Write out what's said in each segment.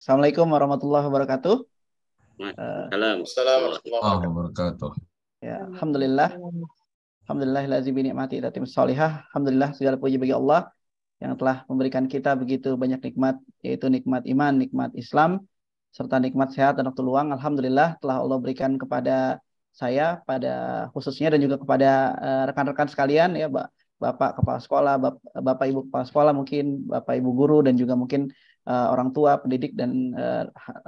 Assalamualaikum warahmatullahi wabarakatuh. Waalaikumsalam warahmatullahi wabarakatuh. Ya, alhamdulillah. Alhamdulillahilladzi bi ni'mati tatimmus shalihah. Alhamdulillah segala puji bagi Allah yang telah memberikan kita begitu banyak nikmat, yaitu nikmat iman, nikmat Islam, serta nikmat sehat dan waktu luang. Alhamdulillah telah Allah berikan kepada saya pada khususnya dan juga kepada rekan-rekan sekalian ya, Bapak kepala sekolah, Bapak Ibu kepala sekolah, mungkin Bapak Ibu guru dan juga mungkin orang tua, pendidik dan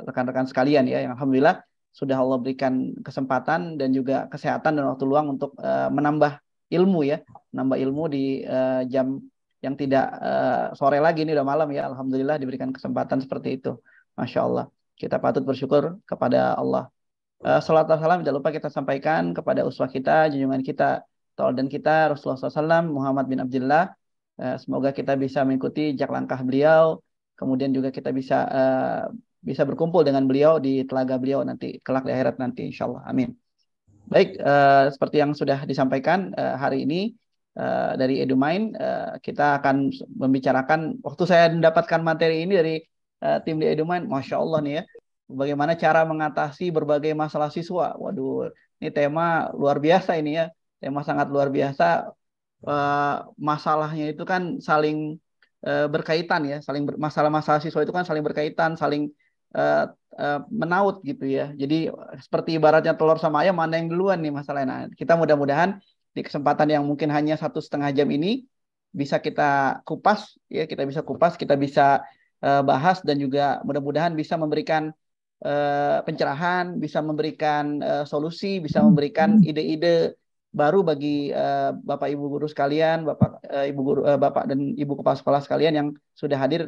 rekan-rekan sekalian ya, yang alhamdulillah sudah Allah berikan kesempatan dan juga kesehatan dan waktu luang untuk menambah ilmu ya, menambah ilmu di jam yang tidak sore lagi, ini udah malam ya, alhamdulillah diberikan kesempatan seperti itu. Masya Allah, kita patut bersyukur kepada Allah. Salat dan salam tidak lupa kita sampaikan kepada uswah kita, junjungan kita, tauladan kita, Rasulullah SAW, Muhammad bin Abdullah. Semoga kita bisa mengikuti jejak langkah beliau, kemudian juga kita bisa berkumpul dengan beliau di telaga beliau nanti kelak di akhirat nanti, insya Allah. Amin. Baik, seperti yang sudah disampaikan hari ini dari EduMind, kita akan membicarakan, waktu saya mendapatkan materi ini dari tim di EduMind, Masya Allah nih ya, bagaimana cara mengatasi berbagai masalah siswa. Waduh, ini tema luar biasa ini ya, tema sangat luar biasa. Masalahnya itu kan saling berkaitan ya, masalah-masalah siswa itu kan saling berkaitan, saling menaut gitu ya. Jadi seperti ibaratnya telur sama ayam, mana yang duluan nih masalahnya. Nah, kita mudah-mudahan di kesempatan yang mungkin hanya 1,5 jam ini bisa kita kupas ya, kita bisa bahas dan juga mudah-mudahan bisa memberikan pencerahan, bisa memberikan solusi, bisa memberikan ide-ide baru bagi Bapak Ibu guru sekalian, Bapak dan Ibu kepala sekolah sekalian yang sudah hadir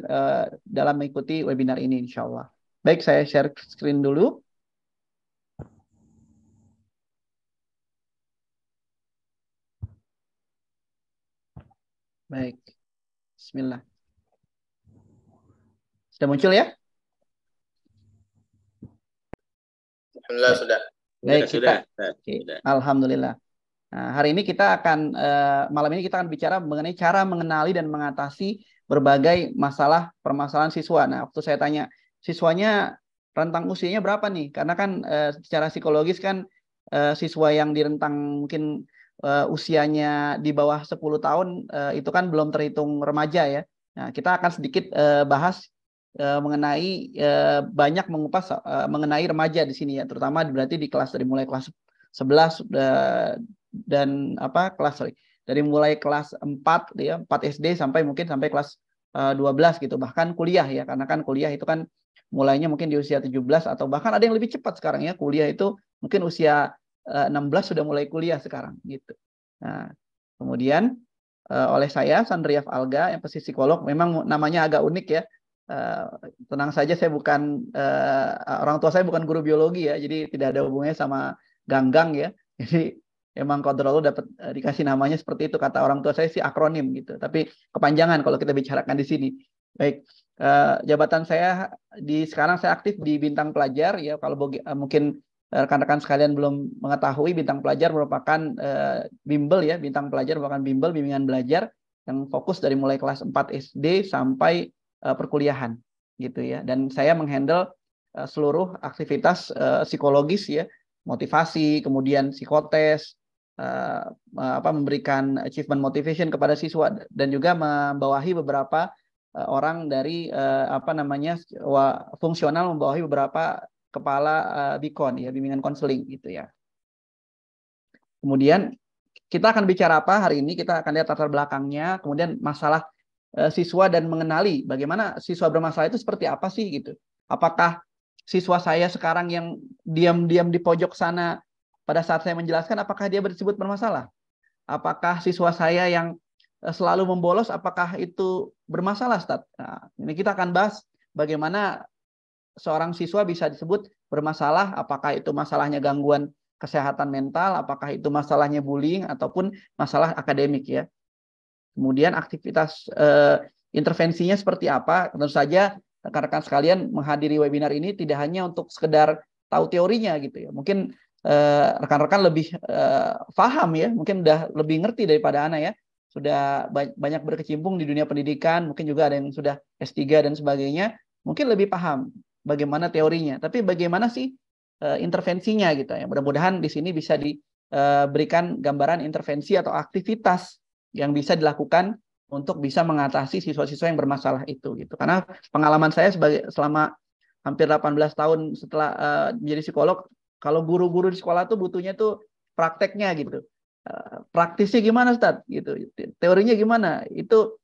dalam mengikuti webinar ini, insya Allah. Baik, saya share screen dulu. Baik, Bismillah. Sudah muncul ya? Alhamdulillah sudah. Baik, Sudah. Alhamdulillah. Nah, hari ini kita akan malam ini kita akan bicara mengenai cara mengenali dan mengatasi berbagai permasalahan siswa. Nah, waktu saya tanya siswanya rentang usianya berapa nih? Karena kan secara psikologis kan siswa yang di rentang mungkin usianya di bawah 10 tahun itu kan belum terhitung remaja ya. Nah, kita akan sedikit bahas mengenai banyak mengupas mengenai remaja di sini ya, terutama berarti di kelas dari mulai kelas 11 dan dari mulai kelas 4 ya, 4 SD sampai mungkin sampai kelas 12 gitu, bahkan kuliah ya, karena kan kuliah itu kan mulainya mungkin di usia 17 atau bahkan ada yang lebih cepat sekarang ya, kuliah itu mungkin usia 16 sudah mulai kuliah sekarang gitu. Nah, kemudian oleh saya Sandriaf Alga yang posisi psikolog, memang namanya agak unik ya. Tenang saja, saya bukan orang tua saya bukan guru biologi ya, jadi tidak ada hubungannya sama ganggang ya. Jadi emang kodratullah dapat dikasih namanya seperti itu, kata orang tua saya sih akronim gitu, tapi kepanjangan kalau kita bicarakan di sini. Baik, jabatan saya sekarang saya aktif di Bintang Pelajar ya. Kalau mungkin rekan-rekan sekalian belum mengetahui, Bintang Pelajar merupakan bimbel ya, Bintang Pelajar merupakan bimbel bimbingan belajar yang fokus dari mulai kelas 4 SD sampai perkuliahan gitu ya. Dan saya menghandle seluruh aktivitas psikologis ya, motivasi, kemudian psikotes, memberikan achievement motivation kepada siswa, dan juga membawahi beberapa orang dari fungsional, membawahi beberapa kepala BIKON ya, bimbingan konseling gitu ya. Kemudian kita akan bicara apa hari ini? Kita akan lihat latar belakangnya, kemudian masalah siswa dan mengenali bagaimana siswa bermasalah itu seperti apa sih gitu. Apakah siswa saya sekarang yang diam-diam di pojok sana pada saat saya menjelaskan, apakah dia disebut bermasalah? Apakah siswa saya yang selalu membolos, apakah itu bermasalah, Ustaz? Nah, ini kita akan bahas bagaimana seorang siswa bisa disebut bermasalah, apakah itu masalahnya gangguan kesehatan mental, apakah itu masalahnya bullying ataupun masalah akademik ya. Kemudian aktivitas intervensinya seperti apa? Tentu saja rekan-rekan sekalian menghadiri webinar ini tidak hanya untuk sekedar tahu teorinya gitu ya. Mungkin rekan-rekan lebih paham ya, mungkin udah lebih ngerti daripada Ana ya. Sudah banyak berkecimpung di dunia pendidikan, mungkin juga ada yang sudah S3 dan sebagainya, mungkin lebih paham. bagaimana teorinya, tapi bagaimana sih intervensinya gitu ya. Mudah-mudahan di sini bisa diberikan gambaran intervensi atau aktivitas yang bisa dilakukan untuk bisa mengatasi siswa-siswa yang bermasalah itu gitu. Karena pengalaman saya selama hampir 18 tahun setelah menjadi psikolog, kalau guru-guru di sekolah tuh butuhnya tuh prakteknya gitu. Praktisnya gimana Ustaz gitu. Teorinya gimana? Itu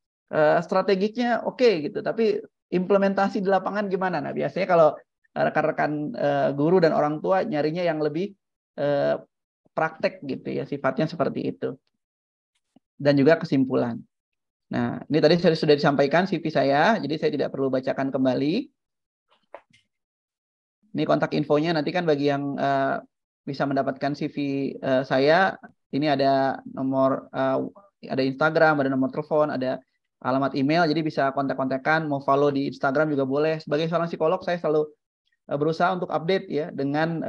strategiknya oke gitu, tapi implementasi di lapangan gimana? Nah, biasanya kalau rekan-rekan guru dan orang tua nyarinya yang lebih praktek gitu ya, sifatnya seperti itu. Dan juga kesimpulan. Nah, ini tadi sudah disampaikan CV saya, jadi saya tidak perlu bacakan kembali. Ini kontak infonya, nanti kan bagi yang bisa mendapatkan CV saya, ini ada nomor, ada Instagram, ada nomor telepon, ada alamat email, jadi bisa kontak-kontakan, mau follow di Instagram juga boleh. Sebagai seorang psikolog, saya selalu berusaha untuk update ya dengan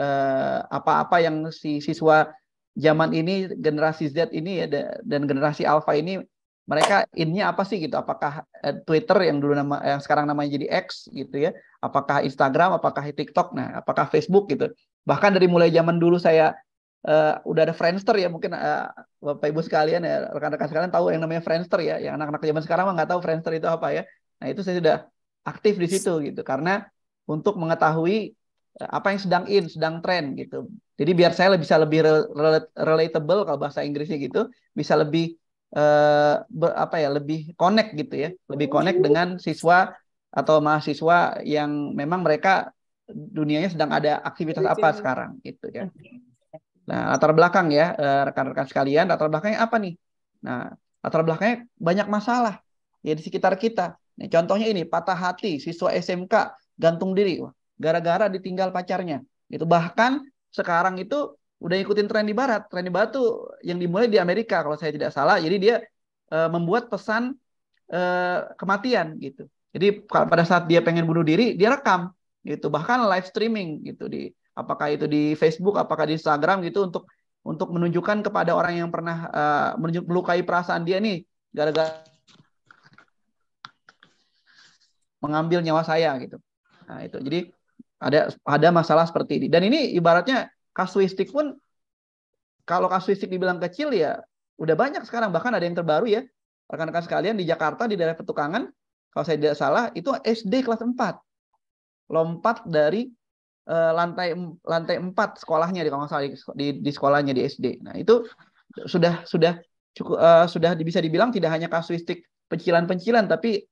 apa-apa yang si siswa zaman ini, generasi Z ini ya, dan generasi Alpha ini, mereka innya apa sih gitu? Apakah Twitter yang dulu yang sekarang namanya jadi X gitu ya? Apakah Instagram? Apakah TikTok? Nah, apakah Facebook gitu? Bahkan dari mulai zaman dulu saya udah ada Friendster ya, mungkin Bapak Ibu sekalian ya, rekan-rekan sekalian tahu yang namanya Friendster ya. Yang anak-anak zaman sekarang mah nggak tahu Friendster itu apa ya. Nah, itu saya sudah aktif di situ gitu, karena untuk mengetahui apa yang sedang tren gitu. Jadi biar saya bisa lebih relatable kalau bahasa Inggrisnya gitu, bisa lebih lebih connect gitu ya, lebih connect dengan siswa atau mahasiswa yang memang mereka dunianya sedang ada aktivitas apa sekarang gitu ya. Nah, latar belakang ya rekan-rekan sekalian, latar belakangnya apa nih? Nah, latar belakangnya banyak masalah ya di sekitar kita. Nah, contohnya ini, patah hati siswa SMK gantung diri gara-gara ditinggal pacarnya. Itu bahkan sekarang itu udah ikutin tren di barat. Tren di barat tuh yang dimulai di Amerika kalau saya tidak salah. Jadi dia membuat pesan kematian gitu. Jadi pada saat dia pengen bunuh diri, dia rekam gitu. Bahkan live streaming gitu, apakah itu di Facebook, apakah di Instagram gitu, untuk menunjukkan kepada orang yang pernah melukai perasaan dia nih gara-gara mengambil nyawa saya gitu. Nah, itu. Jadi ada masalah seperti ini. Dan ini ibaratnya kasuistik pun, kalau kasuistik dibilang kecil ya udah banyak sekarang. Bahkan ada yang terbaru ya, rekan-rekan sekalian, di Jakarta di daerah Petukangan, kalau saya tidak salah itu SD kelas 4. Lompat dari lantai 4 sekolahnya di, kalau nggak salah, di sekolahnya di SD. Nah, itu sudah cukup sudah bisa dibilang tidak hanya kasuistik pencilan-pencilan, tapi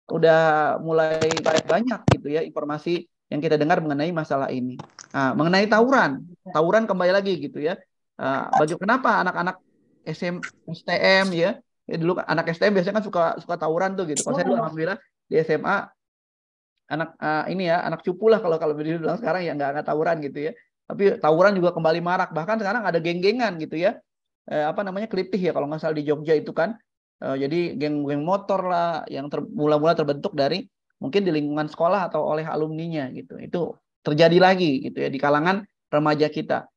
udah mulai banyak gitu ya informasi yang kita dengar mengenai masalah ini. Nah, mengenai tawuran kembali lagi gitu ya. Kenapa anak-anak STM ya, dulu anak STM biasanya kan suka tawuran tuh gitu. Kalau saya dulu alhamdulillah di SMA anak cupu lah kalau bilang sekarang ya, nggak tawuran gitu ya. Tapi tawuran juga kembali marak. Bahkan sekarang ada geng-gengan gitu ya. Kelitih ya kalau nggak salah di Jogja itu kan. Jadi geng-geng motor lah yang mula-mula terbentuk dari mungkin di lingkungan sekolah atau oleh alumninya gitu. Itu terjadi lagi gitu ya di kalangan remaja kita.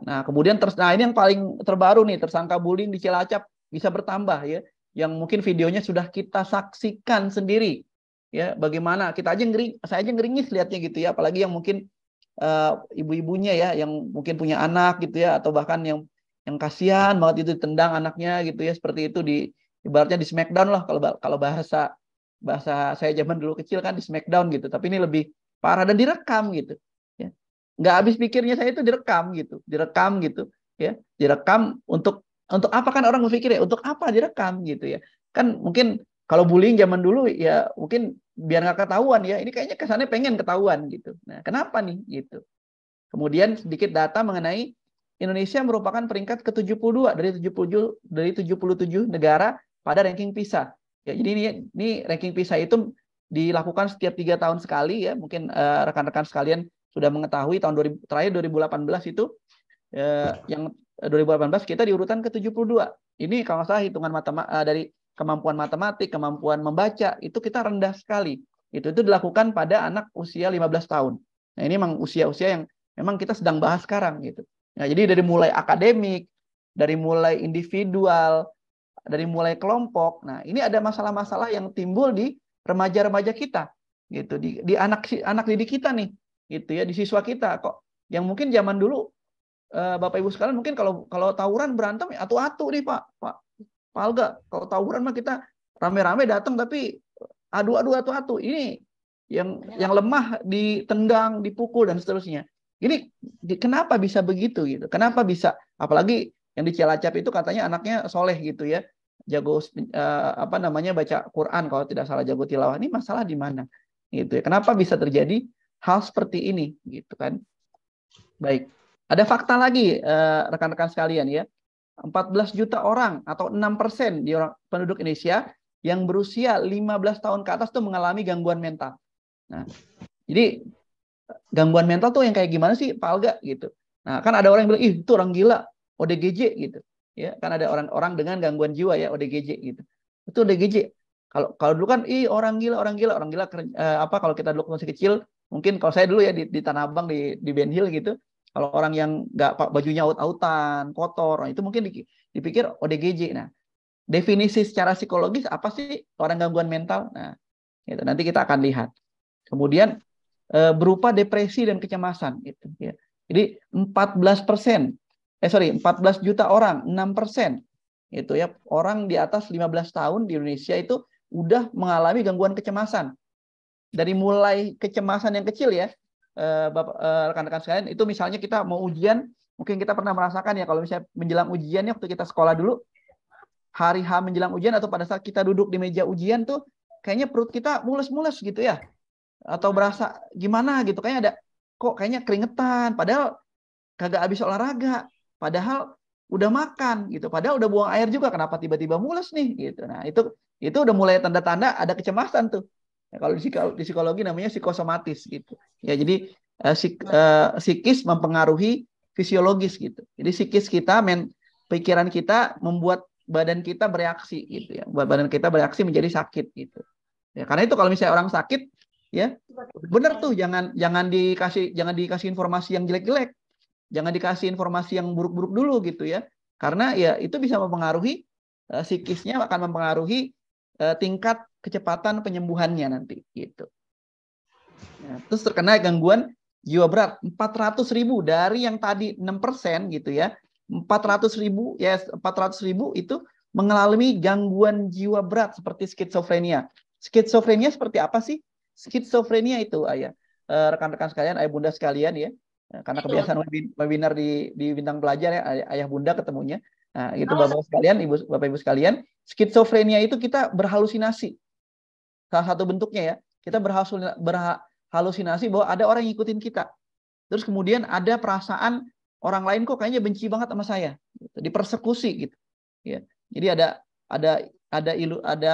Nah, kemudian ini yang paling terbaru nih, tersangka bullying di Cilacap bisa bertambah ya. Yang mungkin videonya sudah kita saksikan sendiri. Ya, bagaimana saya aja ngeringis lihatnya gitu ya, apalagi yang mungkin ibu-ibunya ya, yang mungkin punya anak gitu ya, atau bahkan yang kasihan banget itu tendang anaknya gitu ya, seperti itu ibaratnya di smackdown lah kalau bahasa saya zaman dulu kecil kan, di smackdown gitu. Tapi ini lebih parah dan direkam gitu ya. Nggak habis pikirnya saya itu direkam gitu ya. Direkam untuk apa kan, orang berpikir ya, untuk apa direkam gitu ya. Kan mungkin kalau bullying zaman dulu ya mungkin biar nggak ketahuan ya. Ini kayaknya kesannya pengen ketahuan gitu. Nah, kenapa nih gitu. Kemudian sedikit data mengenai Indonesia merupakan peringkat ke-72 dari 77 negara pada ranking PISA. Ya, jadi ini ranking PISA itu dilakukan setiap 3 tahun sekali ya. Mungkin rekan-rekan sekalian sudah mengetahui terakhir 2018 itu yang 2018 kita di urutan ke-72. Ini kalau nggak salah hitungan dari kemampuan matematik, kemampuan membaca, itu kita rendah sekali. Itu dilakukan pada anak usia 15 tahun. Nah, ini memang usia-usia yang memang kita sedang bahas sekarang gitu. Nah, jadi dari mulai akademik, dari mulai individual, dari mulai kelompok. Nah, ini ada masalah-masalah yang timbul di remaja-remaja kita. gitu di anak didik kita nih, gitu ya, di siswa kita kok. Yang mungkin zaman dulu Bapak Ibu sekalian mungkin kalau tawuran berantem ya atu-atu nih Pak Alga. Kalau tawuran mah kita rame-rame datang tapi adu-adu atu-atu. Ini yang lemah ditendang, dipukul dan seterusnya. Ini kenapa bisa begitu gitu? Kenapa bisa? Apalagi yang di Cilacap itu katanya anaknya soleh gitu ya, jago baca Quran kalau tidak salah, jago tilawah. Ini masalah di mana? Gitu ya. Kenapa bisa terjadi hal seperti ini gitu kan? Baik. Ada fakta lagi rekan-rekan sekalian ya. 14 juta orang atau 6% di penduduk Indonesia yang berusia 15 tahun ke atas tuh mengalami gangguan mental. Nah, jadi gangguan mental tuh yang kayak gimana sih Pak Alga gitu. Nah, kan ada orang yang bilang, ih itu orang gila, ODGJ gitu. Ya, kan ada orang-orang dengan gangguan jiwa ya, ODGJ gitu. Itu ODGJ. Kalau dulu kan orang gila kalau kita dulu masih kecil, mungkin kalau saya dulu ya di Tanah Abang di Ben Hill gitu, kalau orang yang nggak bajunya aut-autan, kotor, nah itu mungkin dipikir ODGJ. Nah, definisi secara psikologis apa sih orang gangguan mental? Nah, itu nanti kita akan lihat. Kemudian berupa depresi dan kecemasan gitu ya. Jadi 14 juta orang, 6% itu ya, orang di atas 15 tahun di Indonesia itu udah mengalami gangguan kecemasan. Dari mulai kecemasan yang kecil ya, rekan-rekan sekalian, itu misalnya kita mau ujian, mungkin kita pernah merasakan ya, kalau misalnya menjelang ujian ya, waktu kita sekolah dulu, hari H menjelang ujian atau pada saat kita duduk di meja ujian tuh, kayaknya perut kita mules-mules gitu ya, atau berasa gimana gitu, kayaknya kayaknya keringetan, padahal kagak habis olahraga, padahal udah makan gitu, padahal udah buang air juga, kenapa tiba-tiba mules nih gitu. Nah, itu udah mulai tanda-tanda ada kecemasan tuh. Ya, kalau di psikologi namanya psikosomatis gitu. Ya, jadi psikis mempengaruhi fisiologis gitu. Jadi psikis kita, pikiran kita membuat badan kita bereaksi gitu ya. Badan kita bereaksi menjadi sakit gitu. Ya, karena itu kalau misalnya orang sakit ya, benar tuh, jangan dikasih informasi yang jelek-jelek. Jangan dikasih informasi yang buruk-buruk dulu gitu ya. Karena ya itu bisa mempengaruhi psikisnya, akan mempengaruhi tingkat kecepatan penyembuhannya nanti gitu. Ya, terus terkena gangguan jiwa berat 400.000 dari yang tadi 6% gitu ya. 400.000 itu mengalami gangguan jiwa berat seperti skizofrenia. Skizofrenia seperti apa sih? Skizofrenia itu rekan-rekan sekalian, ayah bunda sekalian ya. Karena kebiasaan webinar di bintang pelajar ya, ayah bunda ketemunya. Nah, itu Bapak Ibu sekalian, skizofrenia itu kita berhalusinasi. Salah satu bentuknya ya, kita berhalusinasi bahwa ada orang yang ngikutin kita. Terus kemudian ada perasaan orang lain kok kayaknya benci banget sama saya, gitu. Dipersekusi gitu. Ya. Jadi ada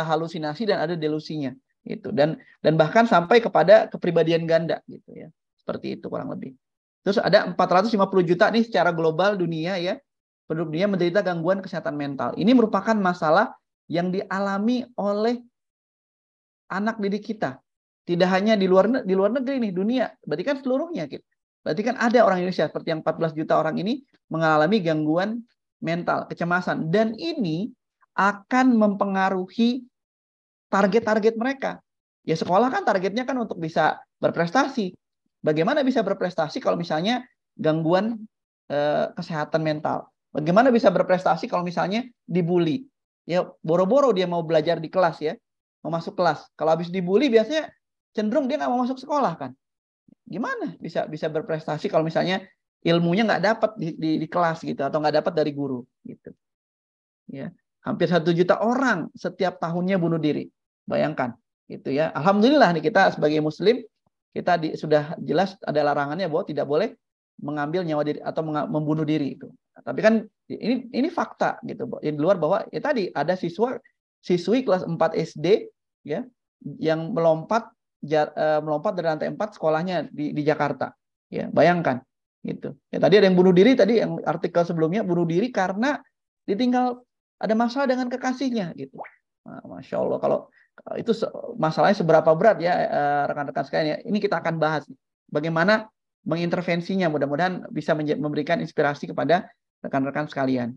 halusinasi dan ada delusinya gitu. Dan bahkan sampai kepada kepribadian ganda gitu ya. Seperti itu kurang lebih. Terus ada 450 juta nih secara global dunia ya, penduduk dunia menderita gangguan kesehatan mental. Ini merupakan masalah yang dialami oleh anak didik kita. Tidak hanya di luar negeri nih, dunia. Berarti kan seluruhnya gitu. Berarti kan ada orang Indonesia seperti yang 14 juta orang ini mengalami gangguan mental, kecemasan, dan ini akan mempengaruhi target-target mereka. Ya sekolah kan targetnya kan untuk bisa berprestasi. Bagaimana bisa berprestasi kalau misalnya gangguan kesehatan mental? Bagaimana bisa berprestasi kalau misalnya dibully? Ya boro-boro dia mau belajar di kelas ya, mau masuk kelas. Kalau habis dibully biasanya cenderung dia nggak mau masuk sekolah kan? Gimana bisa berprestasi kalau misalnya ilmunya nggak dapat di kelas gitu, atau nggak dapat dari guru gitu? Ya, hampir 1 juta orang setiap tahunnya bunuh diri. Bayangkan gitu ya. Alhamdulillah nih kita sebagai Muslim, kita sudah jelas ada larangannya bahwa tidak boleh mengambil nyawa diri atau membunuh diri itu. Tapi kan ini fakta gitu. Di luar bahwa ya tadi ada siswi kelas 4 SD ya yang melompat dari lantai 4 sekolahnya di Jakarta. Ya, bayangkan gitu. Ya tadi ada yang bunuh diri, tadi yang artikel sebelumnya bunuh diri karena ditinggal, ada masalah dengan kekasihnya gitu. Nah, Masya Allah, kalau itu masalahnya seberapa berat ya rekan-rekan sekalian ya. Ini kita akan bahas bagaimana mengintervensinya. Mudah-mudahan bisa memberikan inspirasi kepada rekan-rekan sekalian.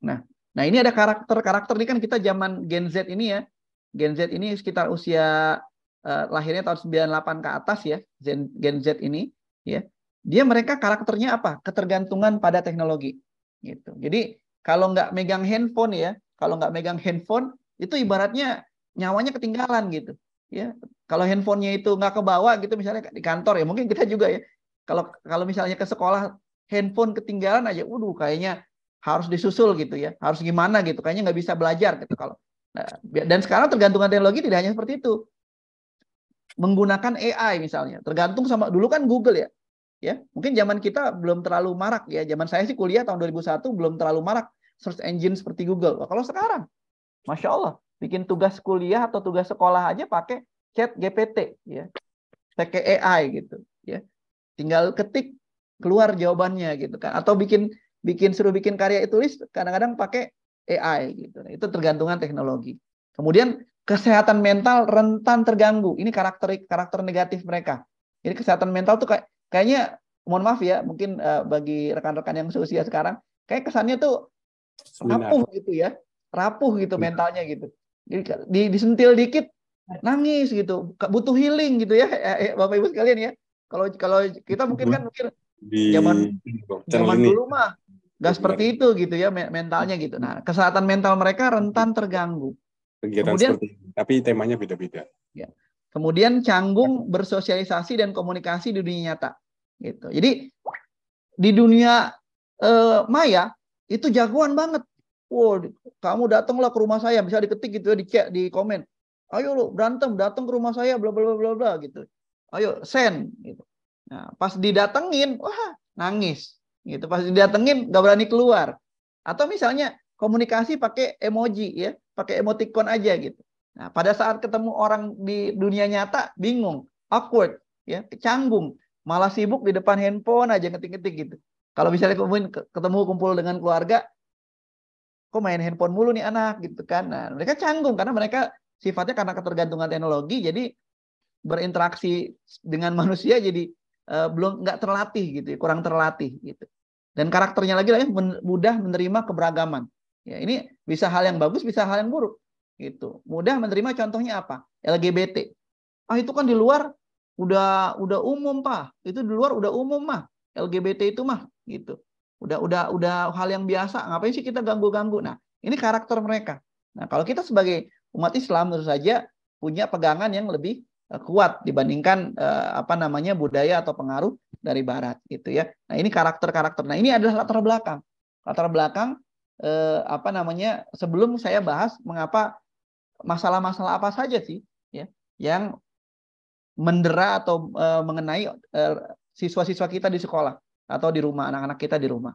Nah ini ada karakter ini kan kita zaman Gen Z ini ya. Gen Z ini sekitar usia lahirnya tahun 98 ke atas ya, Gen Z ini ya. Mereka karakternya apa? Ketergantungan pada teknologi gitu. Jadi kalau nggak megang handphone ya, itu ibaratnya nyawanya ketinggalan gitu ya. Kalau handphonenya itu nggak kebawa gitu, misalnya di kantor ya, mungkin kita juga ya, kalau misalnya ke sekolah handphone ketinggalan aja, kayaknya harus disusul gitu ya, harus gimana gitu, kayaknya nggak bisa belajar gitu. Dan sekarang tergantungan teknologi tidak hanya seperti itu, menggunakan AI misalnya, tergantung sama, dulu kan Google ya mungkin zaman kita belum terlalu marak ya, zaman saya sih kuliah tahun 2001 belum terlalu marak search engine seperti Google. Kalau sekarang Masya Allah, bikin tugas kuliah atau tugas sekolah aja pakai chat GPT ya, pakai AI gitu ya, tinggal ketik keluar jawabannya gitu kan, atau suruh bikin karya tulis kadang-kadang pakai AI gitu. Itu tergantungan teknologi. Kemudian kesehatan mental rentan terganggu, ini karakter negatif mereka. Jadi kesehatan mental tuh kayaknya, mohon maaf ya, mungkin bagi rekan-rekan yang seusia sekarang, kayak kesannya tuh rapuh gitu ya, rapuh gitu mentalnya gitu. Jadi disentil dikit nangis gitu, butuh healing gitu ya, Bapak Ibu sekalian ya. Kalau kita mungkin kan zaman dulu mah nggak seperti itu gitu ya mentalnya gitu. Nah, kesehatan mental mereka rentan terganggu. Kegiatan kemudian, seperti ini, tapi temanya beda-beda. Ya. Kemudian canggung bersosialisasi dan komunikasi di dunia nyata. Gitu. Jadi di dunia maya itu jagoan banget. Wow, kamu datanglah ke rumah saya, bisa diketik gitu ya, di chat, di komen. Ayo lu berantem, datang ke rumah saya, bla bla bla bla gitu. Ayo send gitu. Nah, pas didatengin, wah nangis. Gitu. Pas didatengin nggak berani keluar. Atau misalnya komunikasi pakai emoji ya, pakai emoticon aja gitu. Nah, pada saat ketemu orang di dunia nyata bingung, awkward ya, canggung, malah sibuk di depan handphone aja ngetik-ngetik gitu. Kalau misalnya ketemu kumpul dengan keluarga, kok main handphone mulu nih anak gitu kan. Nah, mereka canggung karena mereka sifatnya karena ketergantungan teknologi, jadi berinteraksi dengan manusia jadi belum nggak terlatih gitu, kurang terlatih gitu. Dan karakternya lagi mudah menerima keberagaman. Ya, ini bisa hal yang bagus, bisa hal yang buruk gitu. Mudah menerima, contohnya apa? LGBT. Itu kan di luar udah umum, Pak. Itu di luar udah umum mah. LGBT itu mah gitu. Udah hal yang biasa. Ngapain sih kita ganggu-ganggu? Nah, ini karakter mereka. Nah, kalau kita sebagai umat Islam tentu saja punya pegangan yang lebih kuat dibandingkan budaya atau pengaruh dari barat gitu ya. Nah, ini karakter-karakter. Nah, ini adalah latar belakang. Latar belakang sebelum saya bahas mengapa masalah-masalah apa saja sih ya yang mendera atau mengenai siswa-siswa kita di sekolah atau di rumah, anak-anak kita di rumah.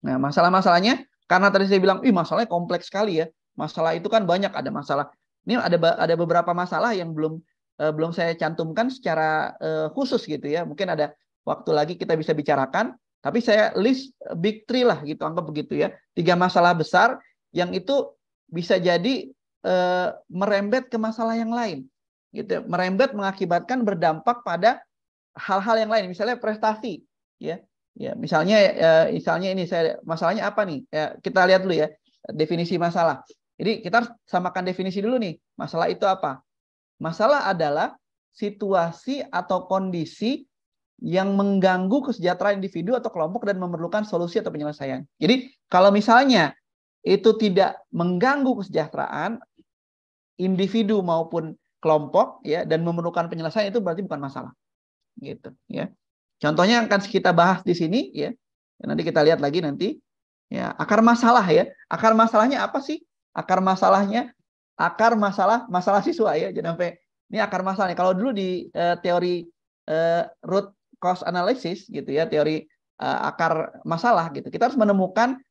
Nah, masalah-masalahnya karena tadi saya bilang, masalahnya kompleks sekali ya. Masalah itu kan banyak, ada masalah. Ini ada beberapa masalah yang belum saya cantumkan secara khusus gitu ya. Mungkin ada waktu lagi kita bisa bicarakan, tapi saya list big three lah gitu, anggap begitu ya. 3 masalah besar yang itu bisa jadi merembet ke masalah yang lain. Gitu, merembet mengakibatkan berdampak pada hal-hal yang lain, misalnya prestasi ya. Ya, misalnya ini masalahnya apa nih? Ya, kita lihat dulu ya definisi masalah. Jadi kita harus samakan definisi dulu nih. Masalah itu apa? Masalah adalah situasi atau kondisi yang mengganggu kesejahteraan individu atau kelompok dan memerlukan solusi atau penyelesaian. Jadi kalau misalnya itu tidak mengganggu kesejahteraan individu maupun kelompok ya dan memerlukan penyelesaian, itu berarti bukan masalah. Gitu ya. Contohnya akan kita bahas di sini ya. Nanti kita lihat lagi nanti. Ya, akar masalah ya. Akar masalahnya apa sih? Akar masalahnya masalah siswa ya. Jangan sampai ini akar masalahnya. Kalau dulu di teori root cause analysis gitu ya, teori akar masalah gitu. Kita harus menemukan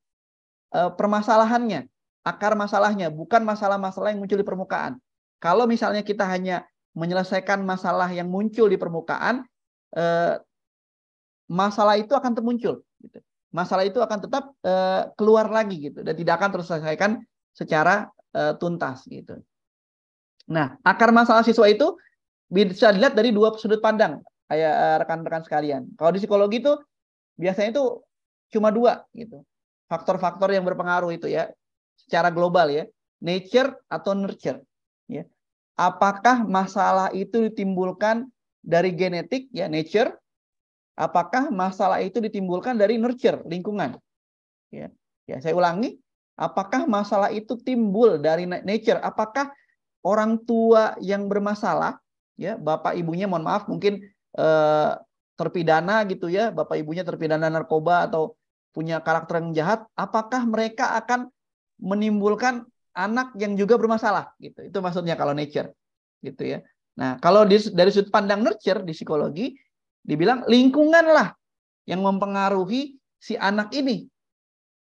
permasalahannya, akar masalahnya, bukan masalah-masalah yang muncul di permukaan. Kalau misalnya kita hanya menyelesaikan masalah yang muncul di permukaan, masalah itu akan termuncul gitu. Masalah itu akan tetap keluar lagi gitu dan tidak akan terselesaikan secara tuntas gitu. Nah, akar masalah siswa itu bisa dilihat dari 2 sudut pandang, rekan-rekan sekalian. Kalau di psikologi itu biasanya itu cuma 2 gitu. Faktor-faktor yang berpengaruh itu ya secara global ya, nature atau nurture ya. apakah masalah itu ditimbulkan dari genetik, ya, nature? Apakah masalah itu ditimbulkan dari nurture, lingkungan? Ya, ya, saya ulangi, apakah masalah itu timbul dari nature? Apakah orang tua yang bermasalah, ya, bapak ibunya, mohon maaf, mungkin terpidana gitu ya, bapak ibunya terpidana narkoba atau punya karakter yang jahat, apakah mereka akan menimbulkan anak yang juga bermasalah? Gitu. Itu maksudnya kalau nature, gitu ya. Nah, kalau dari sudut pandang nurture di psikologi, dibilang lingkunganlah yang mempengaruhi si anak ini.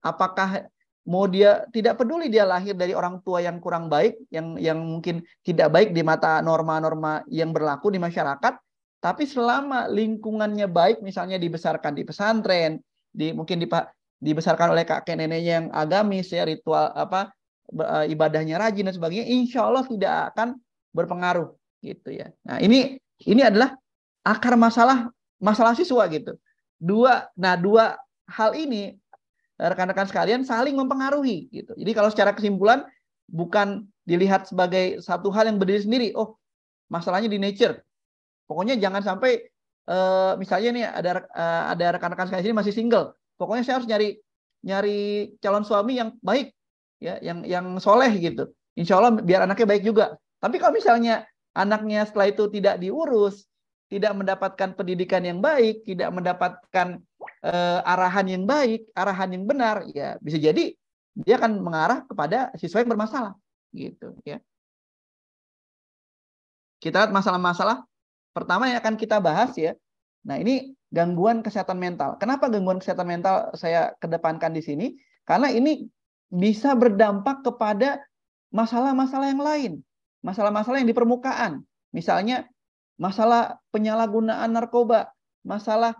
Apakah mau dia tidak peduli dia lahir dari orang tua yang kurang baik, yang mungkin tidak baik di mata norma-norma yang berlaku di masyarakat, tapi selama lingkungannya baik, misalnya dibesarkan di pesantren, mungkin dibesarkan oleh kakek neneknya yang agamis, ya, ritual ibadahnya rajin dan sebagainya, insya Allah tidak akan berpengaruh, gitu ya. Nah, ini adalah akar masalah siswa gitu. Dua hal ini, rekan-rekan sekalian, saling mempengaruhi gitu. Jadi kalau secara kesimpulan bukan dilihat sebagai satu hal yang berdiri sendiri. Oh, masalahnya di nature. Pokoknya jangan sampai misalnya nih ada rekan-rekan sekalian sini masih single. Pokoknya saya harus nyari calon suami yang baik, ya, yang soleh gitu. Insya Allah biar anaknya baik juga. Tapi kalau misalnya anaknya setelah itu tidak diurus, tidak mendapatkan pendidikan yang baik, tidak mendapatkan arahan yang baik, arahan yang benar, ya bisa jadi dia akan mengarah kepada siswa yang bermasalah, gitu ya. Kita lihat masalah-masalah pertama yang akan kita bahas, ya. Nah, ini gangguan kesehatan mental. Kenapa gangguan kesehatan mental saya kedepankan di sini? Karena ini bisa berdampak kepada masalah-masalah yang lain, masalah-masalah yang di permukaan. Misalnya masalah penyalahgunaan narkoba, masalah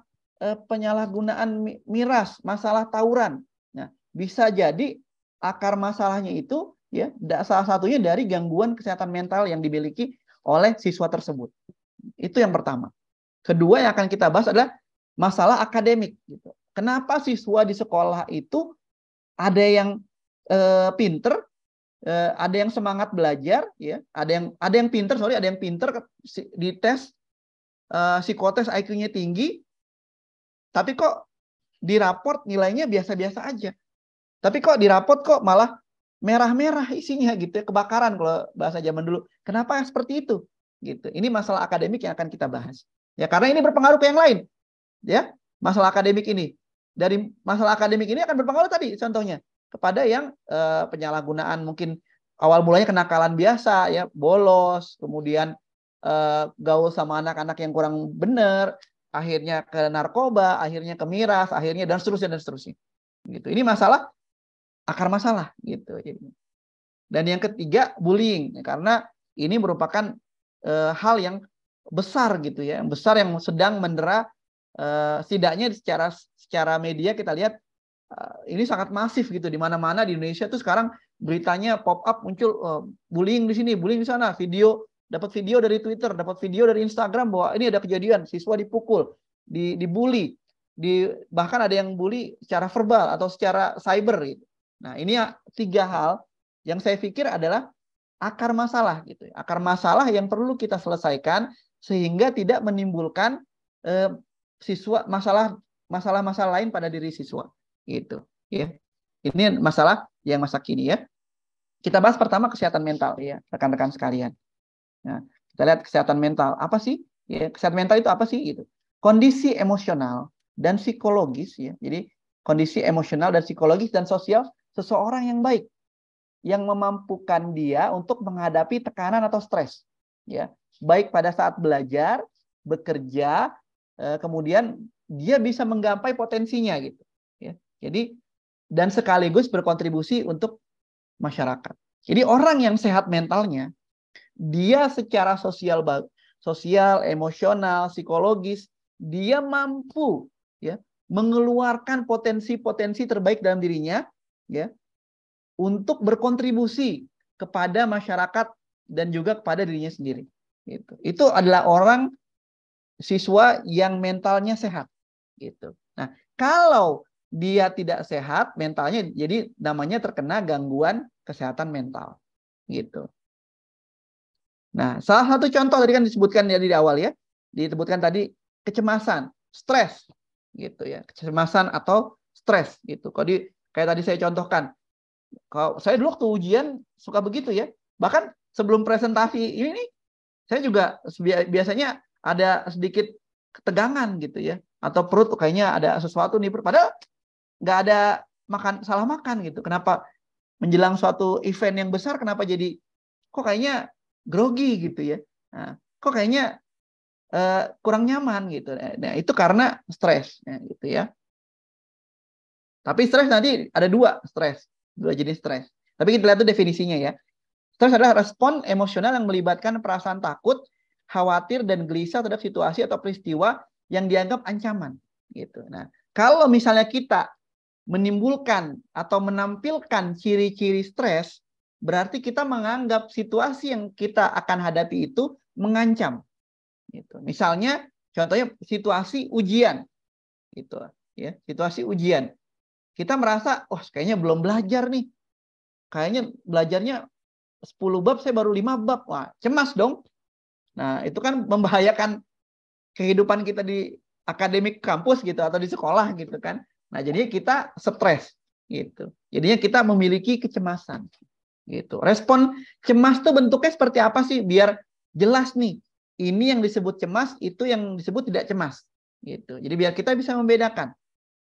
penyalahgunaan miras, masalah tawuran. Nah, bisa jadi akar masalahnya itu, ya, salah satunya dari gangguan kesehatan mental yang dimiliki oleh siswa tersebut. Itu yang pertama. Kedua yang akan kita bahas adalah masalah akademik. Gitu. Kenapa siswa di sekolah itu ada yang pinter, ada yang semangat belajar, ya, ada yang pinter, ada yang pinter di tes psikotes IQ-nya tinggi, tapi kok di raport nilainya biasa-biasa aja. Tapi kok di raport kok malah merah-merah isinya gitu ya, kebakaran kalau bahasa zaman dulu. Kenapa seperti itu? Gitu. Ini masalah akademik yang akan kita bahas. Ya, karena ini berpengaruh ke yang lain. Ya, masalah akademik ini. Dari masalah akademik ini akan berpengaruh tadi contohnya kepada yang penyalahgunaan, mungkin awal mulanya kenakalan biasa, ya, bolos, kemudian gaul sama anak-anak yang kurang benar, akhirnya ke narkoba, akhirnya ke miras, akhirnya dan seterusnya. Gitu. Ini masalah akar masalah gitu. Dan yang ketiga bullying, karena ini merupakan hal yang besar gitu ya, yang besar yang sedang mendera, setidaknya secara media kita lihat ini sangat masif gitu, di mana-mana di Indonesia tuh sekarang beritanya pop up muncul bullying di sini, bullying di sana, dapat video dari Twitter, dapat video dari Instagram bahwa ini ada kejadian siswa dipukul, dibully, bahkan ada yang bully secara verbal atau secara cyber gitu. Nah, ini 3 hal yang saya pikir adalah akar masalah gitu. Akar masalah yang perlu kita selesaikan sehingga tidak menimbulkan siswa masalah lain pada diri siswa gitu ya. Ini masalah yang masa kini ya. Kita bahas pertama kesehatan mental ya, rekan-rekan sekalian. Nah, kita lihat kesehatan mental apa sih? Ya, kesehatan mental itu apa sih gitu. Kondisi emosional dan psikologis ya. Jadi kondisi emosional dan psikologis dan sosial seseorang yang baik, yang memampukan dia untuk menghadapi tekanan atau stres ya, baik pada saat belajar, bekerja, kemudian dia bisa menggapai potensinya gitu ya. Jadi dan sekaligus berkontribusi untuk masyarakat. Jadi orang yang sehat mentalnya, dia secara sosial, emosional, psikologis, dia mampu ya mengeluarkan potensi-potensi terbaik dalam dirinya ya untuk berkontribusi kepada masyarakat dan juga kepada dirinya sendiri. Itu adalah orang siswa yang mentalnya sehat. Gitu. Nah, kalau dia tidak sehat mentalnya, jadi namanya terkena gangguan kesehatan mental. Gitu. Nah, salah satu contoh tadi kan disebutkan ya di awal ya, disebutkan tadi kecemasan, stres, gitu ya, kecemasan atau stres gitu. Kayak tadi saya contohkan, kalau saya dulu waktu ujian suka begitu ya, bahkan sebelum presentasi ini nih, saya juga biasanya ada sedikit ketegangan gitu ya, atau perut kayaknya ada sesuatu nih, padahal nggak ada salah makan gitu. Kenapa menjelang suatu event yang besar, kenapa jadi kok kayaknya grogi gitu ya? Nah, kok kayaknya kurang nyaman gitu. Nah, itu karena stres, gitu ya. Tapi stres nanti ada dua jenis stres. Tapi kita lihat tuh definisinya ya. Stres adalah respon emosional yang melibatkan perasaan takut, khawatir, dan gelisah terhadap situasi atau peristiwa yang dianggap ancaman. Gitu. Nah, kalau misalnya kita menimbulkan atau menampilkan ciri-ciri stres, berarti kita menganggap situasi yang kita akan hadapi itu mengancam. Gitu. Misalnya, contohnya situasi ujian, gitu ya, situasi ujian. Kita merasa, kayaknya belum belajar nih, kayaknya belajarnya 10 bab, saya baru 5 bab, wah cemas dong. Nah itu kan membahayakan kehidupan kita di akademik kampus gitu atau di sekolah gitu kan. Nah jadinya kita stres gitu. Jadinya kita memiliki kecemasan gitu. Respon cemas tuh bentuknya seperti apa sih? Biar jelas nih. Ini yang disebut cemas, itu yang disebut tidak cemas gitu. Jadi biar kita bisa membedakan.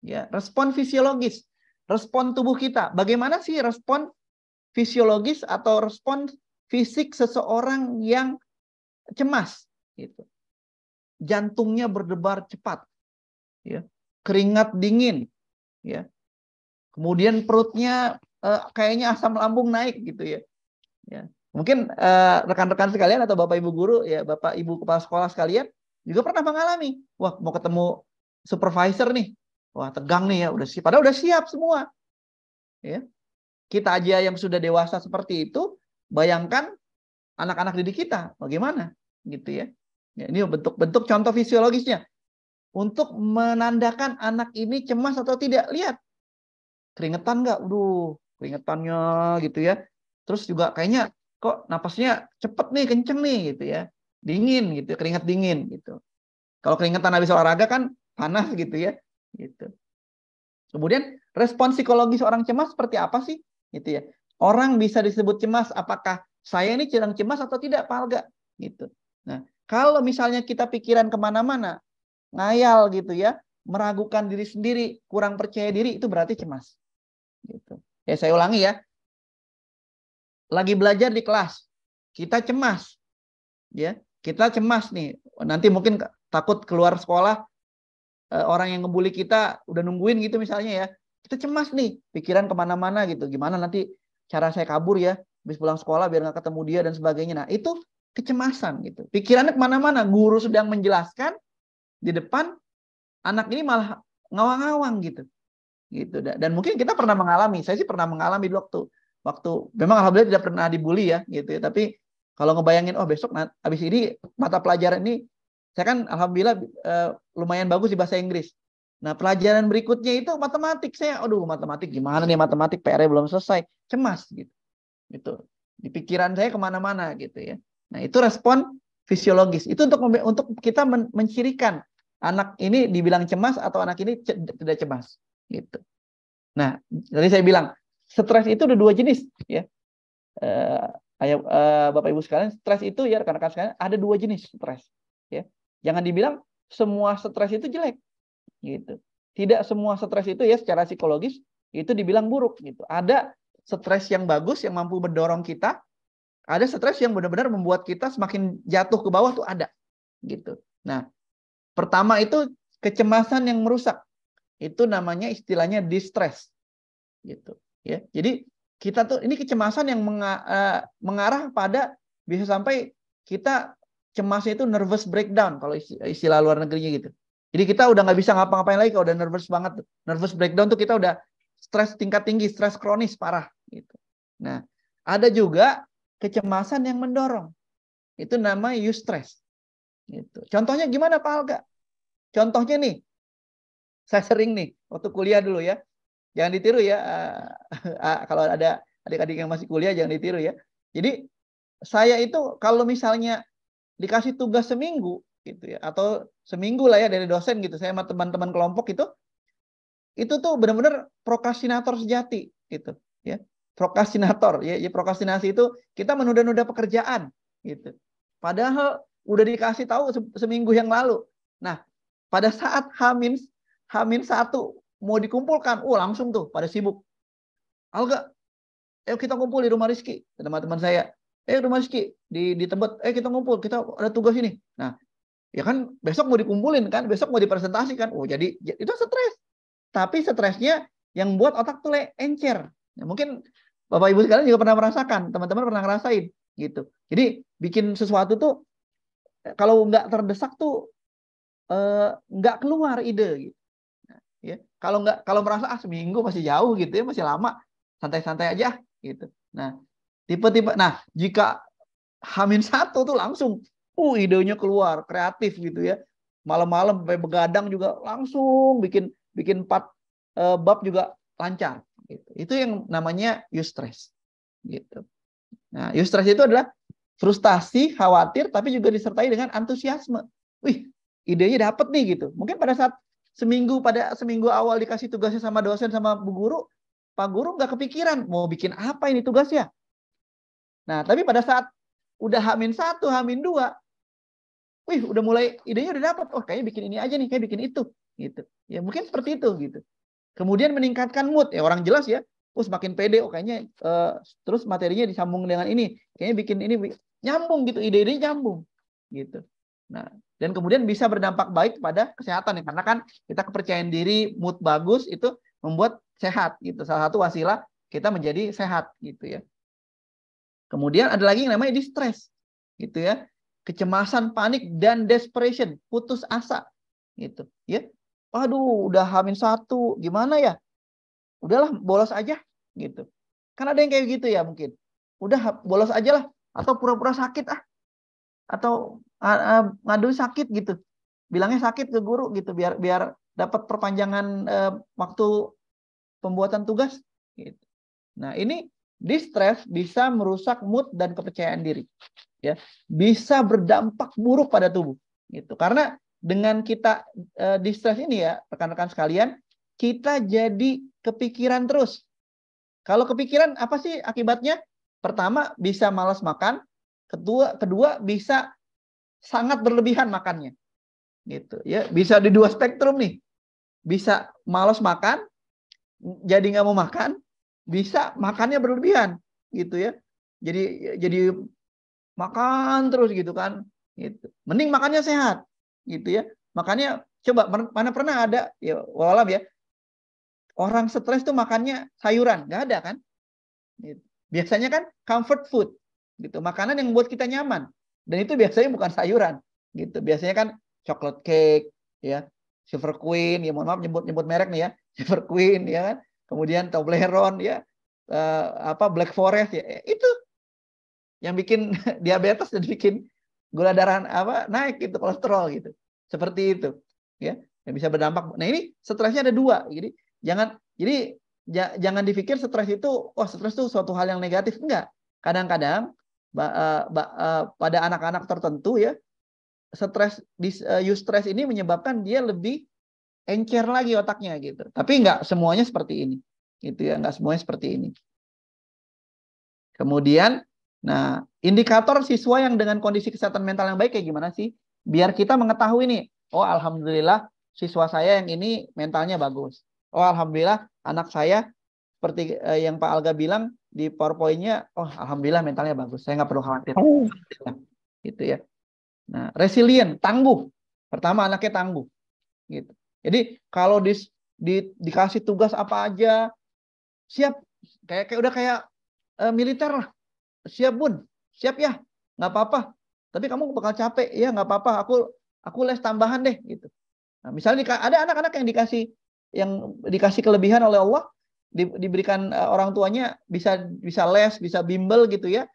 Ya, respon fisiologis, respon tubuh kita. Bagaimana sih respon fisiologis atau respon fisik seseorang yang cemas gitu. Jantungnya berdebar cepat. Ya. Keringat dingin, ya. Kemudian perutnya kayaknya asam lambung naik gitu ya. Ya. Mungkin rekan-rekan sekalian atau Bapak Ibu guru ya, Bapak Ibu kepala sekolah sekalian juga pernah mengalami, wah mau ketemu supervisor nih. Wah, tegang nih ya, padahal udah siap semua. Ya. Kita aja yang sudah dewasa seperti itu, bayangkan anak-anak didik kita bagaimana gitu ya. Ya, ini bentuk-bentuk contoh fisiologisnya. Untuk menandakan anak ini cemas atau tidak, lihat. Keringetan nggak? Keringetannya gitu ya. Terus juga kayaknya kok napasnya cepet nih, kenceng nih gitu ya. Dingin gitu, keringat dingin gitu. Kalau keringetan habis olahraga kan panas gitu ya. Gitu. Kemudian respon psikologis orang cemas seperti apa sih? Gitu ya. Orang bisa disebut cemas, apakah saya ini sedang cemas atau tidak, Pak Alga? Gitu. Nah, kalau misalnya kita pikiran kemana-mana, ngayal gitu ya, meragukan diri sendiri, kurang percaya diri, itu berarti cemas. Gitu. Ya saya ulangi ya. Lagi belajar di kelas, kita cemas, ya, kita cemas nih. Nanti mungkin takut keluar sekolah, orang yang ngebully kita udah nungguin gitu misalnya ya, kita cemas nih, pikiran kemana-mana gitu, gimana nanti cara saya kabur ya, habis pulang sekolah biar nggak ketemu dia dan sebagainya. Nah itu kecemasan gitu, pikirannya kemana-mana, guru sedang menjelaskan di depan, anak ini malah ngawang-ngawang gitu. Dan mungkin kita pernah mengalami, saya sih pernah mengalami waktu memang alhamdulillah tidak pernah dibully ya gitu ya, tapi kalau ngebayangin besok habis ini mata pelajaran ini, saya kan alhamdulillah lumayan bagus di bahasa Inggris. Nah, pelajaran berikutnya itu matematik. Matematik gimana nih, matematik PR-nya belum selesai. Cemas gitu. Gitu. Di pikiran saya kemana-mana gitu ya. Nah, itu respon fisiologis. Itu untuk kita mencirikan anak ini dibilang cemas atau anak ini tidak cemas gitu. Nah, tadi saya bilang stres itu ada dua jenis ya. Bapak Ibu sekalian, stres itu ya rekan-rekan sekalian ada dua jenis stres ya. Jangan dibilang semua stres itu jelek gitu. Tidak semua stres itu ya secara psikologis itu dibilang buruk gitu. Ada stres yang bagus yang mampu mendorong kita, ada stres yang benar-benar membuat kita semakin jatuh ke bawah tuh ada gitu. Nah, pertama itu kecemasan yang merusak. Itu namanya istilahnya distress gitu ya. Jadi kita tuh ini kecemasan yang mengarah pada bisa sampai kita cemasnya itu nervous breakdown kalau istilah luar negerinya gitu. Jadi kita udah nggak bisa ngapa-ngapain lagi kalau udah nervous banget. Nervous breakdown tuh kita udah stres tingkat tinggi, stres kronis parah gitu. Nah, ada juga kecemasan yang mendorong. Itu namanya eustress. Gitu. Contohnya gimana Pak Alga? Contohnya nih, saya sering nih waktu kuliah dulu ya. Jangan ditiru ya. Kalau ada adik-adik yang masih kuliah jangan ditiru ya. Jadi saya itu kalau misalnya dikasih tugas seminggu gitu ya, atau seminggu lah ya dari dosen gitu, saya sama teman-teman kelompok itu tuh benar-benar prokrastinator sejati gitu ya. Prokrastinator ya, prokrastinasi itu kita menunda-nunda pekerjaan gitu. Padahal udah dikasih tahu seminggu yang lalu. Nah, pada saat Hamin 1 mau dikumpulkan, langsung tuh pada sibuk. Alga, ayo kita kumpul di rumah Rizky, teman-teman saya. Rumah Rizky di Tebet, kita ngumpul, kita ada tugas ini. Nah, ya kan besok mau dikumpulin kan, besok mau dipresentasikan. Jadi itu stres. Tapi stresnya yang buat otak tuh encer. Nah, mungkin Bapak Ibu sekalian juga pernah merasakan, teman-teman pernah ngerasain gitu. Jadi bikin sesuatu tuh kalau nggak terdesak tuh nggak keluar ide gitu. Nah, ya. Kalau merasa seminggu masih jauh gitu ya, masih lama, santai-santai aja gitu. Nah, tipe-tipe. Nah, jika Hamin 1 tuh langsung idenya keluar, kreatif gitu ya. Malam-malam sampai begadang juga langsung bikin 4 bab juga lancar gitu. Itu yang namanya eustress gitu. Nah, eustress itu adalah frustasi, khawatir, tapi juga disertai dengan antusiasme. Wih, idenya dapet nih gitu. Mungkin pada seminggu awal dikasih tugasnya sama dosen sama bu guru, Pak Guru nggak kepikiran mau bikin apa ini tugasnya. Nah, tapi pada saat udah Hamin 1, Hamin 2, wih, udah mulai idenya udah dapat. Kayaknya bikin ini aja nih, kayak bikin itu gitu. Ya mungkin seperti itu gitu. Kemudian meningkatkan mood ya, orang jelas ya. Semakin pede, kayaknya terus materinya disambung dengan ini. Kayaknya bikin ini nyambung gitu, ide-ide nyambung gitu. Nah, dan kemudian bisa berdampak baik pada kesehatan ya, karena kan kita kepercayaan diri, mood bagus itu membuat sehat gitu. Salah satu wasilah kita menjadi sehat gitu ya. Kemudian ada lagi yang namanya distress gitu ya. Kecemasan, panik dan desperation, putus asa gitu ya. Waduh, udah Hamin 1, gimana ya? Udahlah, bolos aja gitu. Kan ada yang kayak gitu ya mungkin. Udah bolos aja lah, atau pura-pura sakit atau ngadu sakit gitu. Bilangnya sakit ke guru gitu biar dapat perpanjangan waktu pembuatan tugas gitu. Nah, ini distress bisa merusak mood dan kepercayaan diri. Ya, bisa berdampak buruk pada tubuh gitu. Karena dengan kita distress ini ya, rekan-rekan sekalian, kita jadi kepikiran terus. Kalau kepikiran apa sih akibatnya? Pertama, bisa malas makan. Kedua bisa sangat berlebihan makannya. Gitu ya, bisa di 2 spektrum nih. Bisa malas makan, jadi nggak mau makan, bisa makannya berlebihan gitu ya. Jadi makan terus gitu kan. Gitu. Mending makannya sehat gitu ya. Makanya coba mana pernah ada ya walau ya orang stres tuh makannya sayuran, nggak ada kan? Gitu. Biasanya kan comfort food gitu, makanan yang buat kita nyaman. Dan itu biasanya bukan sayuran gitu. Biasanya kan chocolate cake ya, Silver Queen ya, mohon maaf nyebut merek nih ya, Silver Queen ya kan. Kemudian Toblerone ya, Black Forest ya, itu yang bikin diabetes dan bikin gula darah naik gitu, kolesterol gitu. Seperti itu ya, yang bisa berdampak. Nah, ini stresnya ada 2. Jadi jangan dipikir stres itu stres itu suatu hal yang negatif. Enggak. Kadang-kadang pada anak-anak tertentu ya, eustress ini menyebabkan dia lebih encer lagi otaknya gitu. Tapi enggak semuanya seperti ini. Gitu ya, enggak semuanya seperti ini. Kemudian indikator siswa yang dengan kondisi kesehatan mental yang baik kayak gimana sih? Biar kita mengetahui nih, alhamdulillah siswa saya yang ini mentalnya bagus. Alhamdulillah anak saya seperti yang Pak Alga bilang di PowerPoint-nya, alhamdulillah mentalnya bagus. Saya nggak perlu khawatir. Gitu ya. Nah, resilient, tangguh. Pertama anaknya tangguh. Gitu. Jadi kalau dikasih tugas apa aja, siap. Udah kayak militer lah. Siap Bun, siap ya, nggak apa-apa. Tapi kamu bakal capek, ya nggak apa-apa. Aku les tambahan deh gitu. Nah, misalnya ada anak-anak yang dikasih kelebihan oleh Allah, diberikan orang tuanya bisa les, bisa bimbel gitu ya.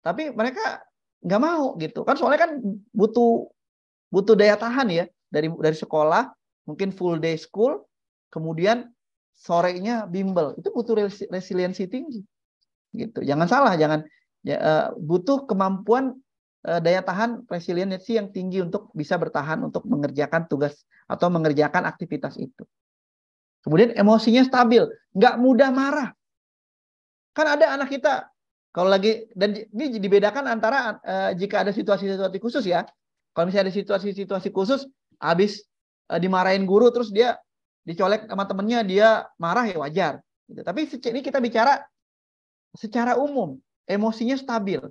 Tapi mereka nggak mau gitu. Kan soalnya kan butuh daya tahan ya dari sekolah, mungkin full day school, kemudian sorenya bimbel. Itu butuh resiliensi tinggi. Gitu. Jangan salah, butuh kemampuan daya tahan resiliensi yang tinggi untuk bisa bertahan untuk mengerjakan tugas atau mengerjakan aktivitas itu. Kemudian emosinya stabil, nggak mudah marah. Kan ada anak kita kalau lagi, dan ini dibedakan antara jika ada situasi-situasi khusus ya. Kalau misalnya ada situasi-situasi khusus, habis dimarahin guru terus dia dicolek sama temennya, dia marah ya wajar. Gitu. Tapi ini kita bicara secara umum, emosinya stabil,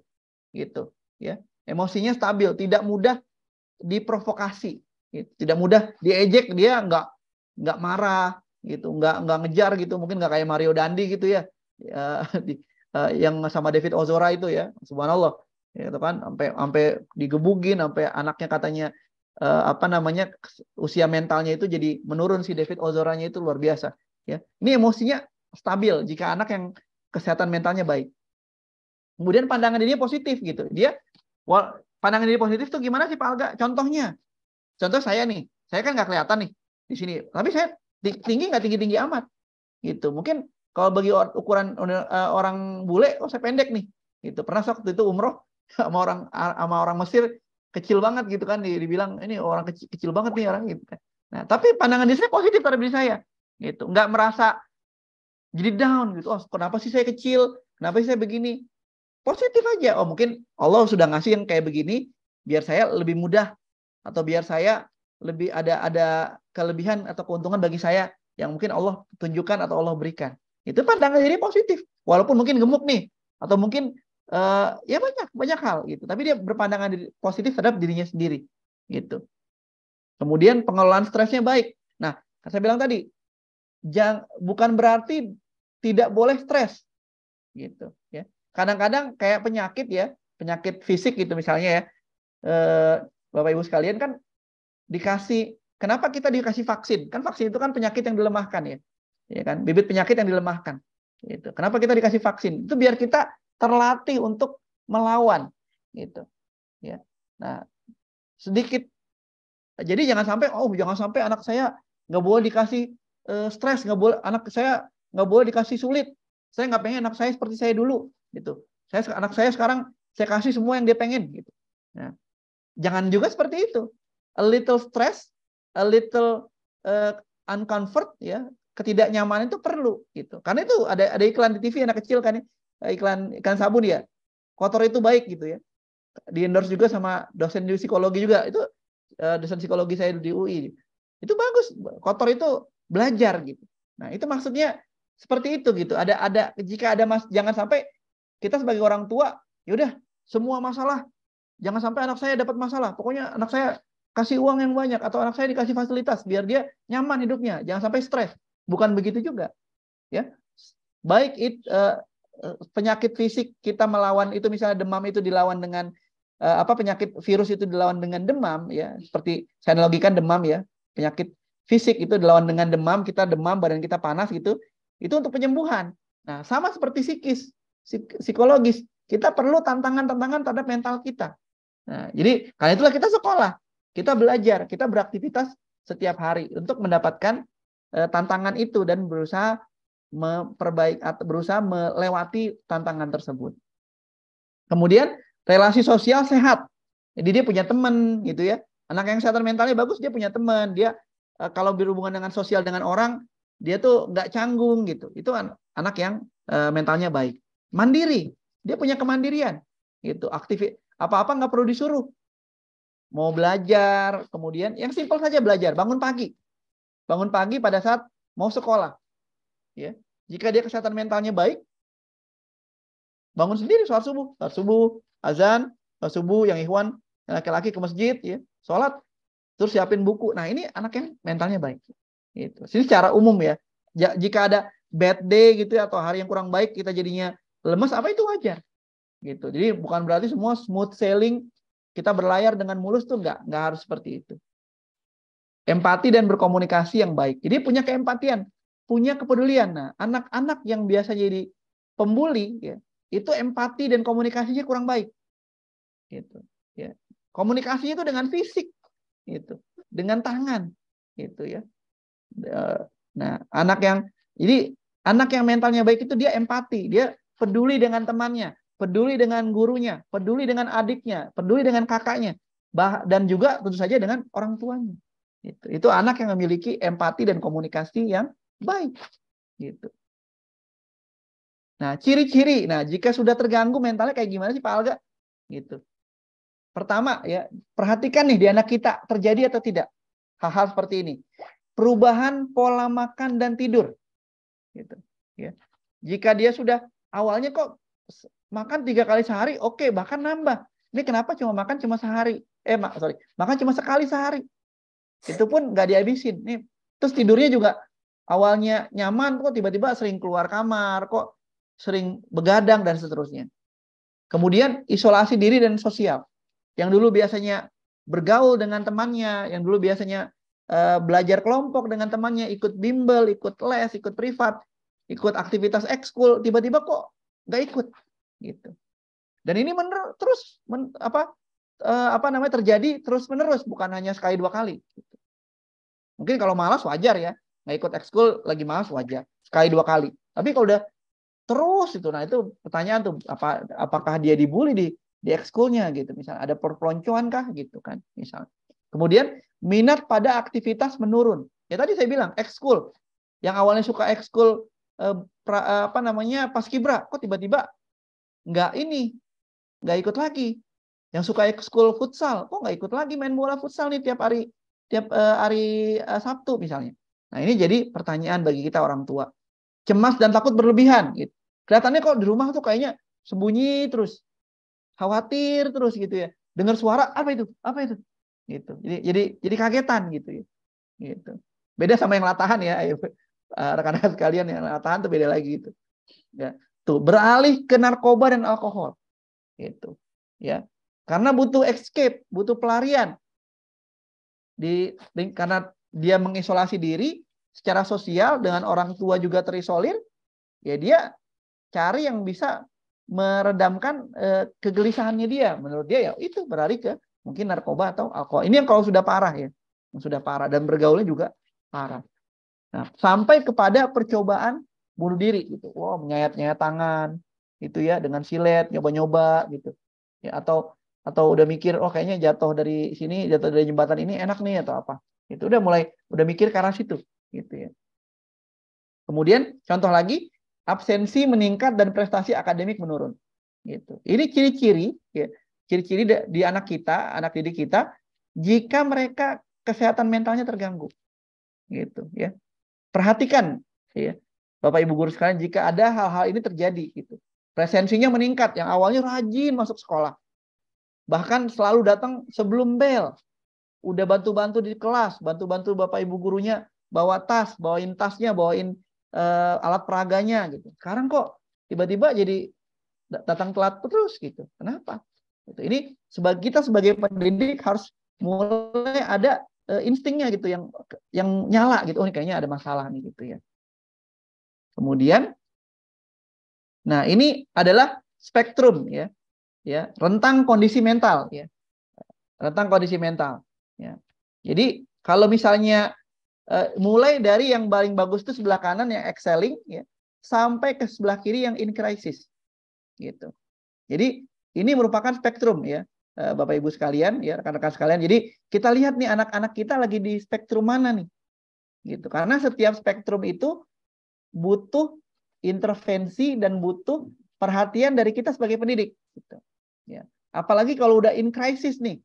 gitu. Ya, emosinya stabil, tidak mudah diprovokasi, gitu. Tidak mudah diejek, dia nggak marah, gitu, nggak ngejar gitu, mungkin nggak kayak Mario Dandi gitu ya. Yang sama David Ozora itu ya, subhanallah, itu kan sampai digebugin, sampai anaknya katanya usia mentalnya itu jadi menurun, si David Ozoranya itu luar biasa ya. Ini emosinya stabil jika anak yang kesehatan mentalnya baik. Kemudian pandangan dirinya positif gitu. Dia pandangan diri positif tuh gimana sih Pak Alga? Contoh saya nih, saya kan nggak kelihatan nih di sini, tapi saya tinggi nggak tinggi amat gitu. Mungkin kalau bagi ukuran orang bule, saya pendek nih. Gitu. Pernah waktu itu umroh sama orang Mesir, kecil banget gitu kan, dibilang ini orang kecil banget nih orang gitu. Nah, tapi pandangan diri saya positif terhadap diri saya. Gitu. Nggak merasa jadi down gitu. Oh, kenapa sih saya kecil? Kenapa sih saya begini? Positif aja. Oh, mungkin Allah sudah ngasih yang kayak begini biar saya lebih mudah, atau biar saya lebih ada kelebihan atau keuntungan bagi saya yang mungkin Allah tunjukkan atau Allah berikan. Itu pandangan diri positif, walaupun mungkin gemuk nih, atau mungkin ya banyak hal gitu, tapi dia berpandangan positif terhadap dirinya sendiri gitu. Kemudian pengelolaan stresnya baik. Nah, saya bilang tadi, bukan berarti tidak boleh stres gitu ya. Kadang-kadang kayak penyakit ya, penyakit fisik gitu misalnya ya, Bapak Ibu sekalian kan kenapa kita dikasih vaksin? Kan vaksin itu kan penyakit yang dilemahkan ya. Ya kan, bibit penyakit yang dilemahkan. Gitu. Kenapa kita dikasih vaksin? Itu biar kita terlatih untuk melawan, gitu. Ya. Nah, sedikit. Jadi jangan sampai anak saya nggak boleh dikasih stres, anak saya nggak boleh dikasih sulit. Saya nggak pengen anak saya seperti saya dulu, gitu. Anak saya sekarang saya kasih semua yang dia pengen, gitu. Nah, jangan juga seperti itu. A little stress, a little uncomfort, ya. Ketidaknyamanan itu perlu gitu. Karena itu ada iklan di TV anak kecil kan, iklan sabun ya. Kotor itu baik gitu ya. Di endorse juga sama dosen di psikologi juga. Itu dosen psikologi saya di UI. Itu bagus. Kotor itu belajar gitu. Nah, itu maksudnya seperti itu gitu. Jika ada jangan sampai kita sebagai orang tua, yaudah semua masalah jangan sampai anak saya dapat masalah. Pokoknya anak saya kasih uang yang banyak, atau anak saya dikasih fasilitas biar dia nyaman hidupnya. Jangan sampai stres. Bukan begitu juga, ya. Baik penyakit fisik kita melawan itu, misalnya demam itu dilawan dengan penyakit virus itu dilawan dengan demam, ya. Seperti saya analogikan demam ya, penyakit fisik itu dilawan dengan demam, kita demam, badan kita panas gitu, itu untuk penyembuhan. Nah, sama seperti psikologis, kita perlu tantangan-tantangan terhadap mental kita. Nah, jadi karena itulah kita sekolah, kita belajar, kita beraktivitas setiap hari untuk mendapatkan tantangan itu dan berusaha memperbaiki atau berusaha melewati tantangan tersebut. Kemudian relasi sosial sehat. Jadi dia punya teman gitu ya. Anak yang kesehatan mentalnya bagus, dia punya teman. Dia kalau berhubungan dengan sosial dengan orang, dia tuh nggak canggung gitu. Itu anak yang mentalnya baik. Mandiri. Dia punya kemandirian. Gitu. Apa-apa nggak perlu disuruh. Mau belajar, kemudian yang simpel saja belajar, bangun pagi pada saat mau sekolah. Ya. Jika dia kesehatan mentalnya baik, bangun sendiri sholat subuh, azan, sholat subuh, yang ikhwan, yang laki-laki ke masjid, ya, sholat, terus siapin buku. Nah, ini anak yang mentalnya baik. Gitu. Ini secara umum ya. Jika ada bad day gitu ya, atau hari yang kurang baik, kita jadinya lemes, apa itu wajar. Gitu. Jadi bukan berarti semua smooth sailing, kita berlayar dengan mulus tuh nggak harus seperti itu. Empati dan berkomunikasi yang baik. Jadi punya keempatian, punya kepedulian. Nah, anak-anak yang biasa jadi pembuli, ya, itu empati dan komunikasinya kurang baik. Gitu. Ya. Komunikasinya itu dengan fisik, gitu, dengan tangan, gitu ya. Nah, anak yang mentalnya baik itu dia empati, dia peduli dengan temannya, peduli dengan gurunya, peduli dengan adiknya, peduli dengan kakaknya, dan juga tentu saja dengan orang tuanya. Itu anak yang memiliki empati dan komunikasi yang baik. Gitu. Nah, ciri-ciri. Nah, jika sudah terganggu mentalnya kayak gimana sih Pak Alga? Gitu. Pertama ya, perhatikan nih di anak kita terjadi atau tidak hal-hal seperti ini. Perubahan pola makan dan tidur. Gitu. Ya. Jika dia sudah awalnya kok makan 3 kali sehari, oke, bahkan nambah. Ini kenapa makan cuma sehari? Makan cuma sekali sehari. Itu pun nggak dihabisin. Nih, terus tidurnya juga awalnya nyaman, kok tiba-tiba sering keluar kamar, kok sering begadang dan seterusnya. Kemudian isolasi diri dan sosial. Yang dulu biasanya bergaul dengan temannya, yang dulu biasanya belajar kelompok dengan temannya, ikut bimbel, ikut les, ikut privat, ikut aktivitas ekskul, tiba-tiba kok nggak ikut, gitu. Dan ini terjadi terus menerus, bukan hanya sekali 2 kali. Gitu. Mungkin kalau malas wajar ya, nggak ikut ekskul lagi malas wajar, sekali 2 kali. Tapi kalau udah terus itu, nah itu pertanyaan tuh, apakah dia dibully di ekskulnya gitu, misalnya ada perpeloncoan kah gitu kan, misalnya. Kemudian minat pada aktivitas menurun. Ya tadi saya bilang ekskul, yang awalnya suka ekskul paskibra, kok tiba-tiba nggak ikut lagi. Yang suka ekskul futsal, kok nggak ikut lagi main bola futsal nih tiap hari Sabtu misalnya. Nah ini jadi pertanyaan bagi kita orang tua. Cemas dan takut berlebihan. Gitu. Kelihatannya kok di rumah tuh kayaknya sembunyi terus, khawatir terus gitu ya. Dengar suara apa itu? Gitu. Jadi kagetan gitu ya. Gitu. Beda sama yang latahan ya, rekan-rekan sekalian, yang latahan tuh beda lagi gitu. Ya. Tuh beralih ke narkoba dan alkohol. Gitu. Ya. Karena butuh escape, butuh pelarian. Karena dia mengisolasi diri secara sosial, dengan orang tua juga terisolir, ya dia cari yang bisa meredamkan kegelisahannya dia. Menurut dia ya itu berlari ke mungkin narkoba atau alkohol. Ini yang kalau sudah parah ya, yang sudah parah dan bergaulnya juga parah. Nah, sampai kepada percobaan bunuh diri gitu. Wow, menyayat-nyayat tangan gitu ya, dengan silet, nyoba-nyoba gitu. Ya, atau udah mikir, oh kayaknya jatuh dari jembatan ini enak nih atau apa. Itu udah mikir ke arah situ gitu ya. Kemudian contoh lagi, absensi meningkat dan prestasi akademik menurun. Gitu. Ini ciri-ciri ya, ciri-ciri di anak didik kita jika mereka kesehatan mentalnya terganggu. Gitu ya. Perhatikan ya, Bapak Ibu guru sekalian, jika ada hal-hal ini terjadi gitu. Presensinya meningkat, yang awalnya rajin masuk sekolah. Bahkan selalu datang sebelum bel. Udah bantu-bantu di kelas, bantu-bantu Bapak Ibu gurunya bawa tas, bawain tasnya, bawain alat peraganya gitu. Sekarang kok tiba-tiba jadi datang telat terus gitu. Kenapa? Gitu. Ini kita sebagai pendidik harus mulai ada instingnya gitu, yang nyala gitu. Oh, ini kayaknya ada masalah nih gitu ya. Kemudian, nah ini adalah spektrum ya, rentang kondisi mental ya, rentang kondisi mental. Ya. Jadi kalau misalnya mulai dari yang paling bagus itu sebelah kanan yang excelling ya, sampai ke sebelah kiri yang in crisis gitu. Jadi ini merupakan spektrum ya, Bapak Ibu sekalian ya, rekan-rekan sekalian. Jadi kita lihat nih anak-anak kita lagi di spektrum mana nih gitu. Karena setiap spektrum itu butuh intervensi dan butuh perhatian dari kita sebagai pendidik gitu. Ya. Apalagi kalau udah in crisis nih.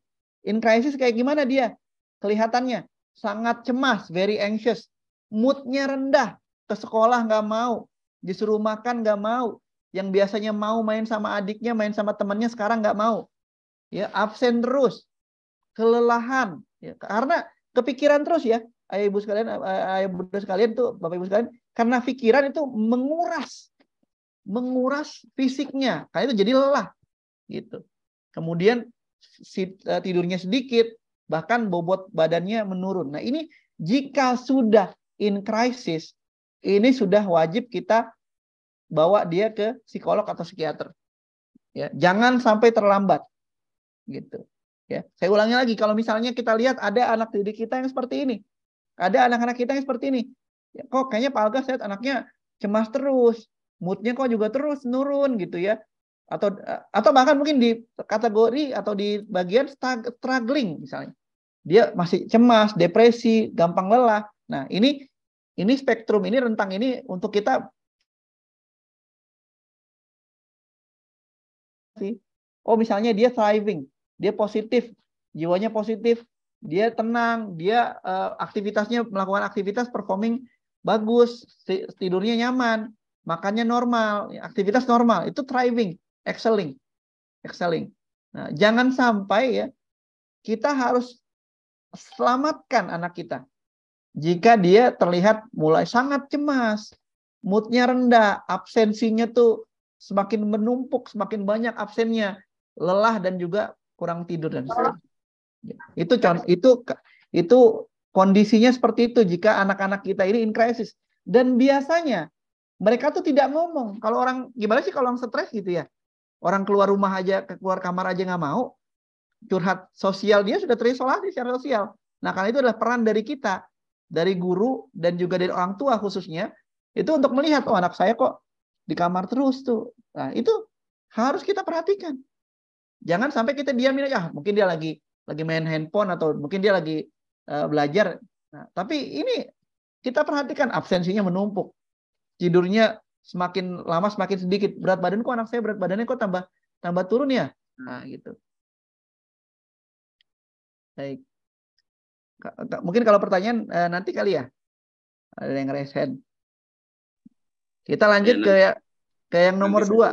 In crisis kayak gimana dia? Kelihatannya sangat cemas, very anxious, moodnya rendah, ke sekolah nggak mau, disuruh makan nggak mau, yang biasanya mau main sama adiknya, main sama temannya sekarang nggak mau, ya absen terus, kelelahan, ya, karena kepikiran terus ya, ayah ibu sekalian tuh, Bapak Ibu sekalian, karena pikiran itu menguras fisiknya, karena itu jadi lelah, gitu. Kemudian tidurnya sedikit, bahkan bobot badannya menurun. Nah ini jika sudah in crisis, ini sudah wajib kita bawa dia ke psikolog atau psikiater. Ya, jangan sampai terlambat. Gitu. Ya, saya ulangi lagi, kalau misalnya kita lihat ada anak didik kita yang seperti ini, ada anak-anak kita yang seperti ini, ya, kok kayaknya Pak Alga lihat anaknya cemas terus, moodnya kok juga terus nurun gitu ya. atau bahkan mungkin di kategori atau di bagian struggling misalnya. Dia masih cemas, depresi, gampang lelah. Nah, ini spektrum, ini rentang ini untuk kita. Oh, misalnya dia thriving, dia positif, jiwanya positif, dia tenang, dia aktivitasnya melakukan aktivitas performing bagus, tidurnya nyaman, makannya normal, aktivitas normal, itu thriving, excelling. Nah, jangan sampai ya kita harus selamatkan anak kita jika dia terlihat mulai sangat cemas, moodnya rendah, absensinya tuh semakin menumpuk, semakin banyak absennya, lelah dan juga kurang tidur dan sebagainya. Itu kondisinya seperti itu jika anak-anak kita ini in crisis. Dan biasanya mereka tuh tidak ngomong. Kalau orang, gimana sih kalau orang stres gitu ya? Orang keluar rumah aja, keluar kamar aja nggak mau. Curhat sosial, dia sudah terisolasi secara sosial. Nah, karena itu adalah peran dari kita, dari guru dan juga dari orang tua khususnya, itu untuk melihat, oh anak saya kok di kamar terus tuh. Nah, itu harus kita perhatikan. Jangan sampai kita diamin aja, mungkin dia lagi main handphone atau mungkin dia lagi belajar. Nah, tapi ini kita perhatikan absensinya menumpuk. Tidurnya semakin lama semakin sedikit. Berat badan kok anak saya berat badannya kok tambah turun ya. Nah, gitu. Baik. Mungkin kalau pertanyaan nanti kali ya. Ada yang raise hand. Kita lanjut ya, ke yang nomor 2.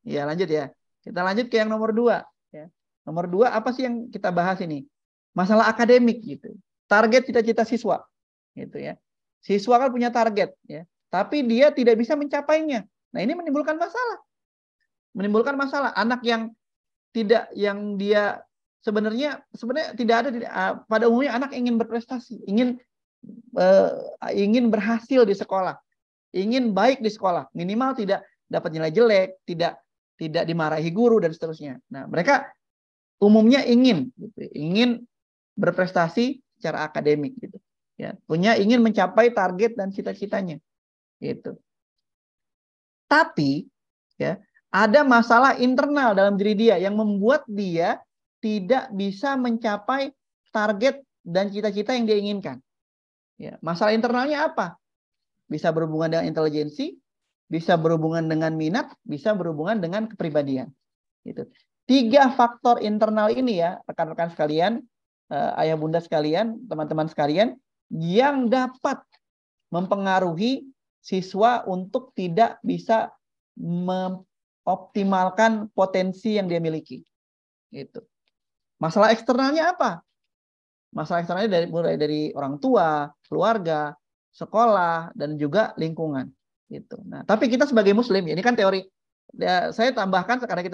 Ya, lanjut ya. Kita lanjut ke yang nomor 2. Ya. Nomor 2 apa sih yang kita bahas ini? Masalah akademik gitu. Target cita-cita siswa. Gitu ya. Siswa kan punya target ya. Tapi dia tidak bisa mencapainya. Nah, ini menimbulkan masalah. Menimbulkan masalah. Anak yang dia sebenarnya tidak ada pada umumnya anak ingin berprestasi, ingin berhasil di sekolah, ingin baik di sekolah, minimal tidak dapat nilai jelek, tidak dimarahi guru dan seterusnya. Nah, mereka umumnya ingin berprestasi secara akademik gitu. Ya, ingin mencapai target dan cita-citanya. Gitu. Tapi ya, ada masalah internal dalam diri dia yang membuat dia tidak bisa mencapai target dan cita-cita yang dia inginkan. Ya, masalah internalnya apa? Bisa berhubungan dengan intelijensi, bisa berhubungan dengan minat, bisa berhubungan dengan kepribadian. Gitu. 3 faktor internal ini ya, rekan-rekan sekalian, ayah bunda sekalian, teman-teman sekalian, yang dapat mempengaruhi siswa untuk tidak bisa mengoptimalkan potensi yang dia miliki. Gitu. Masalah eksternalnya apa? Masalah eksternalnya mulai dari orang tua, keluarga, sekolah, dan juga lingkungan. Gitu. Nah, tapi kita sebagai Muslim, ini kan teori. Ya, saya tambahkan karena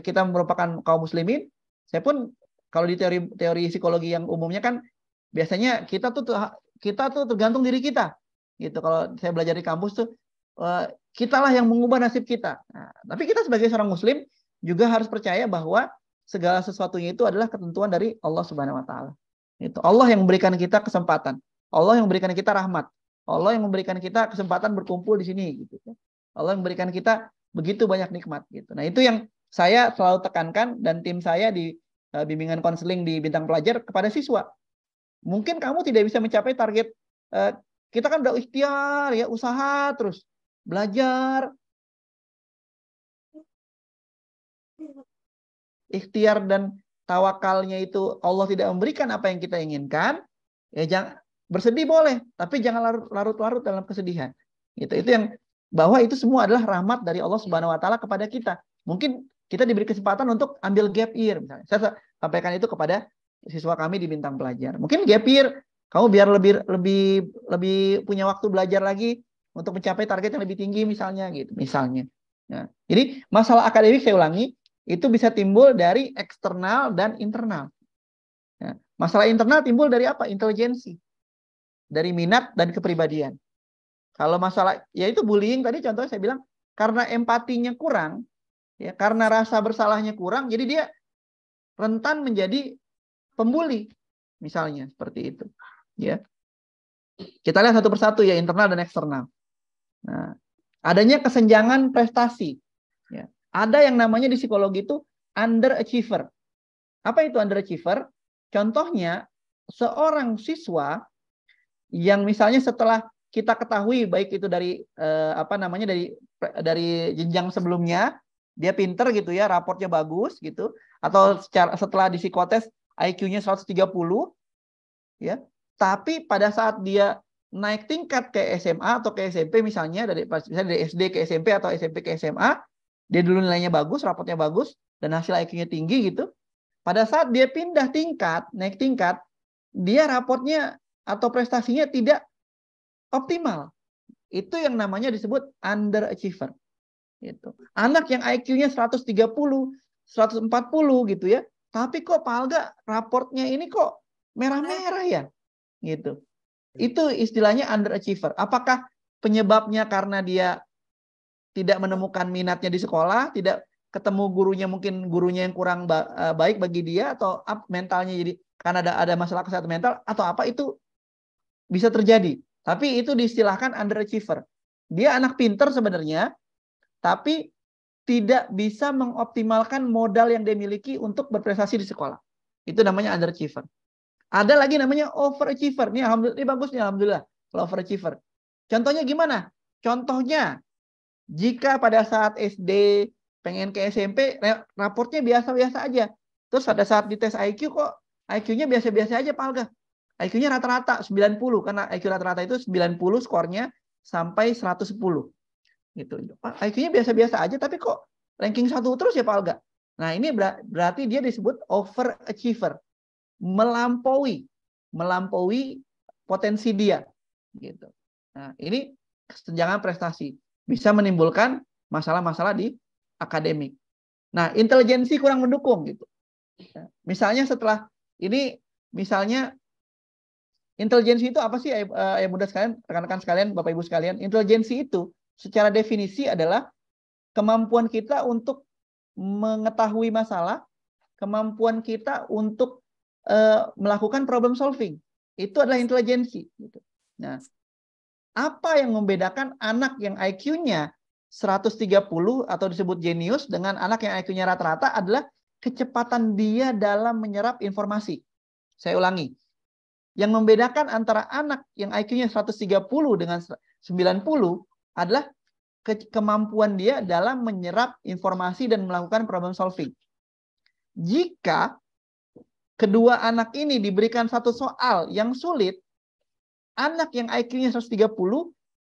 kita merupakan kaum Muslimin. Saya pun kalau di teori psikologi yang umumnya kan biasanya kita tuh tergantung diri kita. Gitu. Kalau saya belajar di kampus tuh kitalah yang mengubah nasib kita. Nah, tapi kita sebagai seorang Muslim juga harus percaya bahwa segala sesuatunya itu adalah ketentuan dari Allah Subhanahu wa taala. Itu Allah yang memberikan kita kesempatan. Allah yang memberikan kita rahmat. Allah yang memberikan kita kesempatan berkumpul di sini gitu. Allah yang memberikan kita begitu banyak nikmat gitu. Nah, itu yang saya selalu tekankan dan tim saya di bimbingan konseling di Bintang Pelajar kepada siswa. Mungkin kamu tidak bisa mencapai target, kita kan udah ikhtiar ya, usaha terus, belajar, ikhtiar dan tawakalnya itu Allah tidak memberikan apa yang kita inginkan, ya jangan bersedih boleh, tapi jangan larut-larut dalam kesedihan. Itu yang bahwa itu semua adalah rahmat dari Allah Subhanahu wa taala kepada kita. Mungkin kita diberi kesempatan untuk ambil gap year misalnya. Saya sampaikan itu kepada siswa kami di Bintang Pelajar. Mungkin gap year kamu biar lebih punya waktu belajar lagi untuk mencapai target yang lebih tinggi misalnya gitu. Misalnya. Nah, jadi masalah akademik saya ulangi itu bisa timbul dari eksternal dan internal. Ya, masalah internal timbul dari apa? Intelijensi. Dari minat dan kepribadian. Kalau masalah, yaitu bullying tadi contohnya saya bilang, karena empatinya kurang, ya, karena rasa bersalahnya kurang, jadi dia rentan menjadi pembuli. Misalnya, seperti itu. Ya. Kita lihat satu persatu ya, internal dan eksternal. Nah, adanya kesenjangan prestasi. Ya. Ada yang namanya di psikologi itu underachiever. Apa itu underachiever? Contohnya seorang siswa yang misalnya setelah kita ketahui baik itu dari dari jenjang sebelumnya dia pinter gitu ya, raportnya bagus gitu, atau setelah di psikotes IQ-nya 130 ya. Tapi pada saat dia naik tingkat ke SMA atau ke SMP misalnya misalnya dari SD ke SMP atau SMP ke SMA, dia dulu nilainya bagus, raportnya bagus dan hasil IQ-nya tinggi gitu. Pada saat dia pindah tingkat, naik tingkat, dia raportnya atau prestasinya tidak optimal. Itu yang namanya disebut underachiever. Gitu. Anak yang IQ-nya 130, 140 gitu ya. Tapi kok Pak Alga raportnya ini kok merah-merah ya? Gitu. Itu istilahnya underachiever. Apakah penyebabnya karena dia tidak menemukan minatnya di sekolah, tidak ketemu gurunya, mungkin gurunya yang kurang baik bagi dia, atau mentalnya jadi karena ada masalah kesehatan mental, atau apa, itu bisa terjadi. Tapi itu diistilahkan underachiever. Dia anak pinter sebenarnya, tapi tidak bisa mengoptimalkan modal yang dia miliki untuk berprestasi di sekolah. Itu namanya underachiever. Ada lagi namanya overachiever. Ini alhamdulillah, ini bagus nih alhamdulillah kalau overachiever. Contohnya gimana? Contohnya jika pada saat SD pengen ke SMP raportnya biasa-biasa aja. Terus pada saat dites IQ kok IQ-nya biasa-biasa aja Pak Alga. IQ-nya rata-rata 90 karena IQ rata-rata itu 90 skornya sampai 110. Gitu. IQ-nya biasa-biasa aja tapi kok ranking 1 terus ya Pak Alga. Nah, ini berarti dia disebut overachiever. Melampaui potensi dia gitu. Nah, ini kesenjangan prestasi bisa menimbulkan masalah-masalah di akademik. Nah, intelijensi kurang mendukung gitu. Misalnya setelah ini, misalnya intelijensi itu apa sih ya muda sekalian, rekan-rekan sekalian, Bapak Ibu sekalian? Intelijensi itu secara definisi adalah kemampuan kita untuk mengetahui masalah, kemampuan kita untuk melakukan problem solving. Itu adalah intelijensi. Gitu. Nah, apa yang membedakan anak yang IQ-nya 130 atau disebut jenius dengan anak yang IQ-nya rata-rata adalah kecepatan dia dalam menyerap informasi. Saya ulangi. Yang membedakan antara anak yang IQ-nya 130 dengan 90 adalah kemampuan dia dalam menyerap informasi dan melakukan problem solving. Jika kedua anak ini diberikan satu soal yang sulit, anak yang IQ-nya 130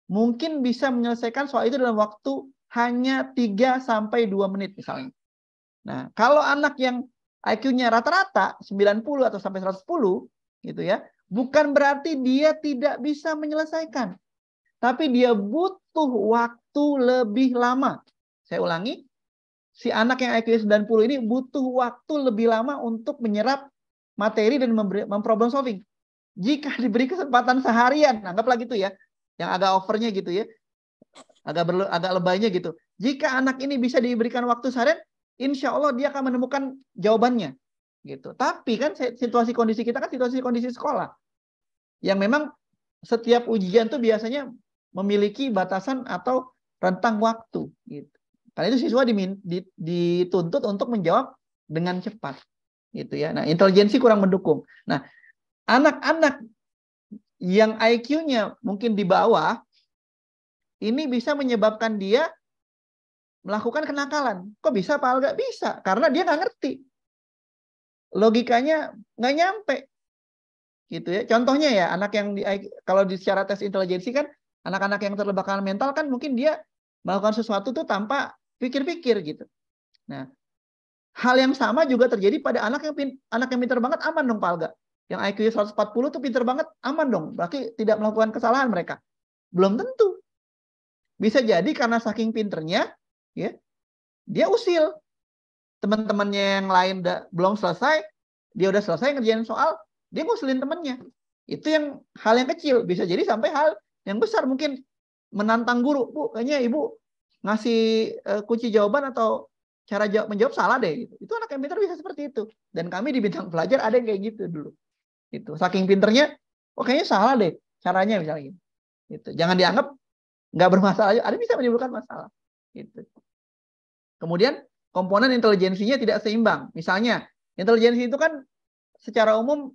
mungkin bisa menyelesaikan soal itu dalam waktu hanya 3-2 menit misalnya. Nah, kalau anak yang IQ-nya rata-rata 90 atau sampai 110 gitu ya, bukan berarti dia tidak bisa menyelesaikan. Tapi dia butuh waktu lebih lama. Saya ulangi, si anak yang IQ-nya 90 ini butuh waktu lebih lama untuk menyerap materi dan memproblem solving. Jika diberi kesempatan seharian, anggaplah gitu ya, yang agak overnya gitu ya, agak lebaynya gitu. Jika anak ini bisa diberikan waktu seharian, insya Allah dia akan menemukan jawabannya. Gitu. Tapi kan situasi kondisi kita kan situasi kondisi sekolah, yang memang setiap ujian tuh biasanya memiliki batasan atau rentang waktu. Gitu. Karena itu siswa dituntut untuk menjawab dengan cepat. Gitu ya. Nah, intelijensi kurang mendukung. Nah, anak-anak yang IQ-nya mungkin di bawah, ini bisa menyebabkan dia melakukan kenakalan. Kok bisa Pak Alga? Bisa, karena dia nggak ngerti. Logikanya nggak nyampe. Gitu ya. Contohnya ya, anak yang kalau secara tes intelijensi kan, anak-anak yang terlebakkan mental kan mungkin dia melakukan sesuatu tuh tanpa pikir-pikir gitu. Nah, hal yang sama juga terjadi pada anak yang pintar banget, aman dong Pak Alga. Yang IQ-nya 140 tuh pintar banget, aman dong. Berarti tidak melakukan kesalahan mereka. Belum tentu. Bisa jadi karena saking pinternya, ya, dia usil. Teman-temannya yang lain belum selesai, dia udah selesai ngerjain soal, dia ngusilin temannya. Itu hal yang kecil. Bisa jadi sampai hal yang besar. Mungkin menantang guru. Bu, kayaknya ibu ngasih kunci jawaban atau cara menjawab salah deh. Itu anak yang pintar bisa seperti itu. Dan kami di Bintang Pelajar ada yang kayak gitu dulu. Itu saking pinternya, kayaknya salah deh caranya misalnya. Gitu. Jangan dianggap nggak bermasalah. Ada bisa menimbulkan masalah. Gitu. Kemudian komponen intelijensinya tidak seimbang. Misalnya, intelijensi itu kan secara umum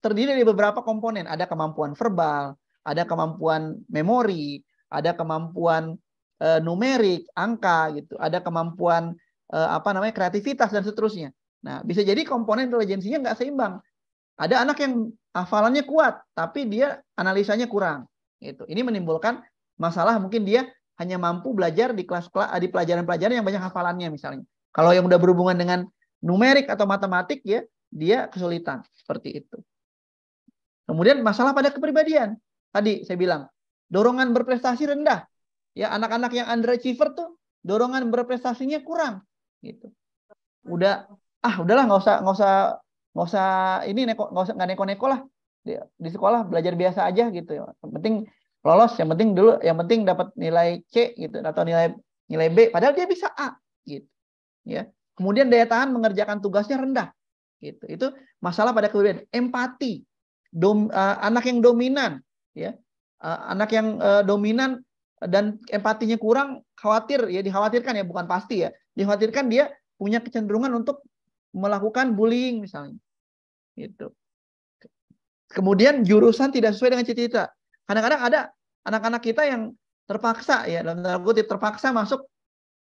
terdiri dari beberapa komponen. Ada kemampuan verbal, ada kemampuan memori, ada kemampuan numerik, angka gitu, ada kemampuan kreativitas dan seterusnya. Nah, bisa jadi komponen intelijensinya nggak seimbang. Ada anak yang hafalannya kuat, tapi dia analisanya kurang. Gitu. Ini menimbulkan masalah, mungkin dia hanya mampu belajar di di pelajaran-pelajaran yang banyak hafalannya misalnya. Kalau yang udah berhubungan dengan numerik atau matematik ya, dia kesulitan seperti itu. Kemudian masalah pada kepribadian. Tadi saya bilang, dorongan berprestasi rendah. Ya, anak-anak yang underachiever tuh dorongan berprestasinya kurang gitu. Udahlah nggak usah nggak neko-neko lah. Di sekolah belajar biasa aja gitu. Yang penting lolos, yang penting dapat nilai C gitu atau nilai B, padahal dia bisa A gitu. Ya. Kemudian daya tahan mengerjakan tugasnya rendah. Gitu. Itu masalah pada kepribadian. Empati. Anak yang dominan, ya. Anak yang dominan dan empatinya kurang, dikhawatirkan ya, bukan pasti ya. Dikhawatirkan dia punya kecenderungan untuk melakukan bullying misalnya. Gitu. Kemudian jurusan tidak sesuai dengan cita-cita. Kadang-kadang ada anak-anak kita yang terpaksa ya, dalam tanda kutip terpaksa masuk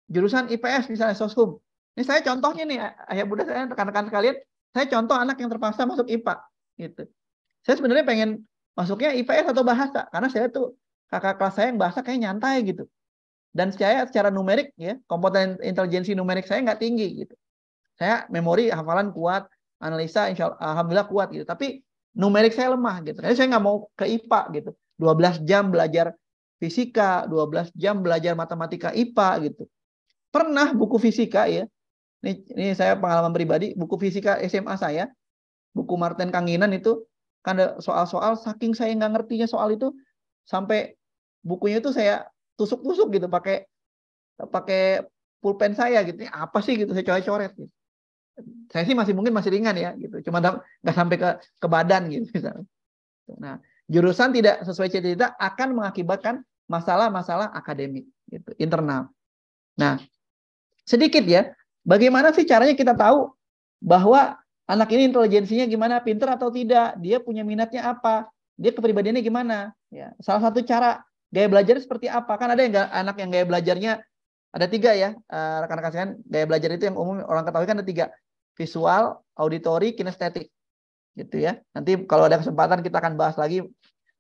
jurusan IPS misalnya soshum. Ini saya contohnya nih, ayah bunda saya, rekan-rekan sekalian, saya contoh anak yang terpaksa masuk IPA gitu. Saya sebenarnya pengen masuknya IPS atau bahasa, karena saya tuh kakak kelas saya yang bahasa kayak nyantai gitu. Dan saya secara numerik ya, komponen intelijensi numerik saya nggak tinggi gitu. Saya memori hafalan kuat, analisa alhamdulillah kuat gitu. Tapi numerik saya lemah gitu. Jadi saya nggak mau ke IPA gitu. 12 jam belajar fisika, 12 jam belajar matematika IPA gitu. Pernah buku fisika ya. Ini saya pengalaman pribadi, buku fisika SMA saya, buku Martin Kanginan itu kan ada soal-soal, saking saya nggak ngertinya soal itu, sampai bukunya itu saya tusuk-tusuk gitu pakai pulpen saya gitu. Ini apa sih gitu, saya coret-coret gitu. Saya sih mungkin masih ringan ya gitu, cuma nggak sampai ke badan gitu misalnya. Nah, jurusan tidak sesuai cita-cita akan mengakibatkan masalah-masalah akademik gitu, internal. Nah, sedikit ya, bagaimana sih caranya kita tahu bahwa anak ini intelijensinya gimana, pinter atau tidak, dia punya minatnya apa, dia kepribadiannya gimana? Ya, salah satu cara gaya belajar seperti apa? Kan ada anak yang gaya belajarnya ada 3 ya, rekan-rekan sekalian. Gaya belajar itu yang umum orang ketahui kan ada 3, visual, auditory, kinestetik, gitu ya. Nanti kalau ada kesempatan kita akan bahas lagi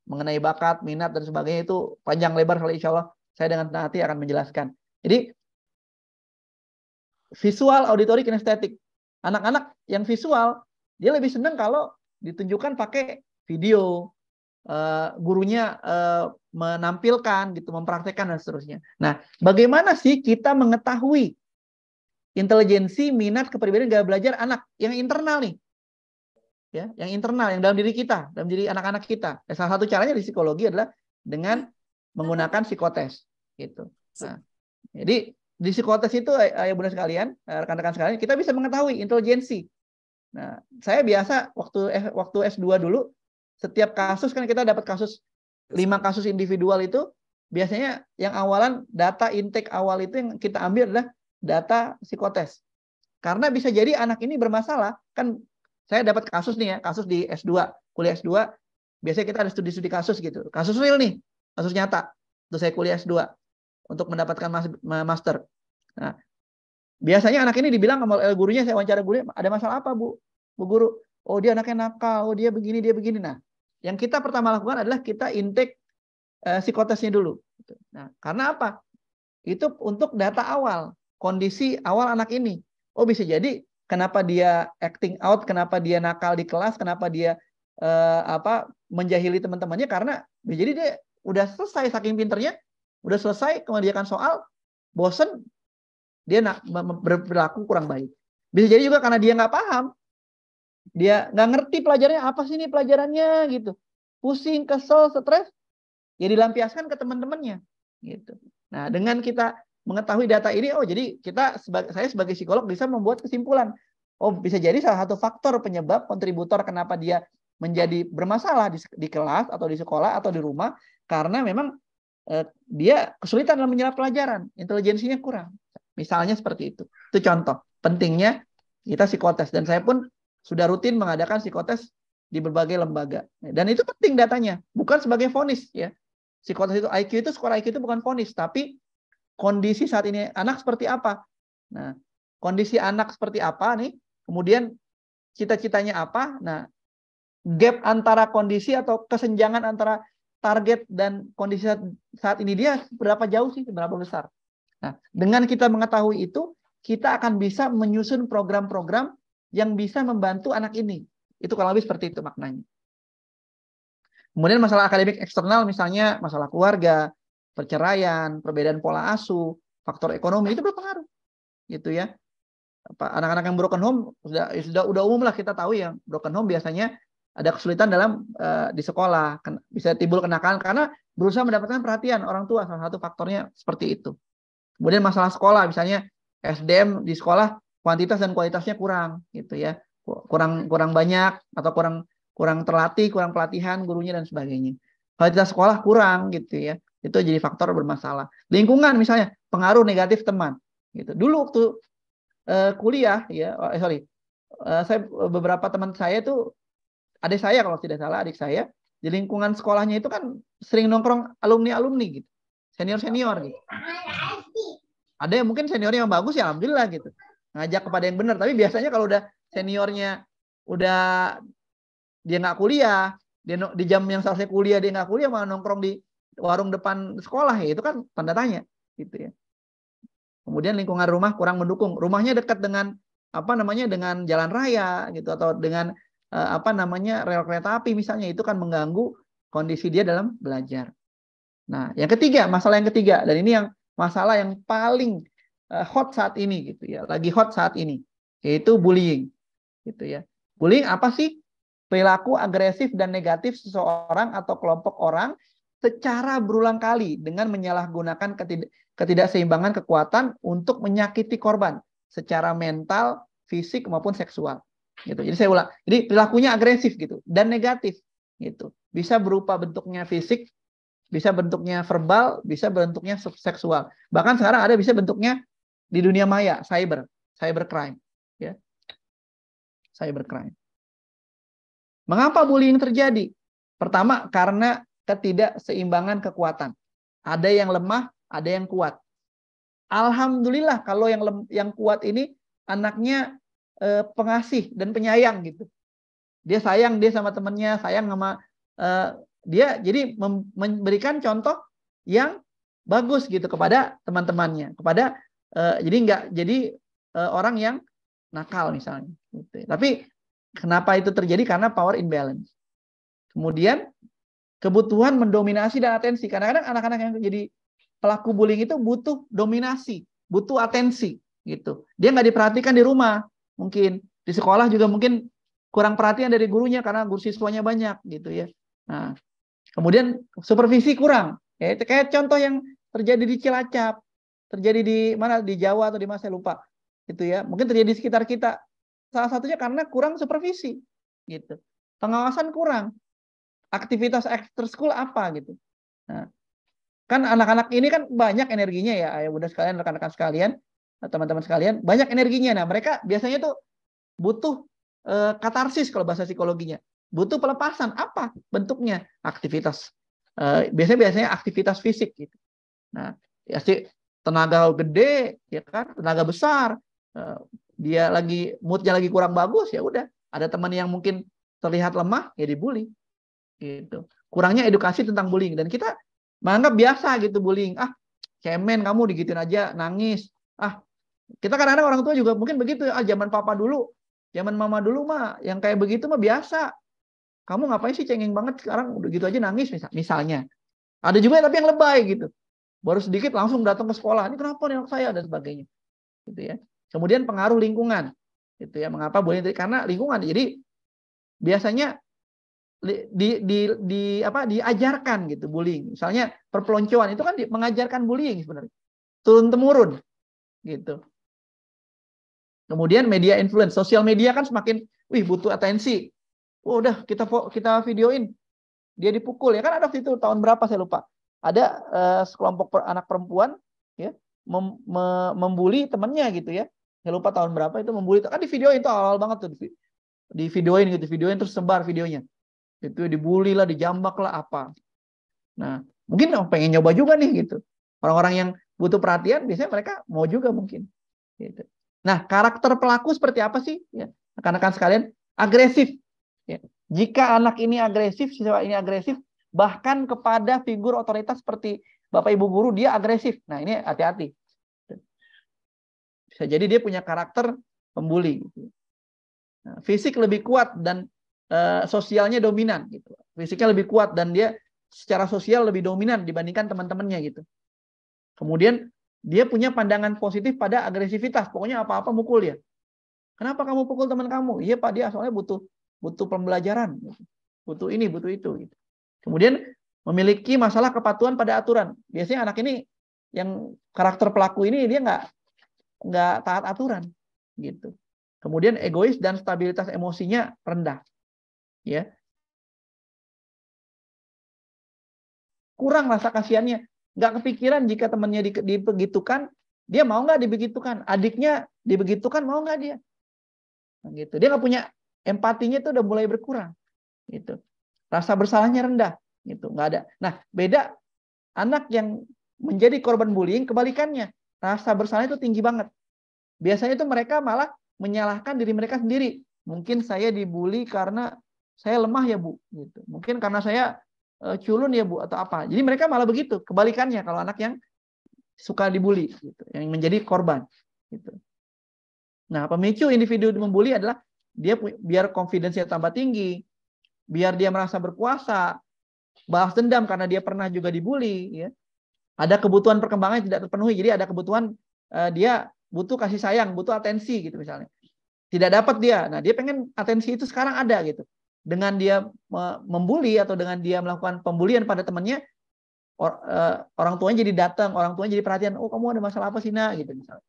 mengenai bakat, minat dan sebagainya, itu panjang lebar kali insya Allah saya dengan nanti akan menjelaskan. Jadi visual, auditory, kinestetik. Anak-anak yang visual, dia lebih senang kalau ditunjukkan pakai video, gurunya menampilkan, gitu, mempraktekkan dan seterusnya. Nah, bagaimana sih kita mengetahui intelijensi, minat, kepribadian, gaya belajar anak yang internal nih? Ya, yang internal, yang dalam diri kita, dalam diri anak-anak kita. Ya, salah satu caranya di psikologi adalah dengan menggunakan psikotes, gitu. Nah, jadi di psikotes itu, ya bunda sekalian, rekan-rekan sekalian, kita bisa mengetahui intelijensi. Nah, saya biasa waktu S2 dulu, setiap kasus kan kita dapat 5 kasus individual itu, biasanya yang awalan data intake awal itu yang kita ambil adalah data psikotes. Karena bisa jadi anak ini bermasalah, kan saya dapat kasus nih ya, kasus di S2, kuliah S2, biasanya kita ada studi-studi kasus gitu. Kasus real nih, kasus nyata. Terus saya kuliah S2 untuk mendapatkan master. Nah, biasanya anak ini dibilang sama gurunya, saya wawancara gurunya, ada masalah apa Bu Guru? Oh, dia anaknya nakal, oh dia begini. Nah, yang kita pertama lakukan adalah kita intake psikotesnya dulu. Nah, karena apa? Itu untuk data awal, kondisi awal anak ini. Oh, bisa jadi kenapa dia acting out, kenapa dia nakal di kelas, kenapa dia menjahili teman-temannya, karena jadi dia udah selesai saking pinternya, udah selesai mengerjakan soal, bosen, dia berperilaku kurang baik. Bisa jadi juga karena dia nggak paham, dia nggak ngerti pelajarannya apa sih ini pelajarannya gitu, pusing, kesel, stres, ya dilampiaskan ke teman-temannya gitu. Nah, dengan kita mengetahui data ini, oh jadi saya sebagai psikolog bisa membuat kesimpulan, oh bisa jadi salah satu faktor penyebab kontributor kenapa dia menjadi bermasalah di kelas atau di sekolah atau di rumah, karena memang dia kesulitan dalam menyerap pelajaran, intelijensinya kurang. Misalnya seperti itu. Itu contoh pentingnya kita psikotes, dan saya pun sudah rutin mengadakan psikotes di berbagai lembaga. Dan itu penting datanya, bukan sebagai vonis ya. Psikotes itu skor IQ itu bukan vonis, tapi kondisi saat ini anak seperti apa. Nah, kondisi anak seperti apa nih? Kemudian cita-citanya apa? Nah, gap antara kondisi atau kesenjangan antara target dan kondisi saat ini dia berapa jauh sih, berapa besar. Nah, dengan kita mengetahui itu, kita akan bisa menyusun program-program yang bisa membantu anak ini. Itu kurang lebih seperti itu maknanya. Kemudian masalah akademik eksternal, misalnya masalah keluarga, perceraian, perbedaan pola asuh, faktor ekonomi, itu berpengaruh. Gitu ya. Anak-anak yang broken home sudah umum lah kita tahu yang broken home biasanya ada kesulitan dalam di sekolah, bisa timbul kenakalan karena berusaha mendapatkan perhatian orang tua, salah satu faktornya seperti itu. Kemudian masalah sekolah, misalnya SDM di sekolah kuantitas dan kualitasnya kurang, gitu ya, kurang banyak atau kurang terlatih, kurang pelatihan gurunya dan sebagainya. Kualitas sekolah kurang, gitu ya, itu jadi faktor bermasalah. Lingkungan misalnya pengaruh negatif teman, gitu. Dulu waktu kuliah, ya, saya beberapa teman saya tuh, adik saya kalau tidak salah, adik saya di lingkungan sekolahnya itu kan sering nongkrong alumni gitu, senior gitu. Ada yang mungkin seniornya yang bagus ya alhamdulillah gitu, ngajak kepada yang benar. Tapi biasanya kalau udah seniornya udah dia nggak kuliah, dia di jam yang selesai kuliah dia nggak kuliah malah nongkrong di warung depan sekolah, ya itu kan tanda tanya gitu ya. Kemudian lingkungan rumah kurang mendukung, rumahnya dekat dengan dengan jalan raya gitu atau dengan rel kereta api misalnya, itu kan mengganggu kondisi dia dalam belajar. Nah, masalah yang ketiga, dan ini yang masalah yang paling hot saat ini gitu ya, lagi hot saat ini, yaitu bullying gitu ya. Bullying apa sih? Perilaku agresif dan negatif seseorang atau kelompok orang secara berulang kali dengan menyalahgunakan ketidakseimbangan kekuatan untuk menyakiti korban secara mental, fisik maupun seksual. Gitu. Jadi saya ulang. Jadi perilakunya agresif gitu dan negatif gitu. Bisa berupa bentuknya fisik, bisa bentuknya verbal, bisa bentuknya seksual. Bahkan sekarang ada bisa bentuknya di dunia maya, cybercrime, ya. Cybercrime. Mengapa bullying terjadi? Pertama, karena ketidakseimbangan kekuatan. Ada yang lemah, ada yang kuat. Alhamdulillah kalau yang kuat ini anaknya pengasih dan penyayang gitu. Dia sayang dia sama temannya, sayang sama dia, jadi memberikan contoh yang bagus gitu kepada teman-temannya, kepada jadi nggak jadi orang yang nakal misalnya. Gitu. Tapi kenapa itu terjadi? Karena power imbalance. Kemudian kebutuhan mendominasi dan atensi. Kadang-kadang anak-anak yang jadi pelaku bullying itu butuh dominasi, butuh atensi gitu. Dia nggak diperhatikan di rumah, mungkin di sekolah juga mungkin kurang perhatian dari gurunya karena guru siswanya banyak gitu ya. Nah, kemudian supervisi kurang. Ya, itu kayak contoh yang terjadi di Cilacap, terjadi di mana, di Jawa atau di mana saya lupa. Itu ya, mungkin terjadi di sekitar kita. Salah satunya karena kurang supervisi gitu. Pengawasan kurang. Aktivitas ekskul apa gitu. Nah, kan anak-anak ini kan banyak energinya ya, ayah bunda sekalian, rekan-rekan sekalian, teman-teman sekalian, banyak energinya. Nah, mereka biasanya tuh butuh katarsis kalau bahasa psikologinya. Butuh pelepasan. Apa bentuknya? Aktivitas. Biasanya aktivitas fisik gitu. Nah, ya sih tenaga gede, ya kan, tenaga besar. Dia moodnya lagi kurang bagus, ya udah. Ada teman yang mungkin terlihat lemah, ya dibully. Gitu. Kurangnya edukasi tentang bullying, dan kita menganggap biasa gitu bullying. Ah, cemen kamu digituin aja, nangis. Ah, kita kadang-kadang orang tua juga mungkin begitu. Ah, zaman papa dulu, zaman mama dulu mah yang kayak begitu mah biasa. Kamu ngapain sih cengeng banget sekarang udah gitu aja nangis misalnya. Ada juga tapi yang lebay gitu. Baru sedikit langsung datang ke sekolah. Ini kenapa nih anak saya dan sebagainya. Gitu ya. Kemudian pengaruh lingkungan. Gitu ya. Mengapa bullying? Karena lingkungan. Jadi biasanya diajarkan gitu bullying. Misalnya perpeloncoan itu kan mengajarkan bullying sebenarnya. Turun temurun gitu. Kemudian media influence, sosial media kan semakin butuh atensi. Oh, udah kita videoin dia dipukul ya kan, ada waktu itu tahun berapa saya lupa. Ada sekelompok anak perempuan ya membuli temennya gitu ya. Saya lupa tahun berapa itu membuli. Kan di videoin itu awal banget tuh. Di videoin gitu, videoin terus sebar videonya. Itu dibully lah, dijambak lah apa. Nah, mungkin pengen nyoba juga nih gitu. Orang-orang yang butuh perhatian biasanya mereka mau juga mungkin. Gitu. Nah, karakter pelaku seperti apa sih? Ya, rekan-rekan sekalian, agresif. Ya. Jika anak ini agresif, siswa ini agresif, bahkan kepada figur otoritas seperti Bapak Ibu guru, dia agresif. Nah, ini hati-hati. Bisa jadi dia punya karakter pembuli. Gitu. Nah, fisik lebih kuat dan sosialnya dominan. Gitu. Fisiknya lebih kuat dan dia secara sosial lebih dominan dibandingkan teman-temannya gitu. Kemudian dia punya pandangan positif pada agresivitas. Pokoknya apa-apa mukul dia. Kenapa kamu pukul teman kamu? Iya Pak, dia soalnya butuh pembelajaran. Gitu. Butuh ini, butuh itu. Gitu. Kemudian memiliki masalah kepatuhan pada aturan. Biasanya anak ini yang karakter pelaku ini dia nggak taat aturan. Gitu. Kemudian egois dan stabilitas emosinya rendah. Ya. Kurang rasa kasihannya. Nggak kepikiran jika temannya dibegitukan, dia mau nggak dibegitukan? Adiknya dibegitukan, mau nggak dia? Nah, gitu. Dia nggak punya empatinya itu udah mulai berkurang. Gitu. Rasa bersalahnya rendah. Gitu. Nggak ada. Nah, beda anak yang menjadi korban bullying, kebalikannya. Rasa bersalahnya itu tinggi banget. Biasanya itu mereka malah menyalahkan diri mereka sendiri. Mungkin saya dibully karena saya lemah ya Bu. Gitu. Mungkin karena saya culun ya Bu atau apa. Jadi mereka malah begitu. Kebalikannya kalau anak yang suka dibully, gitu, yang menjadi korban. Gitu. Nah, pemicu individu membuli adalah dia biar confidence-nya tambah tinggi, biar dia merasa berkuasa, balas dendam karena dia pernah juga dibully. Ya. Ada kebutuhan perkembangan yang tidak terpenuhi. Jadi ada kebutuhan dia butuh kasih sayang, butuh atensi gitu misalnya. Tidak dapat dia. Nah, dia pengen atensi itu sekarang ada gitu. Dengan dia membuli atau dengan dia melakukan pembulian pada temannya, orang tuanya jadi datang, orang tuanya jadi perhatian. Oh, kamu ada masalah apa sih nak? Gitu misalnya.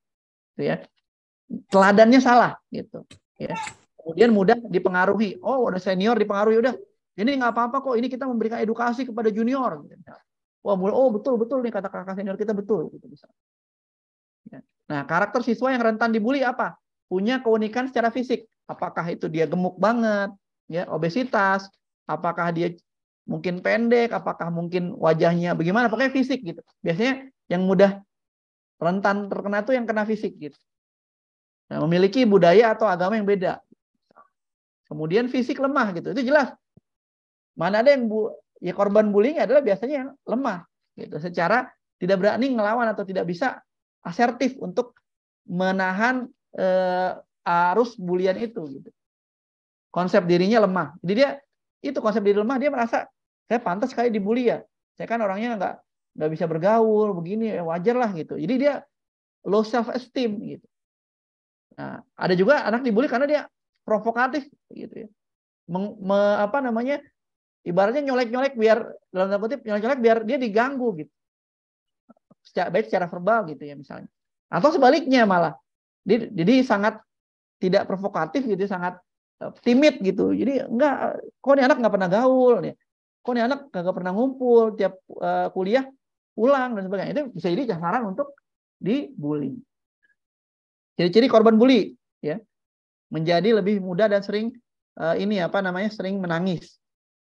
Gitu ya. Teladannya salah gitu. Ya. Kemudian mudah dipengaruhi. Oh, udah senior dipengaruhi udah. Ini nggak apa-apa kok. Ini kita memberikan edukasi kepada junior. Gitu. Wah, oh betul nih kata kakak senior kita betul. Gitu misalnya. Ya. Nah, karakter siswa yang rentan dibully apa? Punya keunikan secara fisik. Apakah itu dia gemuk banget? Ya, obesitas, apakah dia mungkin pendek, apakah mungkin wajahnya bagaimana, pokoknya fisik gitu. Biasanya yang mudah rentan terkena itu yang kena fisik gitu. Nah, memiliki budaya atau agama yang beda. Kemudian fisik lemah gitu. Itu jelas. Mana ada yang ya korban bullying adalah biasanya yang lemah gitu. Secara tidak berani ngelawan atau tidak bisa asertif untuk menahan arus bulian itu gitu. Konsep dirinya lemah. Jadi dia itu konsep diri lemah, dia merasa saya pantas sekali dibully ya. Saya kan orangnya nggak bisa bergaul begini, wajar lah gitu. Jadi dia low self esteem gitu. Nah, ada juga anak dibully karena dia provokatif gitu ya. Apa namanya? Ibaratnya nyolek-nyolek biar dalam tanda kutip nyolek-nyolek biar dia diganggu gitu. Baik secara verbal gitu ya misalnya. Atau sebaliknya malah. Jadi sangat tidak provokatif gitu, sangat timid gitu. Jadi kok ini anak nggak pernah gaul ya. Kok ini anak nggak pernah ngumpul, tiap kuliah pulang dan sebagainya. Itu bisa jadi sasaran untuk dibully. Ciri-ciri korban bully ya. Menjadi lebih mudah dan sering sering menangis.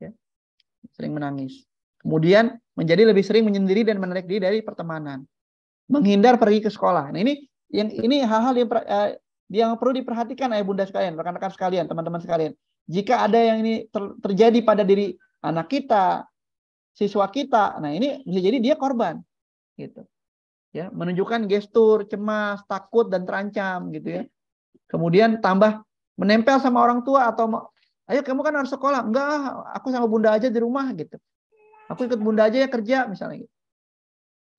Ya. Sering menangis. Kemudian menjadi lebih sering menyendiri dan menarik diri dari pertemanan. Menghindar pergi ke sekolah. Nah, ini hal-hal yang perlu diperhatikan ayah bunda sekalian, rekan-rekan sekalian, teman-teman sekalian. Jika ada yang ini terjadi pada diri anak kita, siswa kita, nah ini bisa jadi dia korban, gitu. Ya, menunjukkan gestur cemas, takut dan terancam, gitu ya. Kemudian tambah menempel sama orang tua atau ayo kamu kan harus sekolah, enggak, aku sama bunda aja di rumah, gitu. Aku ikut bunda aja ya kerja, misalnya. Gitu.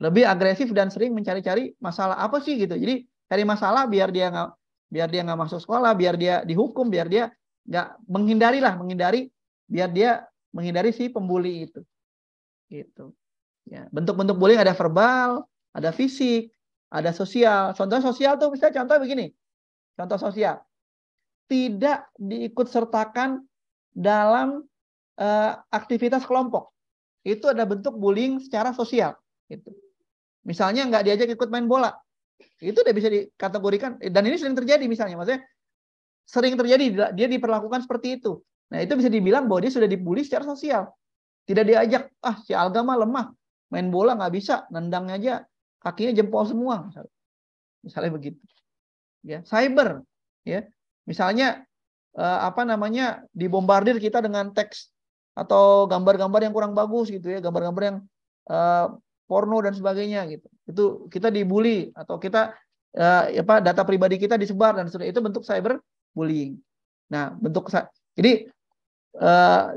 Lebih agresif dan sering mencari-cari masalah apa sih, gitu. Jadi cari masalah biar dia nggak masuk sekolah, biar dia dihukum, biar dia nggak biar dia menghindari si pembuli itu. Gitu. Ya, bentuk-bentuk bullying ada verbal, ada fisik, ada sosial. Contoh sosial tuh misalnya contoh begini. Contoh sosial. Tidak diikut sertakan dalam aktivitas kelompok. Itu ada bentuk bullying secara sosial. Gitu. Misalnya nggak diajak ikut main bola. Itu udah bisa dikategorikan, dan ini sering terjadi misalnya, maksudnya sering terjadi dia diperlakukan seperti itu. Nah, itu bisa dibilang bahwa dia sudah dibully secara sosial. Tidak diajak, si Alga mah lemah, main bola nggak bisa, nendangnya aja kakinya jempol semua, misalnya begitu. Ya, cyber, ya, misalnya dibombardir kita dengan teks atau gambar-gambar yang kurang bagus gitu ya, gambar-gambar yang porno dan sebagainya gitu. Itu kita dibully atau kita data pribadi kita disebar dan sebagainya. Itu bentuk cyber bullying. Nah, jadi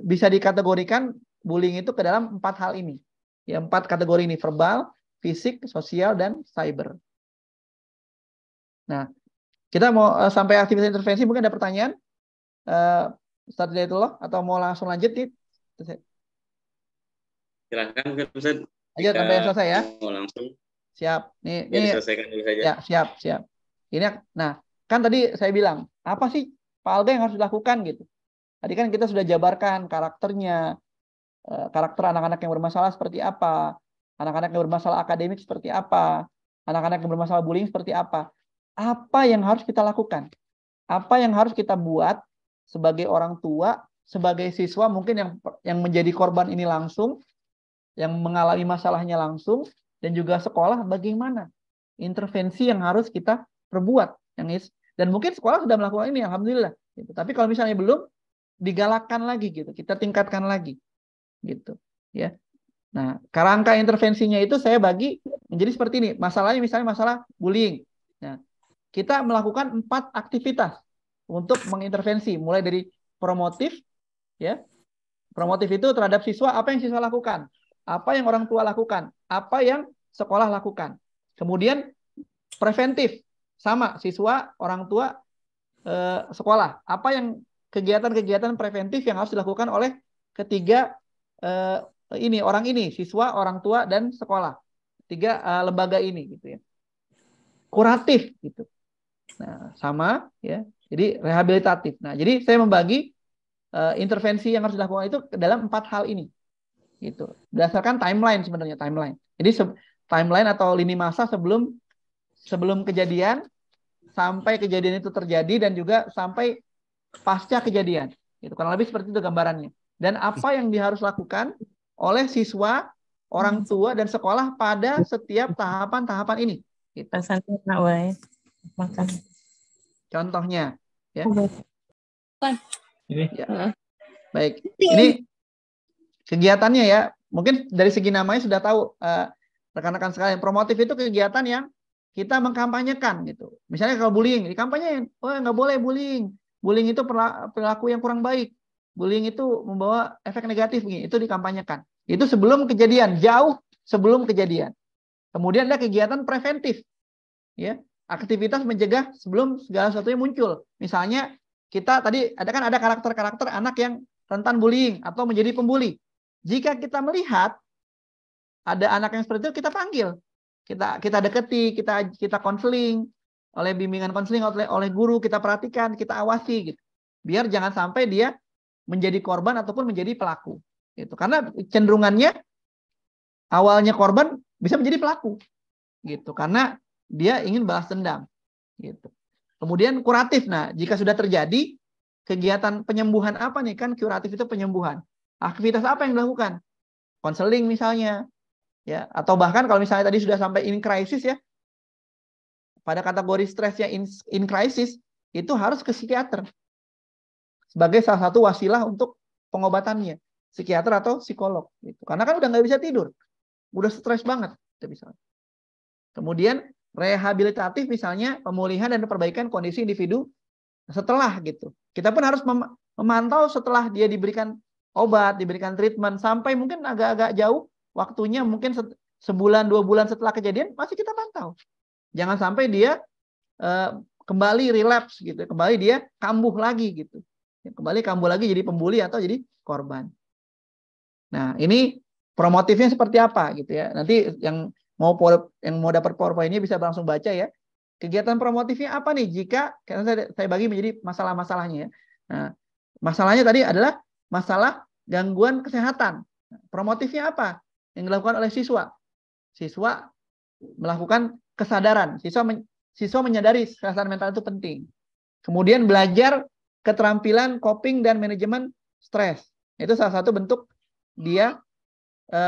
bisa dikategorikan bullying itu ke dalam 4 hal ini. Ya, 4 kategori ini: verbal, fisik, sosial, dan cyber. Nah, kita mau sampai aktivitas intervensi, mungkin ada pertanyaan? Ustaz Hidayatullah, atau mau langsung lanjut nih? Silakan Ustaz. Ayo sampai selesai ya. Mau langsung. Siap. Nih diselesaikan dulu saja. Ya, siap. Ini, nah, kan tadi saya bilang, apa sih Pak Alga yang harus dilakukan gitu? Tadi kan kita sudah jabarkan karakternya, karakter anak-anak yang bermasalah seperti apa, anak-anak yang bermasalah akademik seperti apa, anak-anak yang bermasalah bullying seperti apa. Apa yang harus kita lakukan? Apa yang harus kita buat sebagai orang tua, sebagai siswa mungkin yang menjadi korban ini langsung, yang mengalami masalahnya langsung, dan juga sekolah, bagaimana intervensi yang harus kita perbuat, dan mungkin sekolah sudah melakukan ini, alhamdulillah. Gitu. Tapi kalau misalnya belum, digalakkan lagi gitu, kita tingkatkan lagi, gitu, ya. Nah, kerangka intervensinya itu saya bagi menjadi seperti ini. Masalahnya misalnya masalah bullying. Nah, kita melakukan 4 aktivitas untuk mengintervensi, mulai dari promotif, ya. Promotif itu terhadap siswa, apa yang siswa lakukan, apa yang orang tua lakukan, apa yang sekolah lakukan. Kemudian preventif, sama siswa, orang tua, sekolah. Apa yang kegiatan-kegiatan preventif yang harus dilakukan oleh ketiga orang ini, siswa, orang tua, dan sekolah. 3 lembaga ini gitu ya. Kuratif gitu. Nah, sama ya. Jadi rehabilitatif. Nah, jadi saya membagi intervensi yang harus dilakukan itu ke dalam 4 hal ini. Gitu. Berdasarkan timeline sebenarnya, timeline. Jadi timeline atau lini masa sebelum kejadian, sampai kejadian itu terjadi, dan juga sampai pasca kejadian. Gitu. Kurang lebih seperti itu gambarannya. Dan apa yang harus lakukan oleh siswa, orang tua, dan sekolah pada setiap tahapan-tahapan ini. Gitu. Contohnya, ya. Ya. Baik. Ini kegiatannya ya. Mungkin dari segi namanya sudah tahu, rekan-rekan sekalian. Promotif itu kegiatan yang kita mengkampanyekan gitu. Misalnya kalau bullying, dikampanyein, nggak boleh bullying. Bullying itu perilaku yang kurang baik. Bullying itu membawa efek negatif, itu dikampanyekan. Itu sebelum kejadian, jauh sebelum kejadian. Kemudian ada kegiatan preventif, ya, aktivitas mencegah sebelum segala sesuatunya muncul. Misalnya kita tadi ada karakter-karakter anak yang rentan bullying atau menjadi pembuli. Jika kita melihat ada anak yang seperti itu, kita panggil, kita deketi, kita konseling, oleh bimbingan konseling oleh guru, kita perhatikan, kita awasi gitu. Biar jangan sampai dia menjadi korban ataupun menjadi pelaku. Gitu. Karena cenderungannya awalnya korban bisa menjadi pelaku. Gitu. Karena dia ingin balas dendam. Gitu. Kemudian kuratif. Nah, jika sudah terjadi kegiatan penyembuhan apa nih? Kan kuratif itu penyembuhan. Aktivitas apa yang dilakukan? Konseling misalnya, ya, atau bahkan kalau misalnya tadi sudah sampai in crisis ya, pada kategori stresnya in crisis, itu harus ke psikiater sebagai salah satu wasilah untuk pengobatannya, psikiater atau psikolog. Gitu. Karena kan udah nggak bisa tidur, udah stres banget. Misalnya. Kemudian rehabilitatif misalnya pemulihan dan perbaikan kondisi individu setelah gitu. Kita pun harus memantau setelah dia diberikan obat, diberikan treatment, sampai mungkin agak-agak jauh waktunya, mungkin sebulan, 2 bulan setelah kejadian, masih kita pantau. Jangan sampai dia kembali relapse gitu, kembali dia kambuh lagi gitu. Kembali kambuh lagi jadi pembuli atau jadi korban. Nah, ini promotifnya seperti apa gitu ya. Nanti yang mau dapat PowerPoint-nya bisa langsung baca ya. Kegiatan promotifnya apa nih karena saya bagi menjadi masalah-masalahnya ya. Nah, masalahnya tadi adalah masalah gangguan kesehatan. Promotifnya apa? Yang dilakukan oleh siswa. Siswa melakukan kesadaran. Siswa menyadari kesehatan mental itu penting. Kemudian belajar keterampilan coping dan manajemen stres. Itu salah satu bentuk dia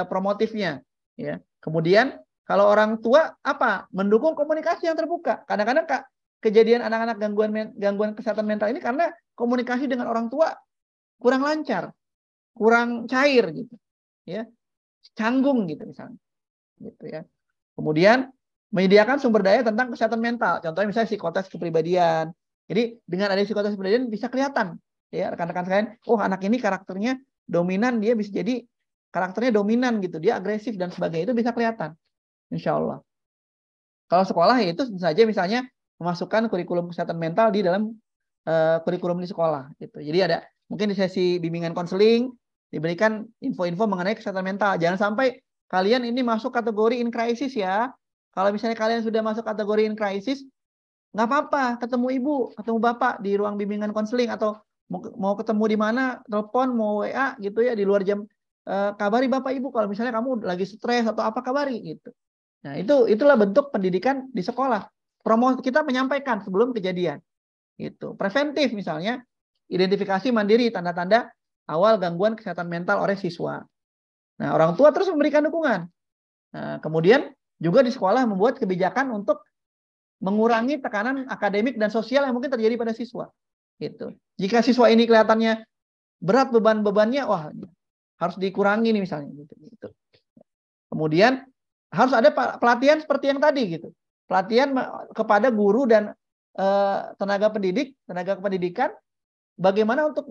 promotifnya. Ya. Kemudian kalau orang tua apa? Mendukung komunikasi yang terbuka. Kadang-kadang kejadian anak-anak gangguan kesehatan mental ini karena komunikasi dengan orang tua kurang lancar, kurang cair gitu. Ya. Canggung gitu misalnya. Gitu ya. Kemudian menyediakan sumber daya tentang kesehatan mental. Contohnya misalnya psikotes kepribadian. Jadi dengan ada psikotes kepribadian bisa kelihatan ya rekan-rekan sekalian, oh anak ini karakternya dominan, dia bisa jadi karakternya dominan gitu, dia agresif dan sebagainya, itu bisa kelihatan. Insya Allah. Kalau sekolah ya itu saja misalnya memasukkan kurikulum kesehatan mental di dalam kurikulum di sekolah gitu. Jadi ada mungkin di sesi bimbingan konseling diberikan info-info mengenai kesehatan mental. Jangan sampai kalian ini masuk kategori in crisis ya. Kalau misalnya kalian sudah masuk kategori in crisis, nggak apa-apa, ketemu ibu, ketemu bapak di ruang bimbingan konseling, atau mau ketemu di mana, telepon, mau WA gitu ya, di luar jam, kabari bapak ibu kalau misalnya kamu lagi stres atau apa, kabari gitu. Nah itulah bentuk pendidikan di sekolah. Kita menyampaikan sebelum kejadian. Gitu. Preventif misalnya, identifikasi mandiri tanda-tanda awal gangguan kesehatan mental oleh siswa. Nah orang tua terus memberikan dukungan. Nah, kemudian juga di sekolah membuat kebijakan untuk mengurangi tekanan akademik dan sosial yang mungkin terjadi pada siswa. Gitu. Jika siswa ini kelihatannya berat bebannya, wah harus dikurangi nih misalnya. Gitu. Kemudian harus ada pelatihan seperti yang tadi gitu. Pelatihan kepada guru dan tenaga pendidikan, bagaimana untuk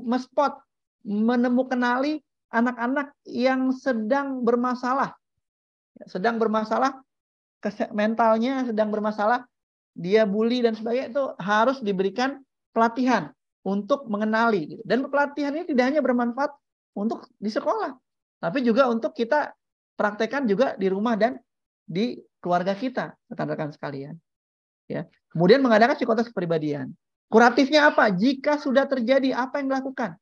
menemukanali anak-anak yang sedang bermasalah mentalnya, sedang bermasalah, dia bully dan sebagainya, itu harus diberikan pelatihan untuk mengenali. Dan pelatihan ini tidak hanya bermanfaat untuk di sekolah, tapi juga untuk kita praktekkan juga di rumah dan di keluarga kita, rekan-rekan sekalian. Ya. Kemudian mengadakan psikotes kepribadian. Kuratifnya apa? Jika sudah terjadi, apa yang dilakukan?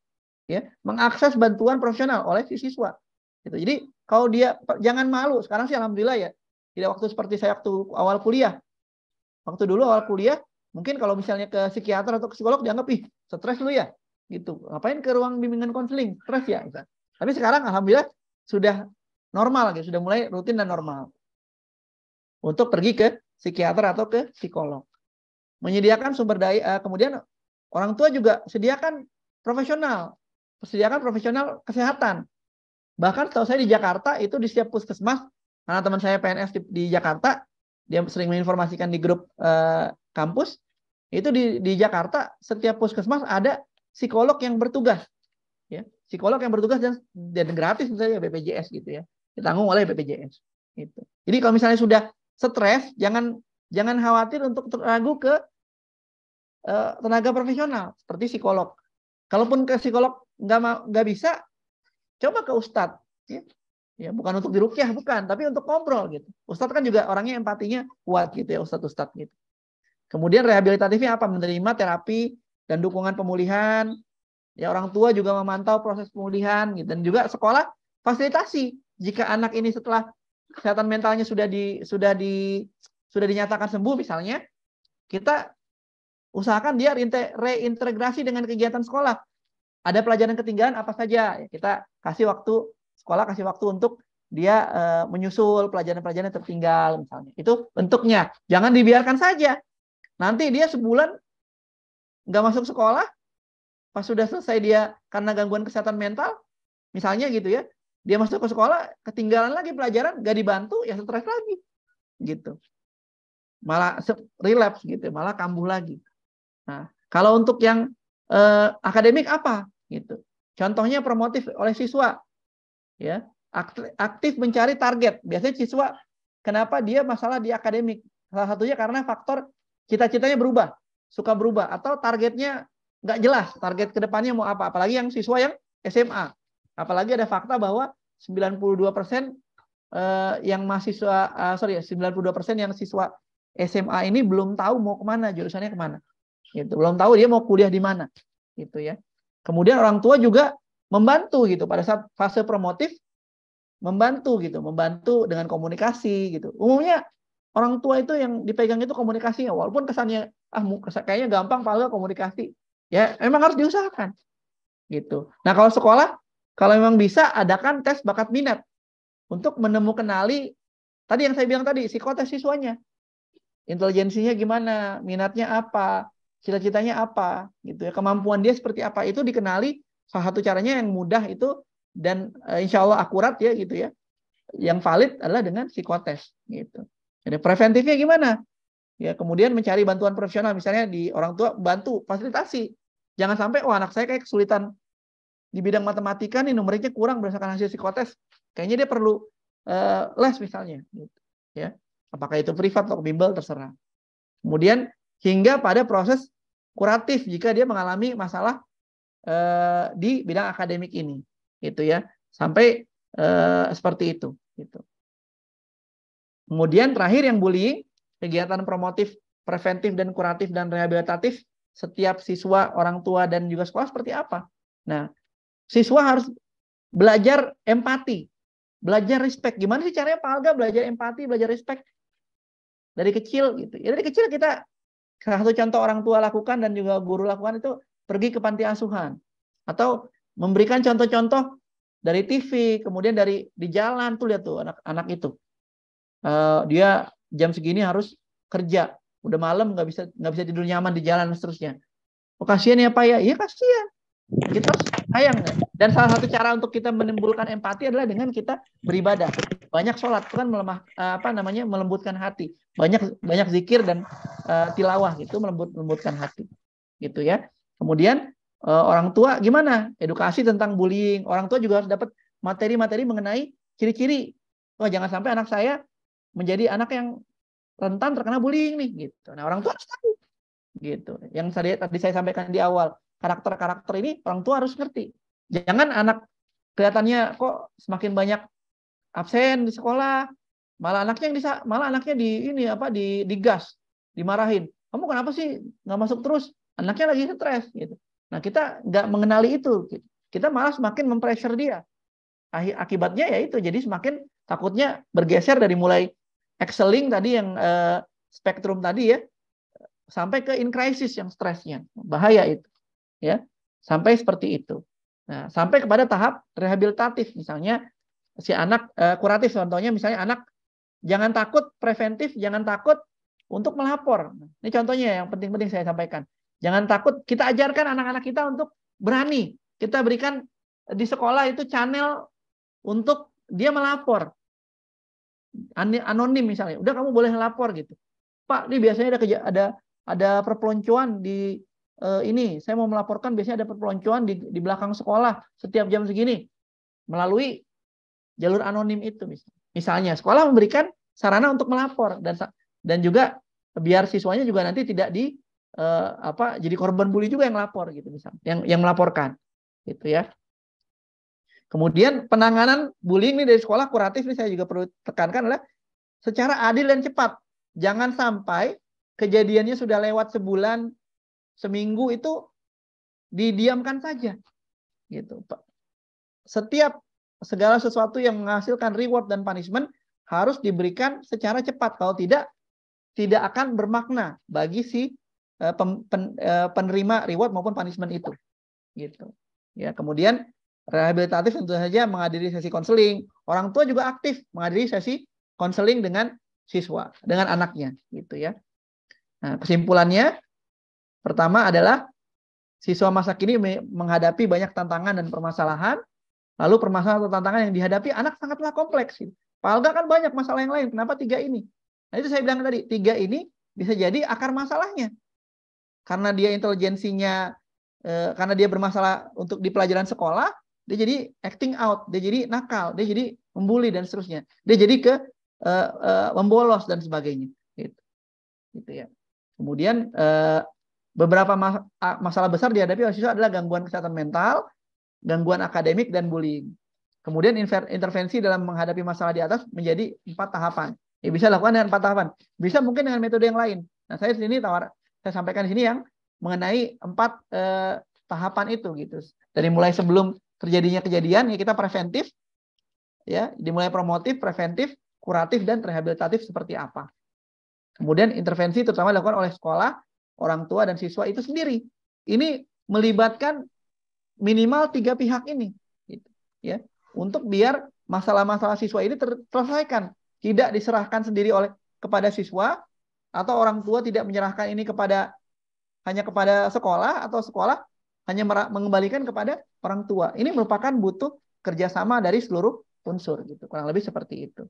Ya, mengakses bantuan profesional oleh si siswa. Gitu. Jadi kalau dia jangan malu. Sekarang sih alhamdulillah ya. Tidak waktu seperti saya waktu awal kuliah. Waktu dulu awal kuliah, mungkin kalau misalnya ke psikiater atau ke psikolog dianggap, ih, stres lu ya. Gitu. Ngapain ke ruang bimbingan konseling? Stres ya. Gitu. Tapi sekarang alhamdulillah sudah normal, gitu. Sudah mulai rutin dan normal. Untuk pergi ke psikiater atau ke psikolog. Menyediakan sumber daya, kemudian orang tua juga sediakan profesional kesehatan. Bahkan setahu saya di Jakarta itu di setiap puskesmas, karena teman saya PNS di Jakarta, dia sering menginformasikan di grup kampus, itu di Jakarta setiap puskesmas ada psikolog yang bertugas, ya, psikolog yang bertugas dan gratis misalnya BPJS gitu ya, ditanggung oleh BPJS. Gitu. Jadi kalau misalnya sudah stres, jangan khawatir untuk ragu ke tenaga profesional seperti psikolog. Kalaupun ke psikolog nggak bisa, coba ke ustadz. Ya, bukan untuk diruqyah, bukan, tapi untuk ngobrol gitu. Ustadz kan juga orangnya empatinya kuat gitu ya, ustadz gitu. Kemudian rehabilitatifnya apa? Menerima terapi dan dukungan pemulihan. Ya, orang tua juga memantau proses pemulihan gitu. Dan juga sekolah fasilitasi. Jika anak ini setelah kesehatan mentalnya sudah dinyatakan sembuh misalnya, kita usahakan dia reintegrasi dengan kegiatan sekolah. Ada pelajaran ketinggalan apa saja, ya, kita sekolah kasih waktu untuk dia menyusul pelajaran-pelajaran yang tertinggal misalnya. Itu bentuknya. Jangan dibiarkan saja. Nanti dia sebulan nggak masuk sekolah, pas sudah selesai dia karena gangguan kesehatan mental, misalnya gitu ya, dia masuk ke sekolah, ketinggalan lagi pelajaran, nggak dibantu, ya stres lagi. Gitu. Malah relapse gitu, malah kambuh lagi. Nah, kalau untuk yang akademik apa? Gitu. Contohnya promotif oleh siswa, ya, aktif mencari target. Biasanya siswa kenapa dia masalah di akademik? Salah satunya karena faktor cita-citanya berubah, suka berubah, atau targetnya nggak jelas. Target kedepannya mau apa? Apalagi yang siswa yang SMA. Apalagi ada fakta bahwa 92% yang mahasiswa, 92% yang siswa SMA ini belum tahu mau kemana, jurusannya kemana. Gitu. Belum tahu dia mau kuliah di mana. Gitu ya. Kemudian orang tua juga membantu gitu pada saat fase promotif, membantu dengan komunikasi gitu. Umumnya orang tua itu yang dipegang itu komunikasinya, walaupun kesannya kayaknya gampang Pak komunikasi. Ya, memang harus diusahakan. Gitu. Nah, kalau sekolah kalau memang bisa adakan tes bakat minat untuk menemukanali tadi yang saya bilang tadi, psikotes siswanya. Intelijensinya gimana, minatnya apa, cita-citanya apa, gitu ya. Kemampuan dia seperti apa itu dikenali. Salah satu caranya yang mudah itu dan insya Allah akurat ya gitu ya. Yang valid adalah dengan psikotes gitu. Jadi preventifnya gimana? Ya, kemudian mencari bantuan profesional, misalnya di orang tua bantu fasilitasi. Jangan sampai anak saya kayak kesulitan di bidang matematika nih, numeriknya kurang berdasarkan hasil psikotes. Kayaknya dia perlu les misalnya gitu. Ya. Apakah itu privat atau bimbel terserah. Kemudian hingga pada proses kuratif jika dia mengalami masalah di bidang akademik ini. Gitu ya. Sampai seperti itu gitu. Kemudian terakhir yang bullying, kegiatan promotif, preventif dan kuratif dan rehabilitatif setiap siswa, orang tua dan juga sekolah seperti apa? Nah, siswa harus belajar empati, belajar respect. Gimana sih caranya Pak Alga belajar empati, belajar respect? Dari kecil gitu. Ya dari kecil kita salah satu contoh orang tua lakukan dan juga guru lakukan itu pergi ke panti asuhan atau memberikan contoh-contoh dari TV, kemudian dari di jalan tuh lihat tuh anak-anak itu. Dia jam segini harus kerja, udah malam nggak bisa tidur nyaman di jalan dan seterusnya. Oh, kasihan ya Pak ya, iya kasihan. Kita harus sayang. Dan salah satu cara untuk kita menimbulkan empati adalah dengan kita beribadah. Banyak sholat itu kan melembutkan hati. Banyak zikir dan tilawah itu melembutkan hati. Gitu ya. Kemudian orang tua gimana? Edukasi tentang bullying. Orang tua juga harus dapat materi-materi mengenai ciri-ciri. Oh, jangan sampai anak saya menjadi anak yang rentan terkena bullying nih gitu. Nah, orang tua harus tahu. Gitu. Yang tadi saya sampaikan di awal, karakter-karakter ini orang tua harus ngerti. Jangan anak kelihatannya kok semakin banyak absen di sekolah, malah anaknya digas, dimarahin. Kamu kenapa sih nggak masuk terus? Anaknya lagi stres gitu. Nah, kita nggak mengenali itu. Gitu. Kita malah semakin mempressure dia. Akibatnya ya itu, jadi semakin takutnya bergeser dari mulai excelling tadi yang spektrum tadi ya, sampai ke in crisis yang stresnya. Bahaya itu. Ya, sampai seperti itu. Nah, sampai kepada tahap rehabilitatif, misalnya si anak kuratif, contohnya misalnya anak jangan takut preventif, jangan takut untuk melapor. Ini contohnya yang penting-penting saya sampaikan. Jangan takut, kita ajarkan anak-anak kita untuk berani. Kita berikan di sekolah itu channel untuk dia melapor. Anonim misalnya, udah kamu boleh melapor gitu. Pak, ini biasanya ada perpeloncoan di ini, saya mau melaporkan biasanya ada perpeloncoan di belakang sekolah setiap jam segini melalui jalur anonim itu misalnya. Sekolah memberikan sarana untuk melapor dan juga biar siswanya juga nanti tidak jadi korban bully juga yang lapor gitu misalnya, yang melaporkan gitu ya. Kemudian penanganan bullying ini dari sekolah kuratif ini saya juga perlu tekankan adalah secara adil dan cepat. Jangan sampai kejadiannya sudah lewat sebulan, seminggu itu didiamkan saja. Gitu, Pak. Segala sesuatu yang menghasilkan reward dan punishment harus diberikan secara cepat. Kalau tidak akan bermakna bagi si penerima reward maupun punishment itu. Gitu. Ya, kemudian rehabilitatif tentu saja menghadiri sesi konseling. Orang tua juga aktif menghadiri sesi konseling dengan siswa, dengan anaknya, gitu ya. Nah, kesimpulannya pertama adalah siswa masa kini menghadapi banyak tantangan dan permasalahan. Lalu permasalahan atau tantangan yang dihadapi anak sangatlah kompleks. Pak Alga kan banyak masalah yang lain. Kenapa 3 ini? Nah, itu saya bilang tadi, 3 ini bisa jadi akar masalahnya. Karena dia intelijensinya, karena dia bermasalah untuk di pelajaran sekolah, dia jadi acting out, dia jadi nakal, dia jadi membuli dan seterusnya. Dia jadi membolos dan sebagainya. Gitu ya. Kemudian beberapa masalah besar dihadapi oleh siswa adalah gangguan kesehatan mental, gangguan akademik, dan bullying. Kemudian intervensi dalam menghadapi masalah di atas menjadi 4 tahapan. Ya, bisa lakukan dengan 4 tahapan. Bisa mungkin dengan metode yang lain. Nah, saya sampaikan di sini yang mengenai 4 tahapan itu gitu. Dari mulai sebelum terjadinya kejadian ya kita preventif, ya dimulai promotif, preventif, kuratif, dan rehabilitatif seperti apa. Kemudian intervensi terutama dilakukan oleh sekolah, orang tua dan siswa itu sendiri. Ini melibatkan minimal 3 pihak ini, gitu, ya, untuk biar masalah-masalah siswa ini terselesaikan, tidak diserahkan sendiri kepada siswa, atau orang tua tidak menyerahkan ini hanya kepada sekolah, atau sekolah hanya mengembalikan kepada orang tua. Ini merupakan butuh kerjasama dari seluruh unsur, gitu. Kurang lebih seperti itu.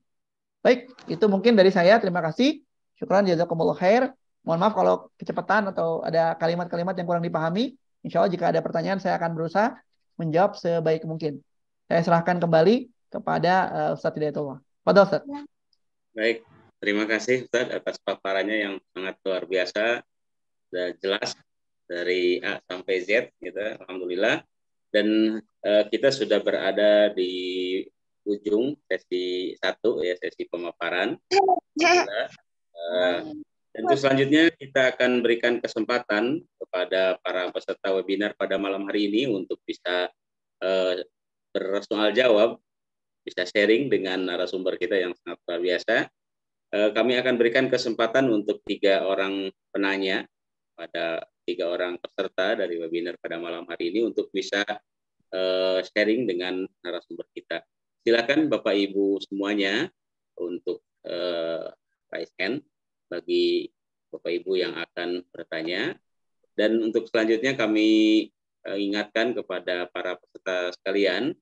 Baik, itu mungkin dari saya. Terima kasih. Syukran, jazakumullah khair. Mohon maaf kalau kecepatan atau ada kalimat-kalimat yang kurang dipahami. Insya Allah jika ada pertanyaan saya akan berusaha menjawab sebaik mungkin. Saya serahkan kembali kepada Ustadz Hidayatullah. Padahal Ustadz. Baik, terima kasih Ustadz atas paparannya yang sangat luar biasa dan jelas dari A sampai Z, gitu. Alhamdulillah. Dan kita sudah berada di ujung sesi 1 ya, sesi pemaparan. Dan selanjutnya kita akan berikan kesempatan kepada para peserta webinar pada malam hari ini untuk bisa bersoal jawab, bisa sharing dengan narasumber kita yang sangat luar biasa. Kami akan berikan kesempatan untuk 3 orang penanya pada 3 orang peserta dari webinar pada malam hari ini untuk bisa sharing dengan narasumber kita. Silakan Bapak Ibu semuanya untuk raise hand bagi Bapak Ibu yang akan bertanya. Dan untuk selanjutnya kami ingatkan kepada para peserta sekalian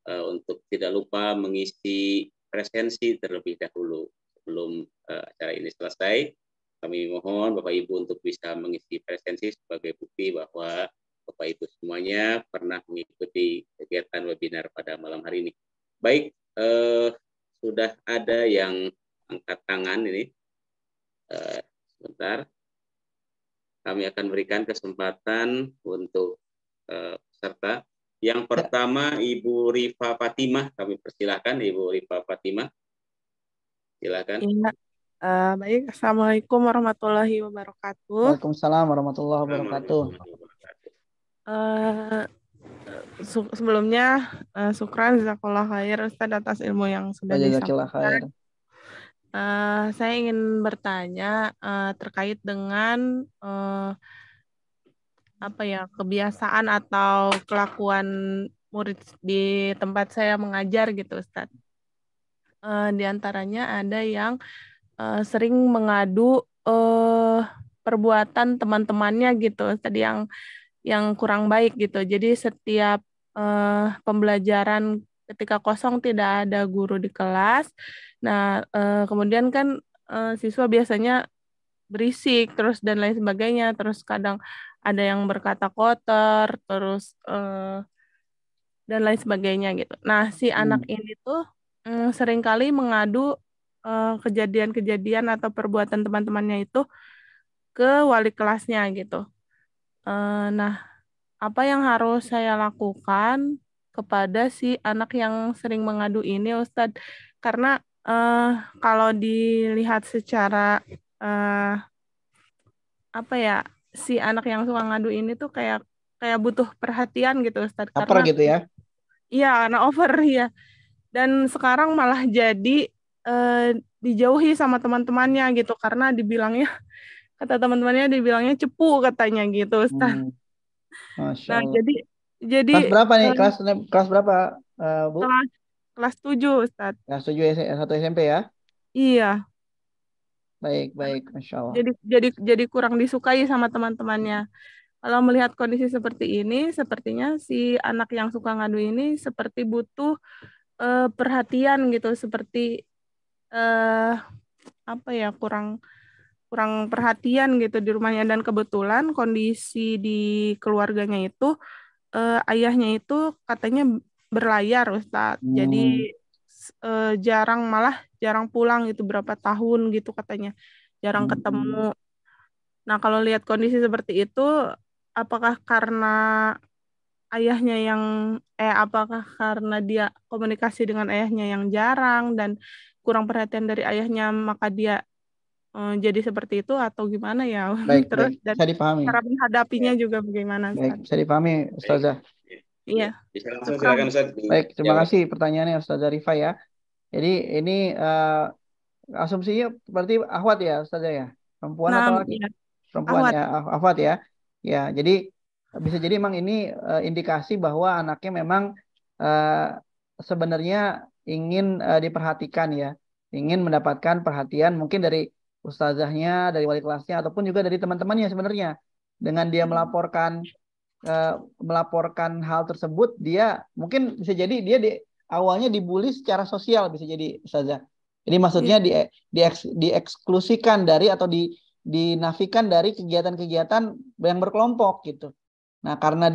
untuk tidak lupa mengisi presensi terlebih dahulu sebelum acara ini selesai. Kami mohon Bapak Ibu untuk bisa mengisi presensi sebagai bukti bahwa Bapak Ibu semuanya pernah mengikuti kegiatan webinar pada malam hari ini. Baik, sudah ada yang angkat tangan ini. Sebentar. Kami akan berikan kesempatan untuk peserta. Yang pertama Ibu Rifa Fatimah, kami persilahkan Ibu Rifa Fatimah. Silakan. Ya, baik. Assalamualaikum warahmatullahi wabarakatuh. Waalaikumsalam warahmatullahi wabarakatuh. Sebelumnya syukran jazakallah khair Ustaz atas ilmu yang sudah disampaikan. Saya ingin bertanya terkait dengan kebiasaan atau kelakuan murid di tempat saya mengajar gitu Ustaz. Di antaranya ada yang sering mengadu perbuatan teman-temannya gitu Ustaz, yang kurang baik gitu. Jadi setiap pembelajaran ketika kosong tidak ada guru di kelas. Nah, kemudian kan siswa biasanya berisik terus dan lain sebagainya. Terus kadang ada yang berkata kotor, terus dan lain sebagainya gitu. Nah, si anak ini tuh seringkali mengadu kejadian-kejadian atau perbuatan teman-temannya itu ke wali kelasnya gitu. Nah, apa yang harus saya lakukan kepada si anak yang sering mengadu ini, Ustadz? Karena kalau dilihat secara si anak yang suka ngadu ini tuh kayak butuh perhatian gitu, Ustadz. Apa gitu ya? Iya, karena over ya. Dan sekarang malah jadi dijauhi sama teman-temannya gitu karena kata teman-temannya dibilangnya cepu katanya gitu, Ustaz. Nah, jadi kelas berapa nih? Kelas berapa, Bu? Kelas 7, Ustaz. Kelas 7 satu SMP ya? Iya. Baik, Masya Allah. Jadi kurang disukai sama teman-temannya. Kalau melihat kondisi seperti ini, sepertinya si anak yang suka ngadu ini seperti butuh perhatian gitu, seperti kurang perhatian gitu di rumahnya. Dan kebetulan kondisi di keluarganya itu ayahnya itu katanya berlayar, Ustadz. Jadi jarang pulang gitu, berapa tahun gitu katanya, jarang ketemu. Nah, kalau lihat kondisi seperti itu, apakah karena apakah karena dia komunikasi dengan ayahnya yang jarang dan kurang perhatian dari ayahnya, maka dia jadi seperti itu atau gimana ya? Terus dan bisa dipahami. Cara menghadapinya juga bagaimana? Baik, bisa dipahami, Ustazah. Iya. Bisa langsung silakan Ustaz. Baik, terima kasih pertanyaannya Ustazah Rifa ya. Jadi ini asumsinya berarti akhwat ya Ustazah ya? Perempuan atau Nah, laki? ya, Perempuan ahwat. ya, akhwat ya. Ya, jadi bisa jadi memang ini indikasi bahwa anaknya memang eh, sebenarnya ingin diperhatikan ya. Ingin mendapatkan perhatian mungkin dari ustazahnya, dari wali kelasnya ataupun juga dari teman-temannya sebenarnya. Dengan dia melaporkan hal tersebut, dia mungkin bisa jadi dia awalnya dibully secara sosial, bisa jadi Ustazah. Jadi Iya. maksudnya dieksklusikan dari atau dinafikan dari kegiatan-kegiatan yang berkelompok gitu. Nah, karena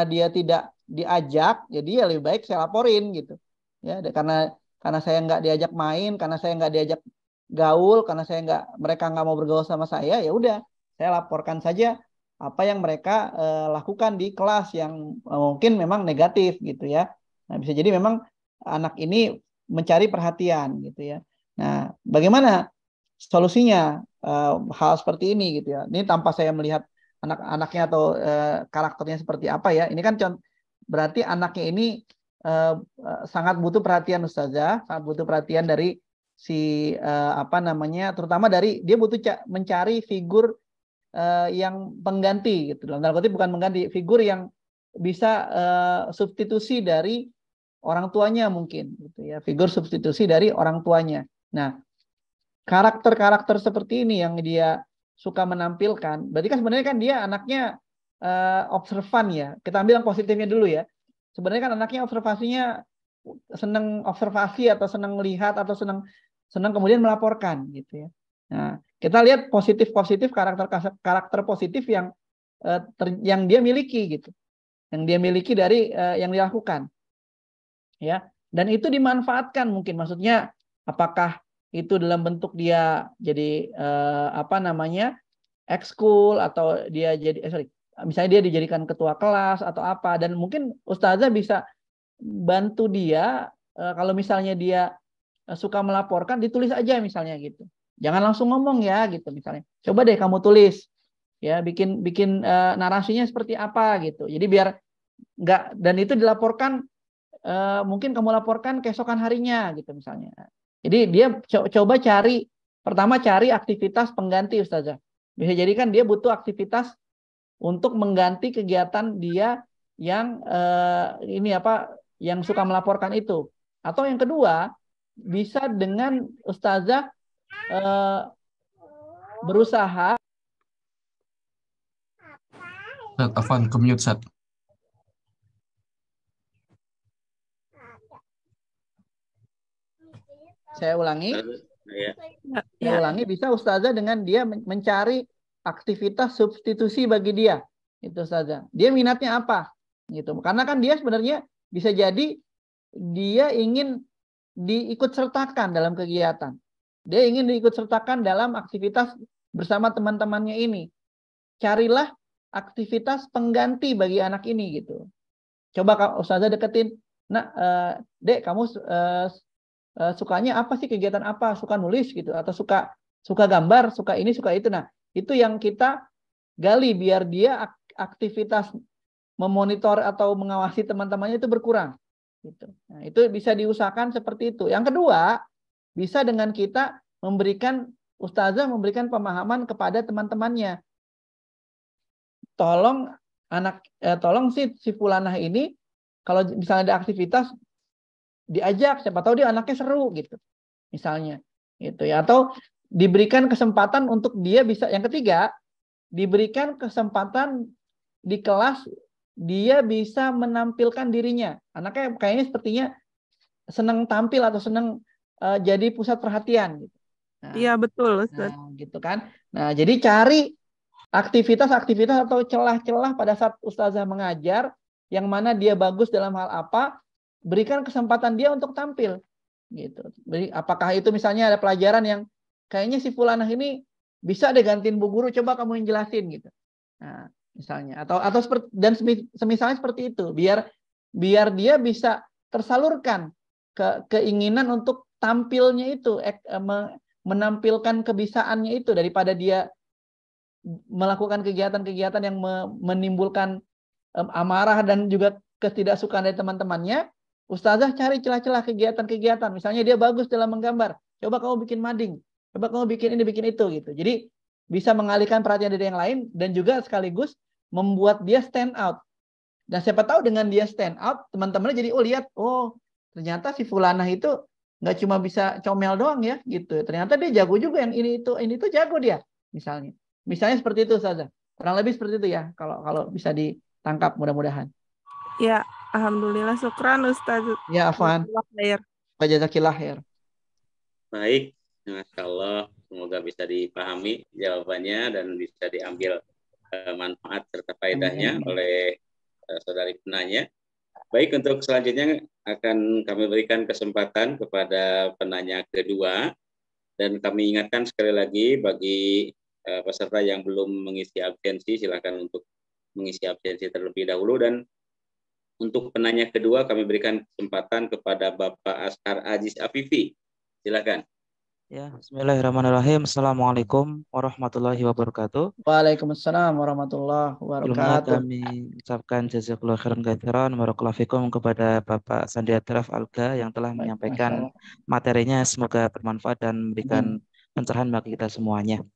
dia tidak diajak, jadi ya lebih baik saya laporin gitu. Ya, karena saya nggak diajak main, karena saya nggak diajak gaul, karena mereka nggak mau bergaul sama saya, ya udah saya laporkan saja apa yang mereka lakukan di kelas yang mungkin memang negatif gitu ya. Nah, bisa jadi memang anak ini mencari perhatian gitu ya. Nah, bagaimana solusinya hal seperti ini gitu ya. Ini tanpa saya melihat anak-anaknya atau karakternya seperti apa ya. Ini kan berarti anaknya ini sangat butuh perhatian Ustazah, sangat butuh perhatian dari si apa namanya, terutama dari dia butuh mencari figur yang pengganti gitu. Dalam tanda kutip bukan mengganti, figur yang bisa substitusi dari orang tuanya mungkin gitu ya. Figur substitusi dari orang tuanya. Nah, karakter-karakter seperti ini yang dia suka menampilkan, berarti kan sebenarnya kan dia anaknya observan ya. Kita ambil yang positifnya dulu ya. Sebenarnya kan anaknya observasinya senang observasi atau senang melihat atau senang kemudian melaporkan gitu ya. Nah, kita lihat positif karakter positif yang yang dia miliki gitu. Yang dia miliki dari yang dilakukan. Ya. Dan itu dimanfaatkan mungkin, maksudnya apakah itu dalam bentuk dia jadi apa namanya? Ekskul atau dia jadi misalnya dia dijadikan ketua kelas atau apa, dan mungkin ustazah bisa bantu dia kalau misalnya dia suka melaporkan, ditulis aja misalnya gitu. Jangan langsung ngomong ya gitu misalnya. Coba deh kamu tulis ya, bikin narasinya seperti apa gitu. Jadi biar enggak, dan itu dilaporkan mungkin kamu laporkan keesokan harinya gitu misalnya. Jadi dia coba pertama cari aktivitas pengganti ustazah. Bisa jadi kan dia butuh aktivitas untuk mengganti kegiatan dia yang yang suka melaporkan itu. Atau yang kedua, bisa dengan ustazah berusaha. Afwan, ke-mute, Sat. Saya ulangi. Saya ulangi, bisa ustazah dengan dia mencari aktivitas substitusi bagi dia. Itu ustazah. Dia minatnya apa? Gitu. Karena kan dia sebenarnya bisa jadi dia ingin diikut sertakan dalam kegiatan. Dia ingin diikut sertakan dalam aktivitas bersama teman-temannya ini. Carilah aktivitas pengganti bagi anak ini gitu. Coba ustazah deketin. Nah, Dek, kamu sukanya apa sih, kegiatan apa? Suka nulis gitu atau suka gambar, suka ini, suka itu. Nah, itu yang kita gali biar dia aktivitas memonitor atau mengawasi teman-temannya itu berkurang. Gitu. Nah, itu bisa diusahakan seperti itu. Yang kedua, bisa dengan kita ustazah memberikan pemahaman kepada teman-temannya. Tolong si fulanah ini kalau misalnya ada aktivitas diajak, siapa tahu dia anaknya seru gitu. Misalnya gitu ya, atau diberikan kesempatan untuk dia bisa. Yang ketiga, diberikan kesempatan di kelas dia bisa menampilkan dirinya. Anaknya kayaknya sepertinya senang tampil atau senang jadi pusat perhatian gitu. Nah, iya betul, Ustaz. Nah, gitu kan. Nah, jadi cari aktivitas atau celah-celah pada saat ustazah mengajar yang mana dia bagus dalam hal apa, berikan kesempatan dia untuk tampil gitu. Apakah itu misalnya ada pelajaran yang kayaknya si fulanah ini bisa deh gantiin bu guru, coba kamu yang jelasin gitu. Nah, misalnya atau seperti, dan semisalnya seperti itu, biar dia bisa tersalurkan keinginan untuk tampilnya itu, menampilkan kebisaannya itu, daripada dia melakukan kegiatan-kegiatan yang menimbulkan amarah dan juga ketidaksukaan dari teman-temannya. Ustazah cari celah-celah kegiatan-kegiatan. Misalnya dia bagus dalam menggambar. coba kamu bikin mading, coba kamu bikin ini, bikin itu gitu. Jadi bisa mengalihkan perhatian dari yang lain dan juga sekaligus membuat dia stand out. Dan siapa tahu dengan dia stand out, teman-temannya jadi lihat, ternyata si Fulanah itu nggak cuma bisa comel doang ya gitu. Ternyata dia jago juga yang ini itu jago dia misalnya. Misalnya seperti itu saja. Kurang lebih seperti itu ya kalau bisa ditangkap mudah-mudahan. Ya, alhamdulillah, syukran Ustaz. Ya, Afwan. Jazakillah khair. Baik, Masya Allah. Semoga bisa dipahami jawabannya dan bisa diambil manfaat serta faedahnya oleh saudari penanya. Baik, untuk selanjutnya akan kami berikan kesempatan kepada penanya kedua. Dan kami ingatkan sekali lagi bagi peserta yang belum mengisi absensi, silakan untuk mengisi absensi terlebih dahulu. Dan untuk penanya kedua kami berikan kesempatan kepada Bapak Ashar Aziz Afifi. Silakan. Ya, bismillahirrahmanirrahim. Assalamualaikum warahmatullahi wabarakatuh. Waalaikumsalam warahmatullahi wabarakatuh. Kami ucapkan jazakallahu khairan katsiran, barakallahu fikum kepada Bapak Sandi Atraf Alga yang telah menyampaikan materinya, semoga bermanfaat dan memberikan pencerahan bagi kita semuanya.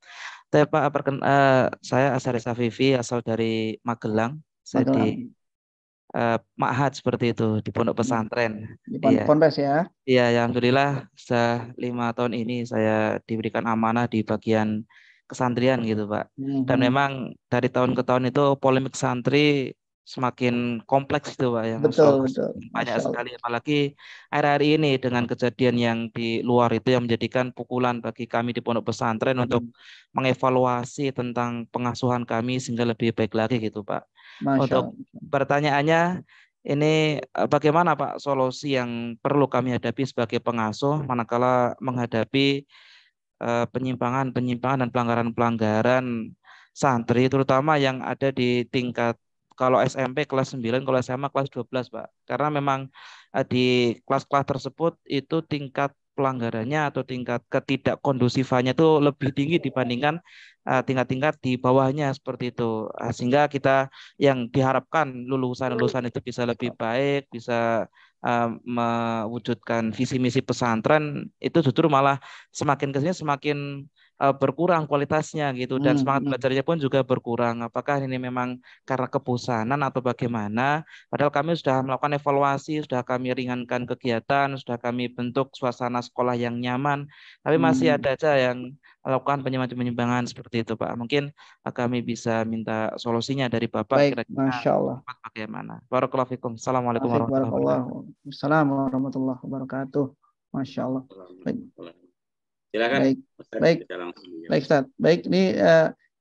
Pak, saya Ashar Aziz Afifi, asal dari Magelang. Saya di Ma'had seperti itu, di pondok pesantren. Di Ponpes ya? Iya, alhamdulillah sudah 5 tahun ini saya diberikan amanah di bagian kesantrian gitu, Pak. Dan memang dari tahun ke tahun itu polemik santri semakin kompleks itu, Pak. Betul. Banyak sekali, apalagi akhir-akhir ini dengan kejadian yang di luar itu yang menjadikan pukulan bagi kami di pondok pesantren untuk mengevaluasi tentang pengasuhan kami sehingga lebih baik lagi gitu, Pak. Untuk pertanyaannya, ini bagaimana Pak solusi yang perlu kami hadapi sebagai pengasuh manakala menghadapi penyimpangan dan pelanggaran santri, terutama yang ada di tingkat, kalau SMP kelas 9, kalau SMA kelas 12, Pak. Karena memang di kelas-kelas tersebut itu tingkat pelanggarannya atau tingkat ketidakkondusifannya itu lebih tinggi dibandingkan tingkat-tingkat di bawahnya seperti itu. Sehingga kita yang diharapkan lulusan-lulusan itu bisa lebih baik, bisa mewujudkan visi misi pesantren, itu justru malah semakin kesini semakin berkurang kualitasnya gitu, dan semangat belajarnya pun juga berkurang. Apakah ini memang karena kebosanan atau bagaimana? Padahal kami sudah melakukan evaluasi, sudah kami ringankan kegiatan, sudah kami bentuk suasana sekolah yang nyaman, tapi masih ada aja yang melakukan penyimpangan seperti itu, Pak. Mungkin kami bisa minta solusinya dari Bapak. Baik, Masya Allah. Bagaimana? Barakallahu fikum. Assalamualaikum warahmatullahi wabarakatuh. Masya Allah. Baik. Silakan. Baik, Ustaz. Baik, ini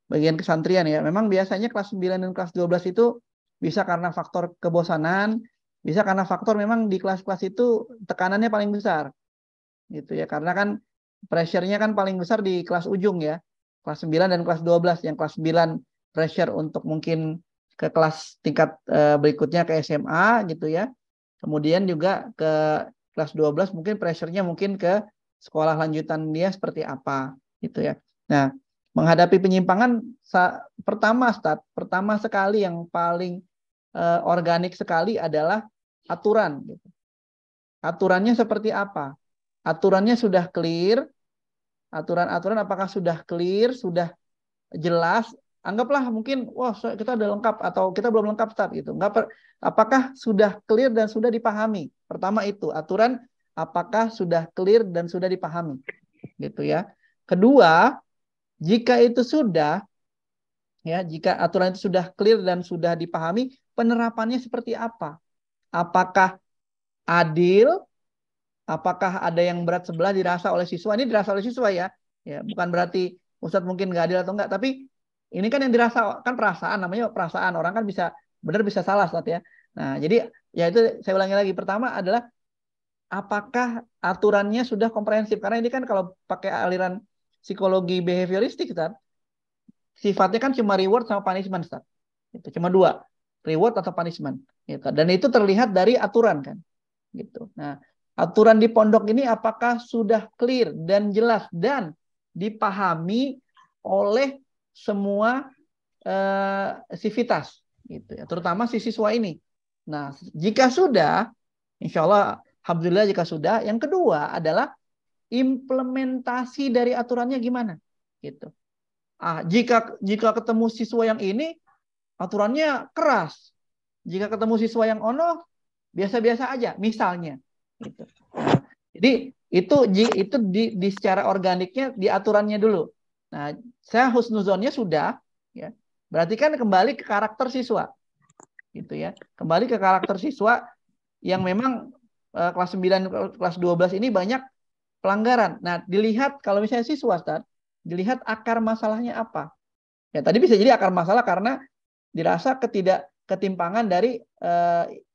bagian kesantrian ya. Memang biasanya kelas 9 dan kelas 12 itu bisa karena faktor kebosanan, bisa karena faktor memang di kelas-kelas itu tekanannya paling besar. Gitu ya. Karena kan pressure-nya kan paling besar di kelas ujung ya. Kelas 9 dan kelas 12. Yang kelas 9 pressure untuk mungkin ke kelas tingkat berikutnya ke SMA gitu ya. Kemudian juga ke kelas 12 mungkin pressure-nya mungkin ke sekolah lanjutan dia seperti apa gitu ya. Nah, menghadapi penyimpangan pertama sekali yang paling organik sekali adalah aturan gitu. Aturannya seperti apa? Aturannya sudah clear. Aturan-aturan apakah sudah clear, sudah jelas? Anggaplah mungkin kita udah lengkap atau kita belum lengkap, Ustaz gitu. Apakah sudah clear dan sudah dipahami? Pertama itu, aturan apakah sudah clear dan sudah dipahami, gitu ya. Kedua, jika itu sudah, ya, jika aturan itu sudah clear dan sudah dipahami, penerapannya seperti apa? Apakah adil? Apakah ada yang berat sebelah dirasa oleh siswa? Ini dirasa oleh siswa ya, bukan berarti Ustadz mungkin nggak adil atau enggak, tapi ini kan yang dirasa kan perasaan, namanya perasaan, orang kan bisa benar bisa salah, Ustadz ya. Nah, jadi ya itu saya ulangi lagi. Pertama adalah apakah aturannya sudah komprehensif? Karena ini kan kalau pakai aliran psikologi behavioristik, Ustaz, sifatnya kan cuma reward sama punishment, Ustaz. Itu cuma dua, reward atau punishment. Gitu. Dan itu terlihat dari aturan kan. Gitu. Nah, aturan di pondok ini apakah sudah clear dan jelas dan dipahami oleh semua sivitas, gitu ya, terutama si siswa ini. Nah, jika sudah, insya Allah, alhamdulillah jika sudah. Yang kedua adalah implementasi dari aturannya gimana, gitu. Jika ketemu siswa yang ini, aturannya keras. Jika ketemu siswa yang ono, biasa-biasa aja, misalnya. Gitu. Nah, jadi itu di secara organiknya di aturannya dulu. Nah, saya husnuzonnya sudah, ya. Berarti kan kembali ke karakter siswa, gitu ya. Kembali ke karakter siswa yang memang kelas 9, kelas 12 ini banyak pelanggaran. Nah, dilihat kalau misalnya siswa, Ustaz, dilihat akar masalahnya apa. Ya, tadi bisa jadi akar masalah karena dirasa ketimpangan dari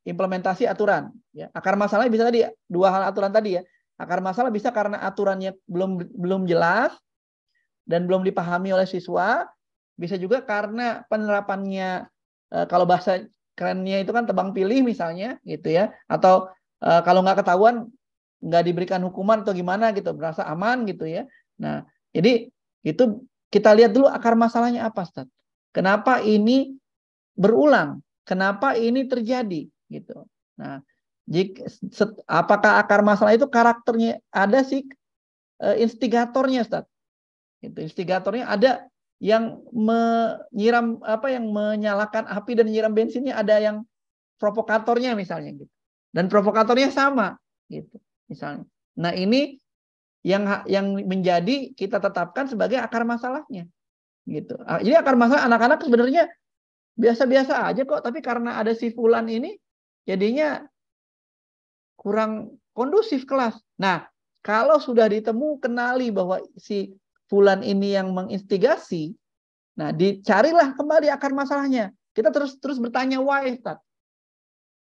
implementasi aturan. Ya, akar masalahnya bisa tadi dua hal aturan tadi ya. Akar masalah bisa karena aturannya belum jelas dan belum dipahami oleh siswa. Bisa juga karena penerapannya kalau bahasa kerennya itu kan tebang pilih misalnya, gitu ya. Atau kalau nggak ketahuan nggak diberikan hukuman atau gimana gitu, berasa aman gitu ya. Nah, jadi itu kita lihat dulu akar masalahnya apa, Ustaz. Kenapa ini berulang? Kenapa ini terjadi? Gitu. Nah, apakah akar masalah itu karakternya ada sih instigatornya, Ustaz? Itu instigatornya ada yang menyalakan api dan menyiram bensinnya, ada yang provokatornya misalnya gitu. Dan provokatornya sama gitu misalnya. Nah, ini yang menjadi kita tetapkan sebagai akar masalahnya gitu. Jadi akar masalah anak-anak sebenarnya biasa-biasa aja kok, tapi karena ada si fulan ini jadinya kurang kondusif kelas. Nah, kalau sudah kenali bahwa si fulan ini yang menginstigasi, nah dicarilah kembali akar masalahnya. Kita terus bertanya why, Ustaz.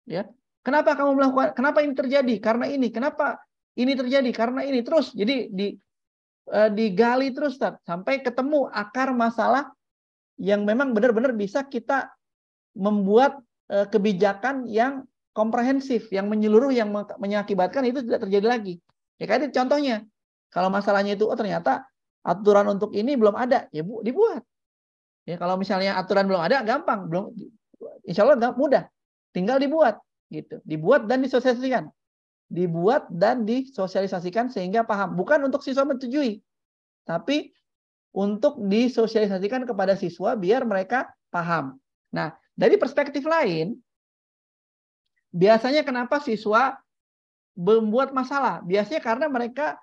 Ya. Kenapa kamu melakukan? Kenapa ini terjadi? Karena ini. Kenapa ini terjadi? Karena ini. Terus jadi digali terus, Ustaz, sampai ketemu akar masalah yang memang benar-benar bisa kita membuat kebijakan yang komprehensif, yang menyeluruh, yang mengakibatkan itu tidak terjadi lagi. Ya kayak itu contohnya. Kalau masalahnya itu ternyata aturan untuk ini belum ada, ya Bu, dibuat. Ya kalau misalnya aturan belum ada, gampang, insya Allah mudah, tinggal dibuat, gitu. Dibuat dan disosialisasikan, sehingga paham. Bukan untuk siswa menyetujui, tapi untuk disosialisasikan kepada siswa biar mereka paham. Nah, dari perspektif lain, biasanya kenapa siswa membuat masalah? Biasanya karena mereka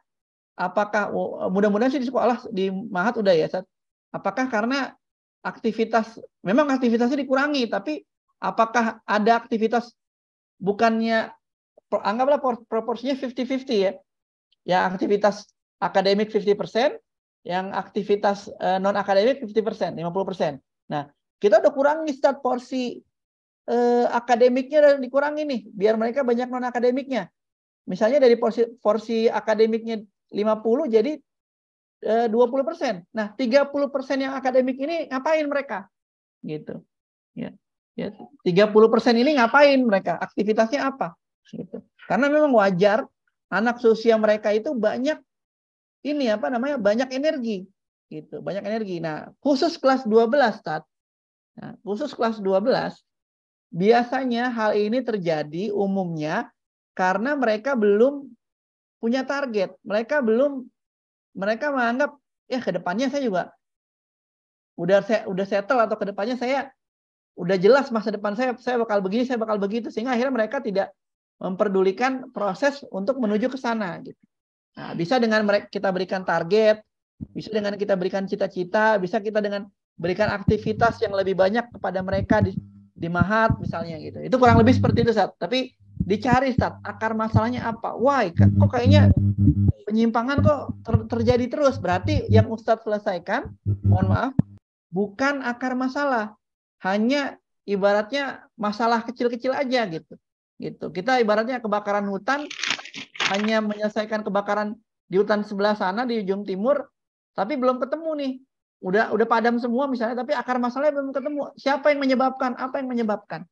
apakah mudah-mudahan sih di sekolah di Mahat udah ya, Sat. Apakah karena memang aktivitasnya dikurangi, tapi apakah ada aktivitas bukannya anggaplah proporsinya 50-50 ya. Ya aktivitas akademik 50%, yang aktivitas non akademik 50%, 50%. Nah, kita udah kurangi start porsi akademiknya dikurangi nih, biar mereka banyak non akademiknya. Misalnya dari porsi akademiknya 50 jadi 20%. Nah, 30% yang akademik ini ngapain mereka? Gitu. Ya. 30% ini ngapain mereka? Aktivitasnya apa? Gitu. Karena memang wajar anak seusia mereka itu banyak banyak energi gitu, banyak energi. Nah, khusus kelas 12, Tat. Nah, khusus kelas 12 biasanya hal ini terjadi umumnya karena mereka belum punya target. Mereka menganggap ya ke depannya saya juga udah settle, atau ke depannya saya udah jelas masa depan saya bakal begini, saya bakal begitu, sehingga akhirnya mereka tidak memperdulikan proses untuk menuju ke sana gitu. Nah, bisa dengan kita berikan target, bisa dengan kita berikan cita-cita, bisa kita dengan berikan aktivitas yang lebih banyak kepada mereka di Mahat misalnya gitu. Itu kurang lebih seperti itu, Ustaz. Tapi dicari, Ustaz, akar masalahnya apa? Why? Kok kayaknya penyimpangan kok terjadi terus. Berarti yang Ustaz selesaikan, mohon maaf, bukan akar masalah. Hanya ibaratnya masalah kecil-kecil aja gitu. Kita ibaratnya kebakaran hutan, hanya menyelesaikan kebakaran di hutan sebelah sana di ujung timur, tapi belum ketemu nih. Udah padam semua misalnya, tapi akar masalahnya belum ketemu. Siapa yang menyebabkan? Apa yang menyebabkan?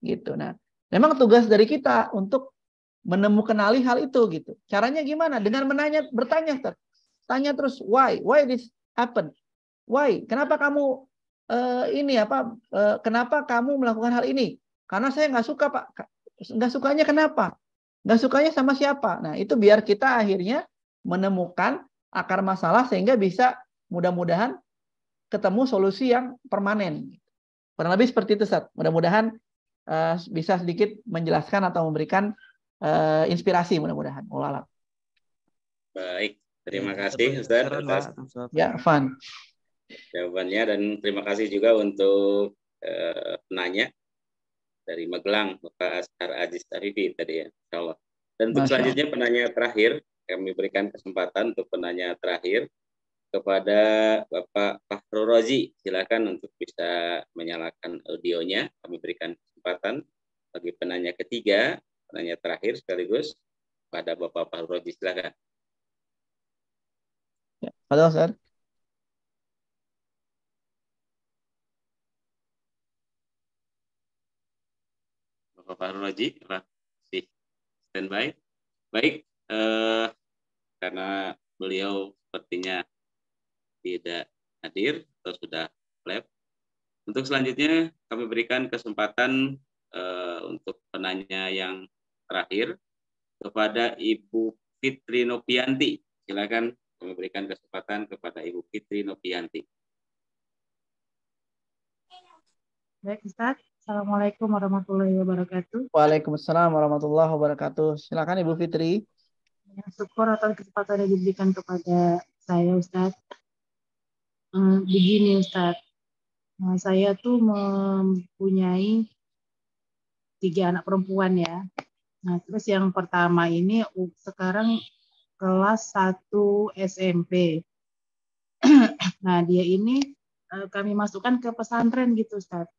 Gitu. Nah, memang tugas dari kita untuk menemukan hal itu gitu. Caranya gimana? Dengan bertanya, tanya terus why this happen? Why? Kenapa kamu kenapa kamu melakukan hal ini? Karena saya nggak suka, Pak. Nggak sukanya kenapa? Nggak sukanya sama siapa? Nah, itu biar kita akhirnya menemukan akar masalah sehingga bisa mudah-mudahan ketemu solusi yang permanen. Kurang lebih seperti itu, Ustaz. Mudah-mudahan bisa sedikit menjelaskan atau memberikan inspirasi mudah-mudahan. Wallah. Baik, terima kasih Ustaz atas ya, Van. jawabannya, dan terima kasih juga untuk penanya dari Magelang, Bapak Ashar Aziz Tarifi tadi ya, insyaallah. Dan untuk selanjutnya penanya terakhir, kami berikan kesempatan untuk penanya terakhir kepada Bapak Fahrul Rozi. Silakan untuk bisa menyalakan audionya. Kami berikan kesempatan bagi penanya ketiga, penanya terakhir sekaligus pada Bapak Fahrul Rozi. Silakan. Ya, halo, Ustaz. Bapak Fahrul Rozi, masih standby. Baik, karena beliau sepertinya tidak hadir atau sudah lab. Untuk selanjutnya kami berikan kesempatan untuk penanya yang terakhir kepada Ibu Fitri Nopianti. Silakan kami berikan kesempatan kepada Ibu Fitri Nopianti. Baik, Ustaz. Assalamualaikum warahmatullahi wabarakatuh. Waalaikumsalam warahmatullahi wabarakatuh. Silakan Ibu Fitri. Ya, syukur atas kesempatan yang diberikan kepada saya, Ustaz. Begini, Ustaz. Saya tuh mempunyai 3 anak perempuan ya. Nah, terus yang pertama ini sekarang kelas 1 SMP. Nah, dia ini kami masukkan ke pesantren gitu, Ustaz.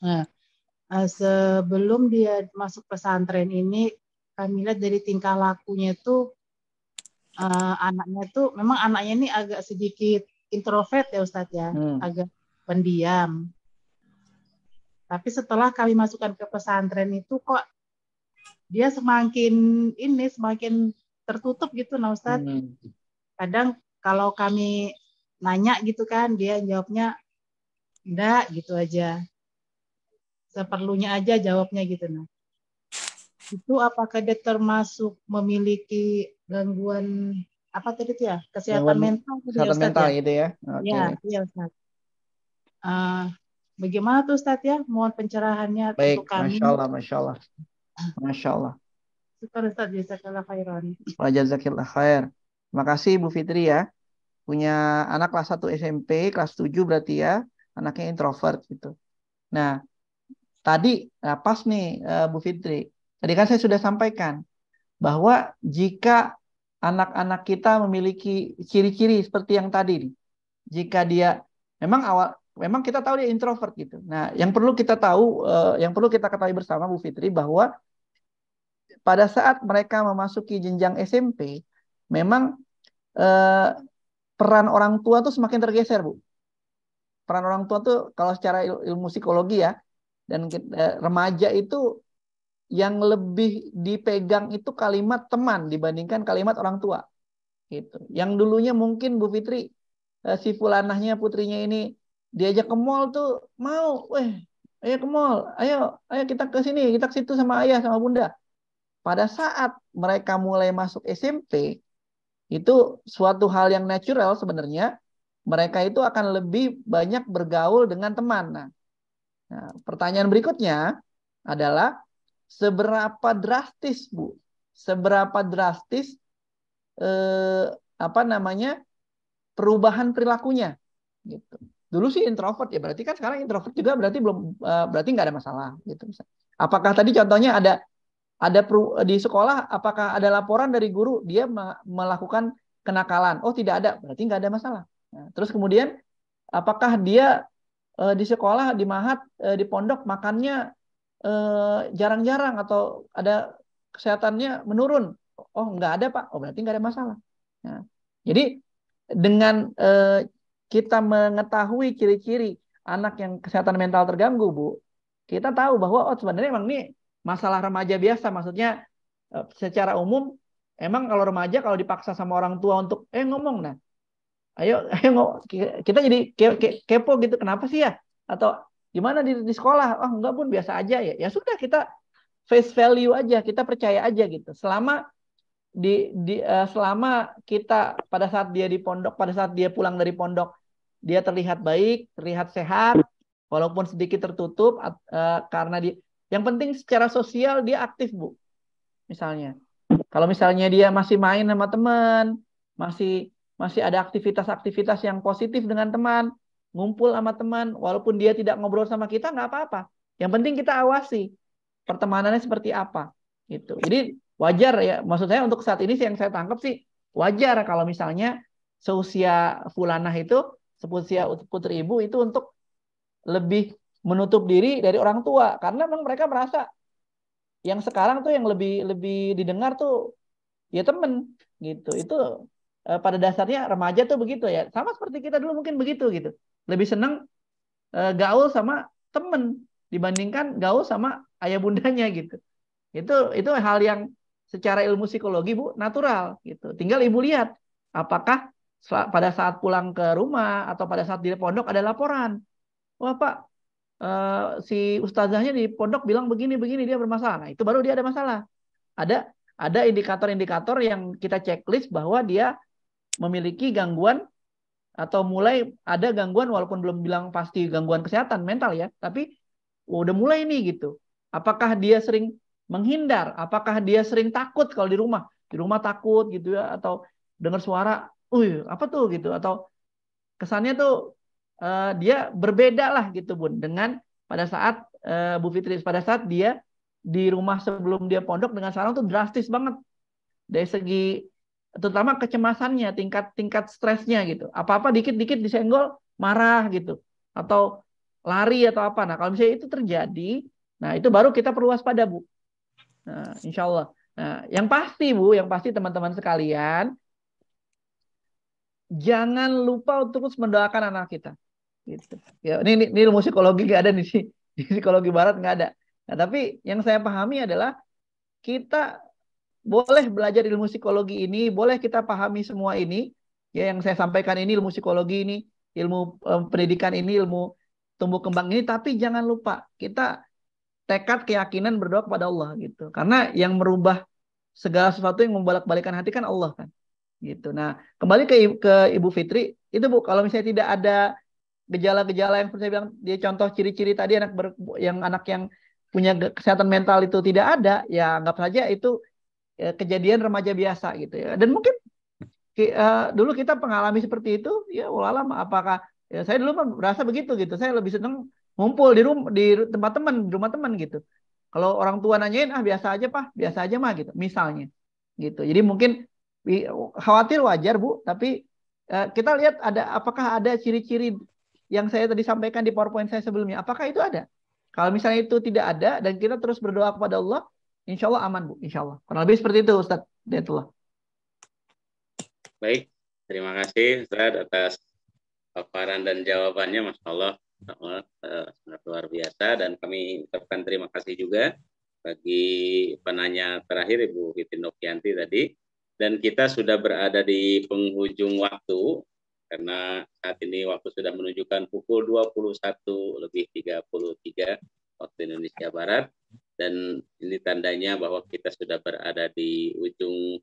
Nah, sebelum dia masuk pesantren ini, kami lihat dari tingkah lakunya tuh anaknya tuh memang anaknya ini agak sedikit introvert ya Ustadz ya, agak pendiam. Tapi setelah kami masukkan ke pesantren itu kok dia semakin tertutup gitu nah Ustadz. Kadang kalau kami nanya gitu kan, dia jawabnya enggak gitu aja. Seperlunya aja jawabnya gitu nah. Itu apakah dia termasuk memiliki gangguan apa tadi itu ya? Kesehatan mental gitu ya, Ustaz, mental ya? Gitu ya. Okay. Ya, iya Ustaz. Bagaimana tuh Ustaz ya? Mohon pencerahannya untuk kami. Masya Allah. Masya Allah. Syukur Ustaz, jazakallah khairan. Wa jazakillah khair. Terima kasih Bu Fitri ya. Punya anak kelas 1 SMP, kelas 7 berarti ya. Anaknya introvert gitu. Nah, tadi pas nih Bu Fitri. Tadi kan saya sudah sampaikan bahwa jika anak-anak kita memiliki ciri-ciri seperti yang tadi nih, jika dia memang kita tahu dia introvert gitu. Nah, yang perlu kita tahu, yang perlu kita ketahui bersama Bu Fitri bahwa pada saat mereka memasuki jenjang SMP, memang peran orang tua tuh semakin tergeser, Bu. Peran orang tua tuh kalau secara ilmu psikologi ya, dan remaja itu yang lebih dipegang itu kalimat teman dibandingkan kalimat orang tua. Gitu. Yang dulunya mungkin Bu Fitri, si fulanahnya putrinya ini diajak ke mall tuh mau, ayo ke mall, ayo kita ke sini, kita ke situ sama ayah sama bunda. Pada saat mereka mulai masuk SMP, itu suatu hal yang natural sebenarnya. Mereka itu akan lebih banyak bergaul dengan teman. Nah, pertanyaan berikutnya adalah seberapa drastis, Bu? Seberapa drastis perubahan perilakunya gitu. Dulu sih introvert ya, berarti kan sekarang introvert juga berarti nggak ada masalah gitu. Apakah tadi contohnya ada di sekolah, apakah ada laporan dari guru dia melakukan kenakalan? Oh, tidak ada, berarti nggak ada masalah. Nah, terus kemudian apakah dia di sekolah, di mahat, di pondok makannya jarang-jarang atau ada kesehatannya menurun? Oh, nggak ada Pak. Oh, berarti nggak ada masalah. Nah, jadi dengan kita mengetahui ciri-ciri anak yang kesehatan mental terganggu, Bu, kita tahu bahwa sebenarnya memang ini masalah remaja biasa. Maksudnya secara umum emang kalau remaja kalau dipaksa sama orang tua untuk ngomong, nah ayo kita jadi kepo gitu, kenapa sih ya? Atau gimana di sekolah? Oh enggak Bun, biasa aja ya. Ya sudah, kita face value aja, kita percaya aja gitu. Selama selama kita pada saat dia di pondok, pada saat dia pulang dari pondok, dia terlihat baik, terlihat sehat, walaupun sedikit tertutup karena yang penting secara sosial dia aktif, Bu. Misalnya, kalau misalnya dia masih main sama teman, masih ada aktivitas-aktivitas yang positif dengan teman, ngumpul sama teman, walaupun dia tidak ngobrol sama kita, nggak apa-apa. Yang penting kita awasi pertemanannya seperti apa, gitu. Jadi wajar ya, maksud saya untuk saat ini yang saya tangkap sih wajar kalau misalnya seusia fulanah itu, seusia putri ibu itu untuk lebih menutup diri dari orang tua, karena memang mereka merasa yang sekarang tuh yang lebih didengar tuh ya temen gitu. Itu pada dasarnya remaja tuh begitu ya, sama seperti kita dulu mungkin begitu gitu, lebih seneng gaul sama temen dibandingkan gaul sama ayah bundanya gitu. Itu hal yang secara ilmu psikologi, Bu, natural gitu. Tinggal ibu lihat apakah pada saat pulang ke rumah atau pada saat di pondok ada laporan, wah Pak, si ustazahnya di pondok bilang begini dia bermasalah. Nah, itu baru dia ada masalah. Ada indikator-indikator yang kita checklist bahwa dia memiliki gangguan atau mulai ada gangguan, walaupun belum bilang pasti gangguan kesehatan mental ya, tapi udah mulai nih gitu. Apakah dia sering menghindar? Apakah dia sering takut kalau di rumah? Di rumah takut gitu ya, atau dengar suara, apa tuh gitu, atau kesannya tuh dia berbeda lah gitu, Bun, dengan pada saat Bu Fitri, pada saat dia di rumah sebelum dia pondok dengan sekarang tuh drastis banget dari segi terutama kecemasannya, tingkat stresnya gitu. Apa-apa dikit-dikit disenggol marah gitu, atau lari atau apa. Nah, kalau misalnya itu terjadi, nah itu baru kita perlu waspada, Bu. Nah, insya Allah. Nah, yang pasti, Bu, yang pasti teman-teman sekalian, jangan lupa untuk terus mendoakan anak kita. Gitu. Ya, ini ilmu psikologi nggak ada di sini, di psikologi barat nggak ada. Nah, tapi yang saya pahami adalah kita boleh belajar ilmu psikologi ini, boleh kita pahami semua ini, ya yang saya sampaikan ini ilmu psikologi ini, ilmu pendidikan ini, ilmu tumbuh kembang ini, tapi jangan lupa kita tekad keyakinan berdoa kepada Allah gitu. Karena yang merubah segala sesuatu yang membolak-balikan hati kan Allah kan. Gitu. Nah, kembali ke Ibu Fitri, itu Bu, kalau misalnya tidak ada gejala-gejala yang saya bilang, dia contoh ciri-ciri tadi anak yang punya kesehatan mental itu tidak ada, ya anggap saja itu kejadian remaja biasa gitu ya. Dan mungkin dulu kita mengalami seperti itu, ya walau apakah ya, saya dulu merasa begitu gitu. Saya lebih senang ngumpul di tempat teman, di rumah teman gitu. Kalau orang tua nanyain, biasa aja Pak, biasa aja mah gitu, misalnya gitu. Jadi mungkin khawatir wajar Bu, tapi kita lihat apakah ada ciri-ciri yang saya tadi sampaikan di PowerPoint saya sebelumnya. Apakah itu ada? Kalau misalnya itu tidak ada dan kita terus berdoa kepada Allah, insya Allah aman Bu, insya Allah. Kurang lebih seperti itu Ustadz Diatullah. Baik, terima kasih Ustadz atas paparan dan jawabannya, Masya Allah, sangat luar biasa. Dan kami ucapkan terima kasih juga bagi penanya terakhir Ibu Fitri Novianti tadi. Dan kita sudah berada di penghujung waktu, karena saat ini waktu sudah menunjukkan pukul 21:33 waktu Indonesia Barat. Dan ini tandanya bahwa kita sudah berada di ujung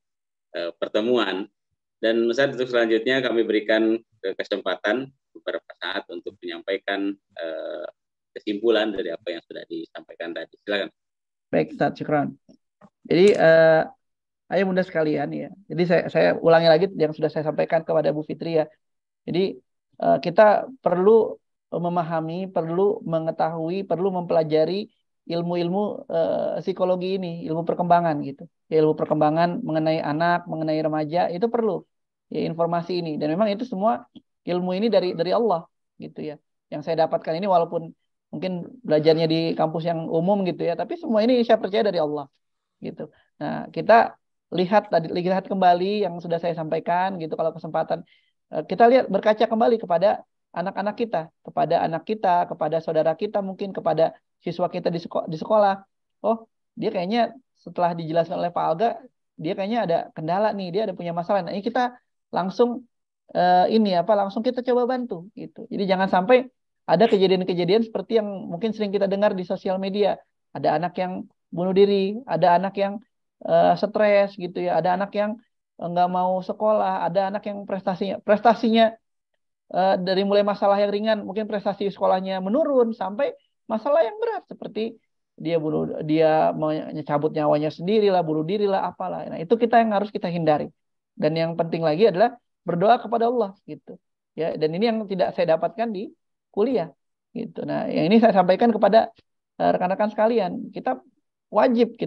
pertemuan. Dan Ustaz, untuk selanjutnya kami berikan kesempatan beberapa saat untuk menyampaikan kesimpulan dari apa yang sudah disampaikan tadi. Silakan. Baik, Ustaz, syukran. Jadi ayah bunda sekalian ya. Jadi saya ulangi lagi yang sudah saya sampaikan kepada Bu Fitri ya. Jadi kita perlu memahami, perlu mengetahui, perlu mempelajari ilmu-ilmu psikologi ini, ilmu perkembangan gitu. Ya, ilmu perkembangan mengenai anak, mengenai remaja itu perlu ya informasi ini. Dan memang itu semua ilmu ini dari Allah gitu ya. Yang saya dapatkan ini walaupun mungkin belajarnya di kampus yang umum gitu ya, tapi semua ini saya percaya dari Allah gitu. Nah, kita lihat kembali yang sudah saya sampaikan gitu, kalau kesempatan kita lihat, berkaca kembali kepada anak-anak kita, kepada saudara kita, mungkin kepada siswa kita di sekolah. Oh, dia kayaknya setelah dijelaskan oleh Pak Alga, dia kayaknya ada kendala nih, dia ada punya masalah. Nah, ini kita langsung langsung kita coba bantu gitu. Jadi jangan sampai ada kejadian-kejadian seperti yang mungkin sering kita dengar di sosial media. Ada anak yang bunuh diri, ada anak yang stres gitu ya. Ada anak yang nggak mau sekolah, ada anak yang prestasinya dari mulai masalah yang ringan, mungkin prestasi sekolahnya menurun sampai masalah yang berat seperti dia mau cabut nyawanya sendiri lah, bunuh diri lah, apalah. Nah, itu yang harus kita hindari. Dan yang penting lagi adalah berdoa kepada Allah gitu. Ya, dan ini yang tidak saya dapatkan di kuliah gitu. Nah, yang ini saya sampaikan kepada rekan-rekan sekalian. Kita wajib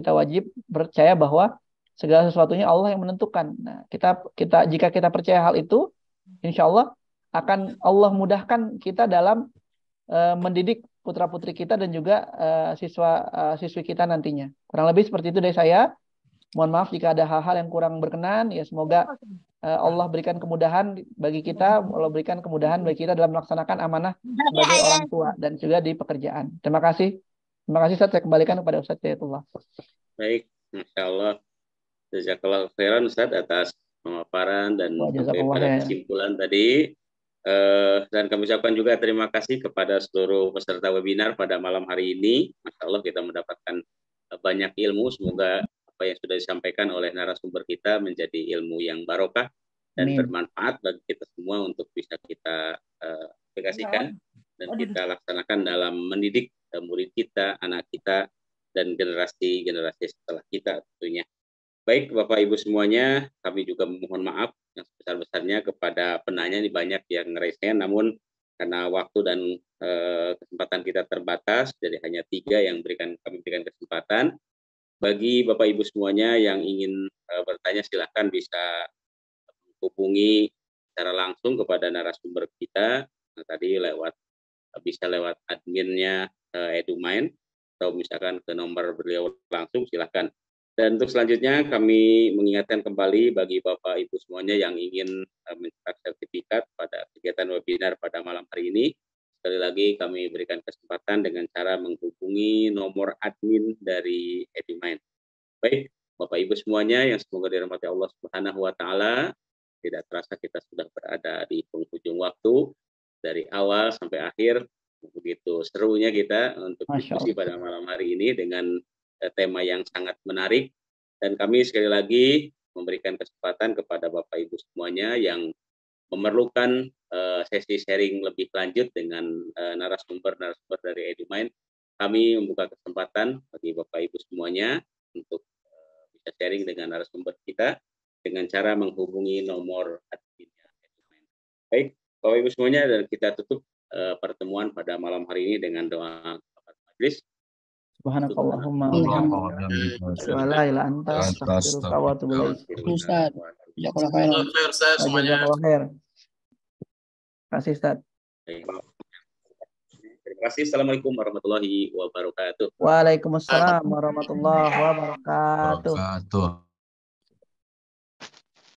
percaya bahwa segala sesuatunya Allah yang menentukan. Nah, jika kita percaya hal itu, insya Allah akan Allah mudahkan kita dalam mendidik putra-putri kita dan juga siswi kita nantinya. Kurang lebih seperti itu dari saya. Mohon maaf jika ada hal-hal yang kurang berkenan. Ya semoga Allah berikan kemudahan bagi kita, Allah berikan kemudahan bagi kita dalam melaksanakan amanah sebagai orang tua dan juga di pekerjaan. Terima kasih. Terima kasih Ustaz. Saya kembalikan kepada Ustaz Hidayatullah. Baik, Masya Allah. Jazakallah khairan Ustaz atas pemaparan dan pada kesimpulan tadi. Dan kami ucapkan juga terima kasih kepada seluruh peserta webinar pada malam hari ini. Masya Allah kita mendapatkan banyak ilmu. Semoga apa yang sudah disampaikan oleh narasumber kita menjadi ilmu yang barokah dan bermanfaat bagi kita semua untuk bisa kita aplikasikan dan kita laksanakan dalam mendidik murid kita, anak kita, dan generasi-generasi setelah kita tentunya. Baik Bapak Ibu semuanya, kami juga memohon maaf yang sebesar-besarnya kepada penanya. Ini banyak yang ngerasain, namun karena waktu dan kesempatan kita terbatas, jadi hanya 3 yang kami berikan kesempatan. Bagi Bapak Ibu semuanya yang ingin bertanya, silahkan bisa hubungi secara langsung kepada narasumber kita. Nah, tadi bisa lewat adminnya Edumind, atau misalkan ke nomor beliau langsung, silahkan. Dan untuk selanjutnya kami mengingatkan kembali bagi Bapak Ibu semuanya yang ingin mencetak sertifikat pada kegiatan webinar pada malam hari ini. Sekali lagi kami berikan kesempatan dengan cara menghubungi nomor admin dari Edumind. Baik, Bapak Ibu semuanya yang semoga dirahmati Allah Subhanahu wa taala. Tidak terasa kita sudah berada di penghujung waktu dari awal sampai akhir. Begitu serunya kita untuk diskusi pada malam hari ini dengan tema yang sangat menarik, dan kami sekali lagi memberikan kesempatan kepada Bapak Ibu semuanya yang memerlukan sesi sharing lebih lanjut dengan narasumber dari Edumind. Kami membuka kesempatan bagi Bapak Ibu semuanya untuk bisa sharing dengan narasumber kita dengan cara menghubungi nomor adminnya Edumind. Baik, Bapak Ibu semuanya, dan kita tutup pertemuan pada malam hari ini dengan doa kafarat majelis. Subhanakallahumma wa bihamdika wa la ilaha illa anta astaghfiruka wa atubu ilaik. Ustaz, jazakallahu khairan. Ustaz semuanya. Terima kasih Ustaz. Terima kasih. Assalamualaikum warahmatullahi wabarakatuh. Waalaikumsalam warahmatullahi wabarakatuh.